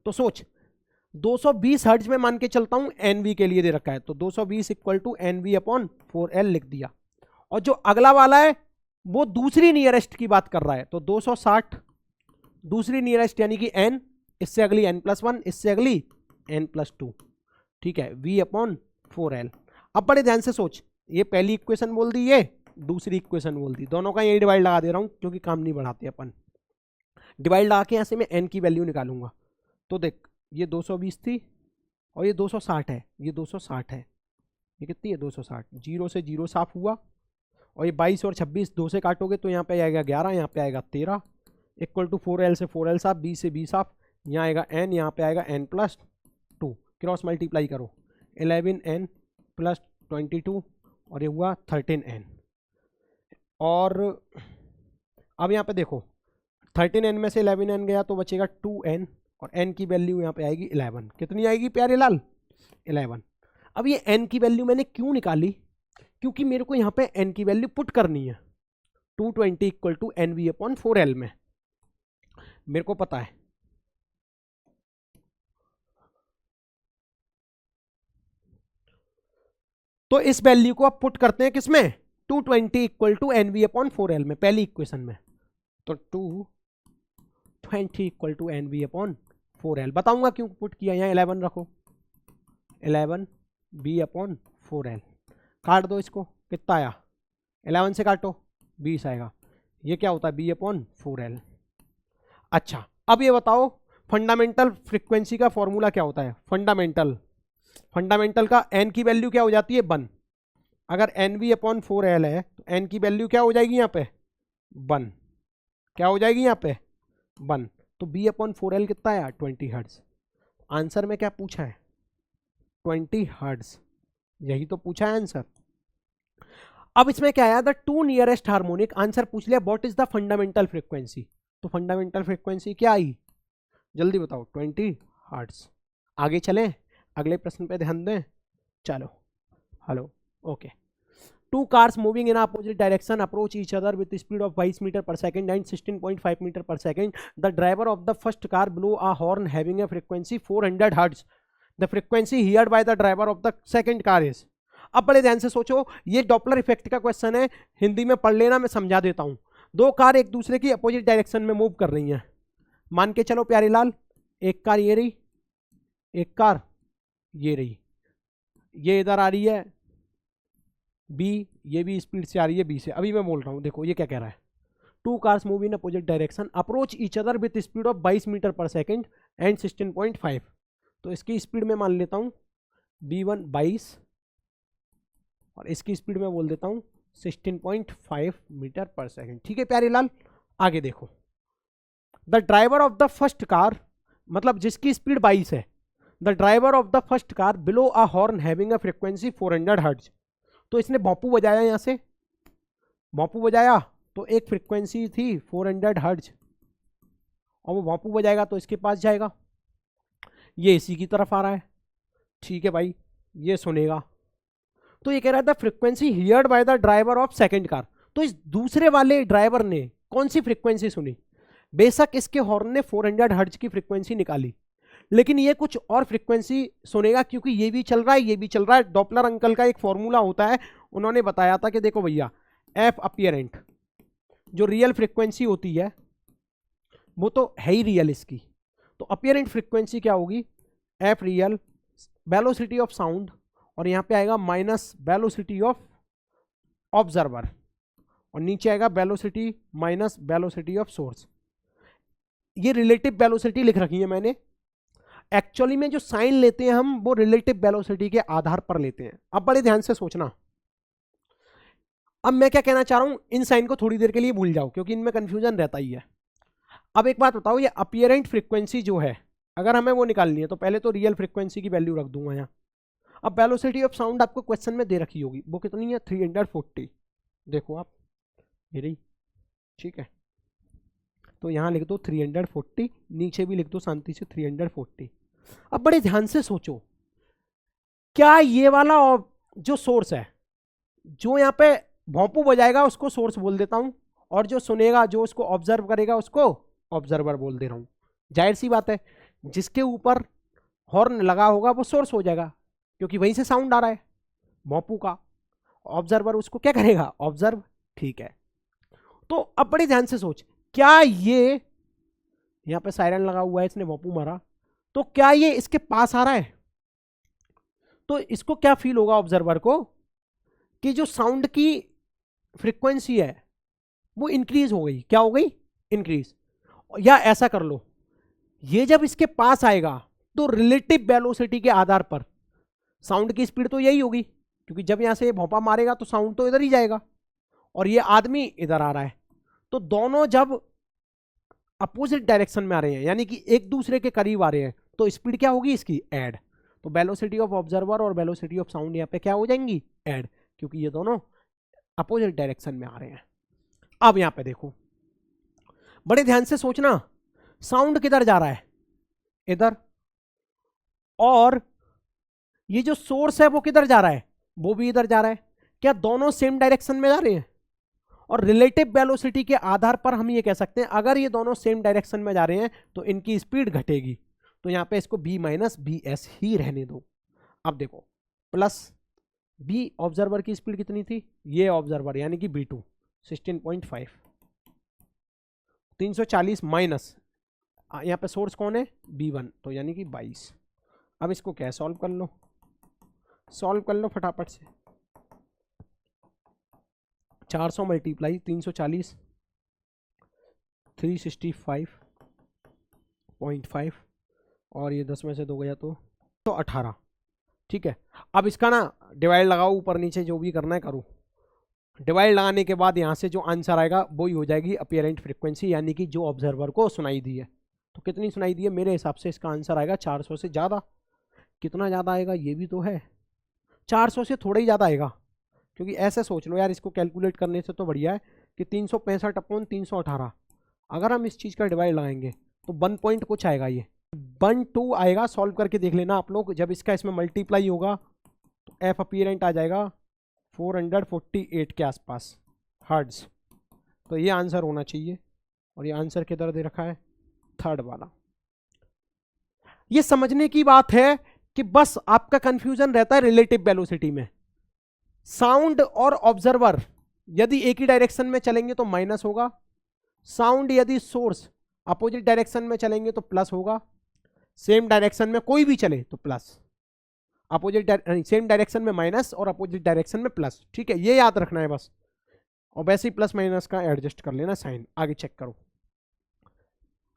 तो सोच 220 हर्ट्ज में मान के चलता हूं, nv के लिए दे रखा है, तो 220 equal to nv upon 4L लिख दिया। और जो अगला वाला है वो दूसरी नियरेस्ट की बात कर रहा है, तो 260 दूसरी नियरेस्ट यानी कि n, इससे अगली n+1, इससे अगली n+2, ठीक है, v अपॉन 4L। अब बड़े ध्यान से सोच, ये पहली इक्वेशन बोल दी, ये दूसरी इक्वेशन बोल दी, दोनों का यही डिवाइड लगा दे रहा हूं क्योंकि काम नहीं बढ़ाते अपन। डिवाइड लगा के यहां से मैं n की वैल्यू निकालूंगा। तो देख ये 220 थी और ये 260 है, ये 260 है, ये कितनी है 260, 0 से 0 साफ हुआ, और ये 22 और 26 2 से काटोगे तो यहाँ पे आएगा 11, यहाँ पे आएगा 13, इक्वल टू 4L से 4L साफ, b से b साफ, यहाँ आएगा n, यहाँ पे आएगा n+2, क्रॉस मल्टीप्लाई करो 11n + 22 और ये हुआ 13n। और अब यहाँ पे देखो 13n में से 11n गया तो बचेगा 2n, और n की वैल्यू यहाँ पे आएगी 11। कितनी आएगी प्यारे लाल 11। अब ये n की वैल्यू मैंने क्यों निकाली, क्योंकि मेरे को यहाँ पे n की वैल्यू पुट करनी है 220 equal to nv upon 4L में, मेरे को पता है। तो इस वैल्यू को आप पुट करते हैं किसमें 220 equal to nv upon 4L में, पहली इक्वेशन में। तो 220 equal to nv upon 4L, बताऊंगा क्यों पुट किया। यहाँ 11 रखो, 11 b अपॉन 4L, काट दो इसको, कितना आया 11 से काटो 20 आएगा, ये क्या होता है b अपॉन 4L। अच्छा अब ये बताओ फंडामेंटल फ्रीक्वेंसी का फॉर्मूला क्या होता है। फंडामेंटल का n की वैल्यू क्या हो जाती है 1। अगर nv अपॉन 4L है तो n की वैल्यू क्या हो जाएगी यहाँ पे 1, क्या हो जाएगी यहाँ पे 1। तो b अपॉन 4L कितना आया 20 हर्ट्ज। आंसर में क्या पूछा है 20 हर्ट्ज, यही तो पूछा है आंसर। अब इसमें क्या आया the two nearest harmonic, answer पूछ लिया what is the fundamental frequency. तो फंडामेंटल फ्रीक्वेंसी क्या आई जल्दी बताओ 20 हर्ट्ज। आगे चलें, अगले प्रश्न पे ध्यान दें। चलो hello okay. Two cars moving in opposite direction approach each other with speed of 22 metre per second and 16.5 metre per second. The driver of the first car blow a horn having a frequency 400 hertz. The frequency heard by the driver of the second car is. अब बड़े ध्यान से सोचो, ये Doppler effect का question है, हिंदी में पढ़ लेना, मैं समझा देता हूं. दो कार एक दूसरे की अपोजिट डायरेक्शन में मूव कर रही हैं. मान के चलो प्यारे लाल, एक कार ये रही, एक कार ये रही, ये इधर आ रही है बी, ये भी स्पीड से आ रही है बी से. अभी मैं बोल रहा हूं, देखो ये क्या कह रहा है. Two cars move in opposite direction approach each other with speed of 22 metre per second and 16.5. तो इसकी स्पीड में मान लेता हूं b1 22 और इसकी स्पीड में बोल देता हूं 16.5 मीटर पर सेकंड. ठीक है प्यारे लाल, आगे देखो. The driver of the first car, मतलब जिसकी स्पीड 22 है, the driver of the first car below a horn having a frequency 400 hertz. तो इसने भोंपू बजाया, यहां से भोंपू बजाया तो एक फ्रीक्वेंसी थी 400 हर्ट्ज, और वो भोंपू बजाएगा तो इसके पास जाएगा. ये इसी की तरफ आ रहा है. ठीक है भाई, ये सुनेगा. तो ये कह रहा था frequency heard by the driver of second car. तो इस दूसरे वाले ड्राइवर ने कौन सी फ्रीक्वेंसी सुनी? बेशक इसके हॉर्न ने 400 हर्ट्ज की फ्रीक्वेंसी निकाली, लेकिन ये कुछ और फ्रीक्वेंसी सुनेगा, क्योंकि ये भी चल रहा है, ये भी चल रहा है. डॉपलर अंकल का एक फॉर्मूला होता है, उन्होंने बताया था कि देखो भैया, एफ अपीयरेंट जो रियल फ्रीक्वेंसी होती है वो तो है ही रियल इसकी. तो अपीयरेंट फ्रीक्वेंसी क्या होगी? F real velocity of sound, और यहां पे आएगा माइनस वेलोसिटी ऑफ ऑब्जर्वर, और नीचे आएगा velocity minus velocity of source. ये रिलेटिव वेलोसिटी लिख रखी है मैंने. एक्चुअली में जो साइन लेते हैं हम, वो रिलेटिव वेलोसिटी के आधार पर लेते हैं. अब बड़े ध्यान से सोचना. अब मैं क्या कहना चाह रहा हूं, इन साइन को थोड़ी देर के लिए भूल जाओ, क्योंकि इनमें कंफ्यूजन रहता ही है. अब एक बात बताओ, ये अपीयरेंट फ्रीक्वेंसी जो है, अगर हमें वो निकालनी है तो पहले तो रियल फ्रीक्वेंसी की वैल्यू रख दूंगा यहाँ. अब वेलोसिटी ऑफ साउंड आपको क्वेश्चन में दे रखी होगी, वो कितनी है? 340. देखो आप, ये रही. ठीक है, तो यहाँ लिख दो 340, नीचे भी लिख दो शांति से 340. अब बड़े ध्यान से सोचो, क्या ये वाला जो सोर्स है, जो यहाँ पे भोंपू बजाएगा उसको सोर्स बोल देता हूं, और जो सुनेगा, जो उसको ऑब्जर्व करेगा, उसको ऑब्जर्वर बोल दे रहा हूं. जाहिर सी बात है, जिसके ऊपर हॉर्न लगा होगा वो सोर्स हो जाएगा, क्योंकि वहीं से साउंड आ रहा है भोंपू का. ऑब्जर्वर उसको क्या करेगा? ऑब्जर्व. ठीक है, तो अब बड़े ध्यान से सोच, क्या ये यहां पे सायरन लगा हुआ है, इसने भोंपू मारा, तो क्या ये इसके पास आ रहा है? तो इसको क्या फील होगा ऑब्जर्वर को कि जो साउंड की फ्रीक्वेंसी है वो इंक्रीज हो गई. क्या हो गई? इंक्रीज. या ऐसा कर लो, ये जब इसके पास आएगा तो रिलेटिव वेलोसिटी के आधार पर साउंड की स्पीड तो यही होगी, क्योंकि जब यहां से भोंपा मारेगा तो साउंड तो इधर ही जाएगा, और ये आदमी इधर आ रहा है. तो दोनों जब अपोजिट डायरेक्शन में आ रहे हैं, यानी कि एक दूसरे के करीब आ रहे हैं, तो स्पीड क्या होगी इसकी? ऐड. तो वेलोसिटी ऑफ ऑब्जर्वर और वेलोसिटी ऑफ साउंड यहाँ पे क्या हो जाएंगी? ऐड, क्योंकि ये दोनों अपोजिट डायरेक्शन में आ रहे हैं. अब यहां पे देखो, बड़े ध्यान से सोचना, साउंड किधर जा रहा है? इधर. और ये जो सोर्स है वो किधर जा रहा है? वो भी इधर जा रहा है. क्या दोनों सेम डायरेक्शन में जा रहे हैं? और रिलेटिव वेलोसिटी के आधार पर हम ये कह सकते हैं, अगर ये दोनों सेम डायरेक्शन में जा रहे हैं तो इनकी स्पीड घटेगी. तो यहां पे इसको b माइनस बी एस ही रहने दो. अब देखो, प्लस बी ऑब्जर्वर की स्पीड कितनी थी? ये ऑब्जर्वर यानी कि b2 16.5, 340 माइनस यहाँ पे सोर्स कौन है? b1, तो यानी कि 22. अब इसको क्या सॉल्व कर लो, सॉल्व कर लो फटाफट से. 400 मल्टीप्लाई 340 365.5, और ये 10 में से 2 गया तो 18. ठीक है, अब इसका ना डिवाइड लगाओ, ऊपर नीचे जो भी करना है करो. डिवाइड लगाने के बाद यहाँ से जो आंसर आएगा वो ही हो जाएगी अपीयरेंट फ्रीक्वेंसी, यानी कि जो ऑब्जर्वर को सुनाई दी है. तो कितनी सुनाई दी है? मेरे हिसाब से इसका आंसर आएगा 400 से ज़्यादा. कितना ज़्यादा आएगा ये भी तो है, 400 से थोड़ा ही ज़्यादा आएगा. क्योंकि ऐसे सोच लो यार, इसको कैलकुलेट करने से तो बढ़िया है कि 365/318, अगर हम इस चीज़ का डिवाइड लगाएंगे तो 1 पॉइंट कुछ आएगा, ये 1.2 आएगा. सॉल्व करके देख लेना आप लोग. जब इसका इसमें मल्टीप्लाई होगा तो एफ अपीयरेंट आ जाएगा 448 के आसपास हर्ट्ज। तो ये आंसर होना चाहिए, और ये आंसर किधर दे रखा है, थर्ड वाला। ये समझने की बात है कि बस आपका कंफ्यूजन रहता है रिलेटिव वेलोसिटी में। साउंड और ऑब्जर्वर यदि एक ही डायरेक्शन में चलेंगे तो माइनस होगा, साउंड यदि सोर्स अपोजिट डायरेक्शन में चलेंगे तो प्लस होगा, सेम डायरेक्शन में कोई भी चले तो प्लस, अपोजिट सेम डायरेक्शन में माइनस और अपोजिट डायरेक्शन में प्लस। ठीक है, ये याद रखना है बस, और वैसे ही प्लस माइनस का एडजस्ट कर लेना साइन। आगे चेक करो।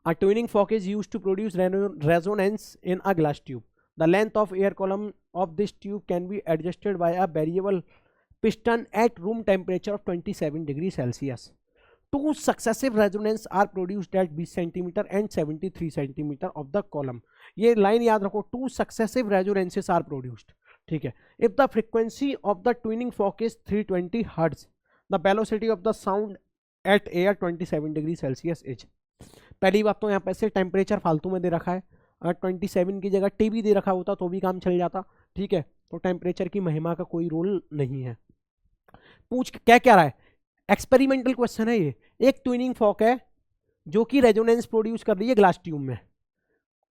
A tuning fork is used to produce resonance in a glass tube. The length of air column of this tube can be adjusted by a variable piston at room temperature of 27 degrees Celsius. Two successive resonances are produced at 20 cm and 73 cm of the column. ये line याद रखो, two successive resonances are produced. ठीक है, if the frequency of the tuning fork is 320 Hz, the velocity of the sound at air 27 degrees Celsius is। पहली बात तो यहाँ पे से टेम्परेचर फालतू में दे रखा है, अगर 27 की जगह टी भी दे रखा होता तो भी काम चल जाता। ठीक है, तो टेम्परेचर की महिमा का कोई रोल नहीं है। पूछ क्या क्या रहा है, एक्सपेरिमेंटल क्वेश्चन है ये। एक ट्यूनिंग फॉक है जो कि रेजोनेंस प्रोड्यूस कर रही है ग्लास ट्यूब में।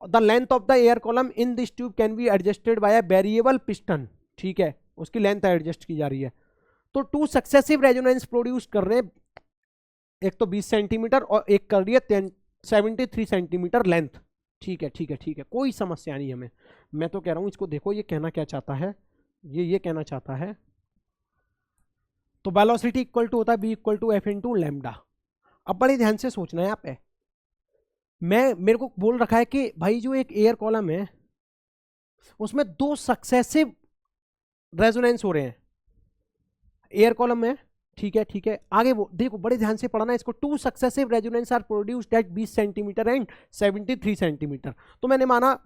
The length of the air column in this tube can be adjusted by a variable piston. ठीक है, उसकी लेंथ एडजस्ट की जा रही है। तो टू सक्सेसिव रेजोनेंस प्रोड्यूस कर रहे हैं, एक तो 20 सेंटीमीटर और एक कर रही है 73 सेंटीमीटर लेंथ। ठीक है ठीक है ठीक है, कोई समस्या नहीं हमें। मैं तो कह रहा हूं इसको देखो, ये कहना क्या चाहता है, ये कहना चाहता है, तो वेलोसिटी इक्वल टू होता है B equal to F into lambda. अब बड़े ध्यान से सोचना है यहाँ पे, मेरे को बोल रखा है कि भाई जो एक एयर कॉलम है उसमें दो सक्सेसिव रेजोनेंस हो रहे हैं एयर कॉलम में। ठीक है ठीक है, आगे वो देखो, बड़े ध्यान से पढ़ना है इसको। Two successive resonance are produced at 20 centimetre and 73 centimetre. तो मैंने माना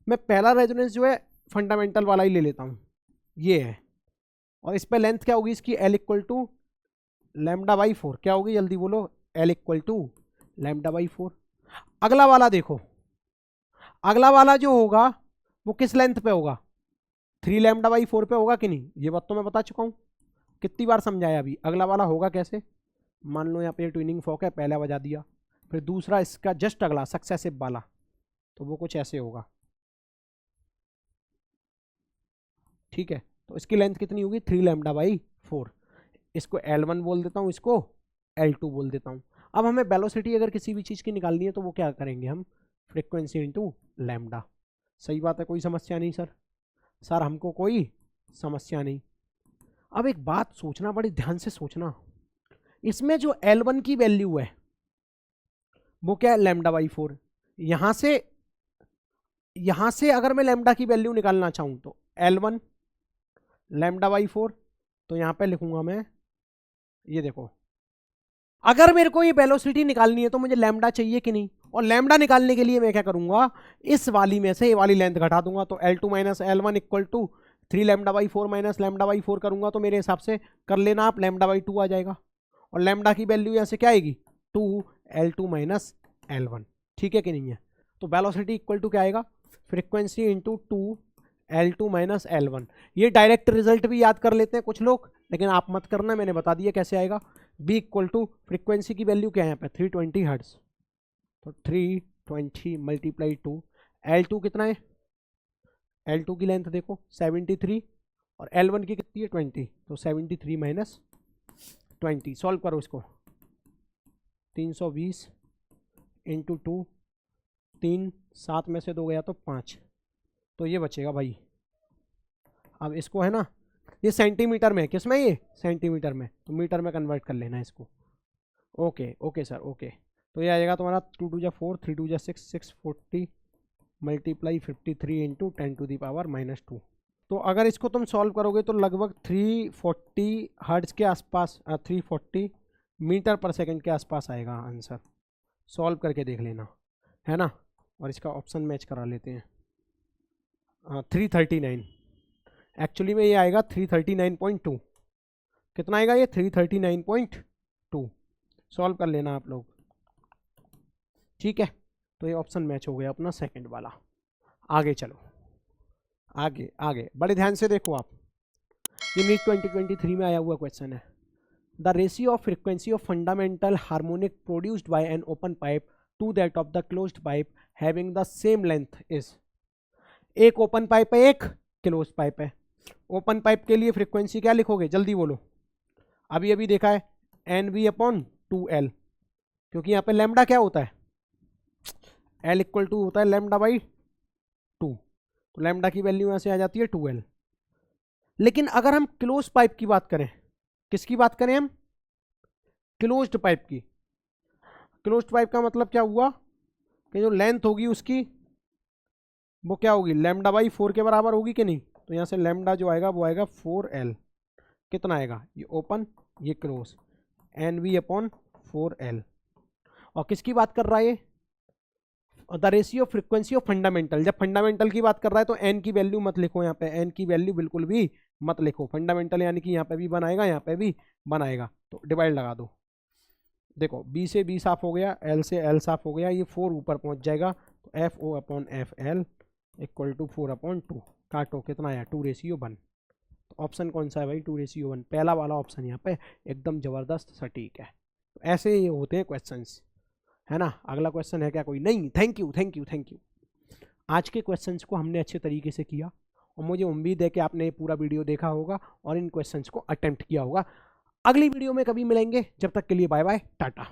मैं पहला रेजोनेंस जो है फंडामेंटल वाला ही ले लेता हूँ, ये है, और इस पर लेंथ क्या होगी इसकी, L equal to lambda by 4। क्या होगी जल्दी बोलो, L equal to lambda by 4। अगला वाला देखो, अगला वाला जो होगा वो किस लेंथ पे होगा, 3 लैम्डा बाई 4 पे होगा कि नहीं, ये बात तो मैं बता चुका हूँ, कितनी बार समझाया अभी। अगला वाला होगा कैसे, मान लो यहाँ पे ट्यूनिंग फॉक है, पहला बजा दिया, फिर दूसरा इसका जस्ट अगला सक्सेसिव वाला, तो वो कुछ ऐसे होगा। ठीक है, तो इसकी लेंथ कितनी होगी, 3 लैम्डा बाई 4। इसको L1 बोल देता हूँ, इसको L2 बोल देता हूँ। अब हमें वेलोसिटी अगर किसी भी चीज़ की निकालनी है तो वो क्या करेंगे हम, फ्रिक्वेंसी इंटू लैम्डा। सही बात है, कोई समस्या नहीं सर हमको कोई समस्या नहीं। अब एक बात सोचना, बड़ी ध्यान से सोचना, इसमें जो L1 की वैल्यू है वो क्या है, लैम्डा बाई 4। यहां से अगर मैं लैम्डा की वैल्यू निकालना चाहूं तो L1 लैम्डा बाई 4, तो यहां पे लिखूंगा मैं, ये देखो, अगर मेरे को ये वेलोसिटी निकालनी है तो मुझे लैम्डा चाहिए कि नहीं, और लैम्डा निकालने के लिए मैं क्या करूंगा, इस वाली में से ये वाली लेंथ घटा दूंगा, तो L2 minus L1 equal to 3 lambda by 4 minus lambda by 4 करूंगा तो मेरे हिसाब से कर लेना आप, लैम्डा बाई 2 आ जाएगा, और लैम्डा की वैल्यू यहाँ से क्या आएगी, 2 L2 माइनस L1। ठीक है कि नहीं है, तो वेलोसिटी इक्वल टू क्या आएगा, frequency into 2 L2 minus L1। ये डायरेक्ट रिजल्ट भी याद कर लेते हैं कुछ लोग, लेकिन आप मत करना, मैंने बता दिया कैसे आएगा। बी इक्वल टू फ्रिक्वेंसी की वैल्यू क्या है यहाँ पे, 320 हर्ट्ज, तो 320 मल्टीप्लाई 2, L2 कितना है, L2 की लेंथ देखो 73, और L1 की कितनी है 20, तो 73 माइनस 20। सॉल्व करो इसको, 320 इंटू 2, 3 7 में से 2 गया तो 5, तो ये बचेगा भाई। अब इसको है ना, ये सेंटीमीटर में, किस में, ये सेंटीमीटर में, तो मीटर में कन्वर्ट कर लेना है इसको। ओके ओके सर ओके, तो ये आएगा तुम्हारा 2 2 जा 4, 3 2 जा 6, 640 multiply 53 into 10 to the power minus 2। तो अगर इसको तुम सॉल्व करोगे तो लगभग 340 हर्ट्ज के आसपास, 340 मीटर पर सेकंड के आसपास आएगा आंसर। सॉल्व करके देख लेना, है ना, और इसका ऑप्शन मैच करा लेते हैं। 339, एक्चुअली में ये आएगा 339.2। कितना आएगा ये, 339.2। सॉल्व कर लेना आप लोग, ठीक है। तो ये ऑप्शन मैच हो गया अपना सेकंड वाला। आगे चलो, आगे आगे बड़े ध्यान से देखो आप, ये नीट 2023 में आया हुआ क्वेश्चन है। The ratio of frequency of fundamental harmonic produced by an open pipe to that of the closed pipe having the same length is. एक ओपन पाइप है, एक क्लोज पाइप है। ओपन पाइप के लिए फ्रीक्वेंसी क्या लिखोगे, जल्दी बोलो। अभी अभी देखा है NV/2L, क्योंकि यहाँ पे लैम्डा क्या होता है, L इक्वल टू होता है λ/2, तो लैम्डा की वैल्यू यहाँ से आ जाती है 2L। लेकिन अगर हम क्लोज पाइप की बात करें, किसकी बात करें हम, क्लोज्ड पाइप की। क्लोज्ड पाइप का मतलब क्या हुआ कि जो लेंथ होगी उसकी वो क्या होगी, λ/4 के बराबर होगी कि नहीं। तो यहाँ से लैम्डा जो आएगा वो आएगा 4L। कितना आएगा, ये ओपन ये क्लोज, NV/4L। और किसकी बात कर रहा है ये, the ratio frequency of fundamental. जब फंडामेंटल की बात कर रहा है तो एन की वैल्यू मत लिखो, यहाँ पे एन की वैल्यू बिल्कुल भी मत लिखो। फंडामेंटल यानी कि यहाँ पे भी बनाएगा, यहाँ पे भी बनाएगा, तो डिवाइड लगा दो। देखो बी से बी साफ हो गया, एल से एल साफ हो गया, ये 4 ऊपर पहुंच जाएगा, तो FO/FL इक्वल टू 4/2। काटो, कितना आया 2:1। तो ऑप्शन कौन सा है भाई, 2:1, पहला वाला ऑप्शन यहाँ पे एकदम जबरदस्त सटीक है। तो ऐसे ही होते हैं क्वेश्चंस, है ना। अगला क्वेश्चन है क्या कोई, नहीं। Thank you thank you thank you. आज के क्वेश्चंस को हमने अच्छे तरीके से किया और मुझे उम्मीद है कि आपने ये पूरा वीडियो देखा होगा और इन क्वेश्चंस को अटेम्प्ट किया होगा। अगली वीडियो में कभी मिलेंगे, जब तक के लिए बाय बाय टाटा।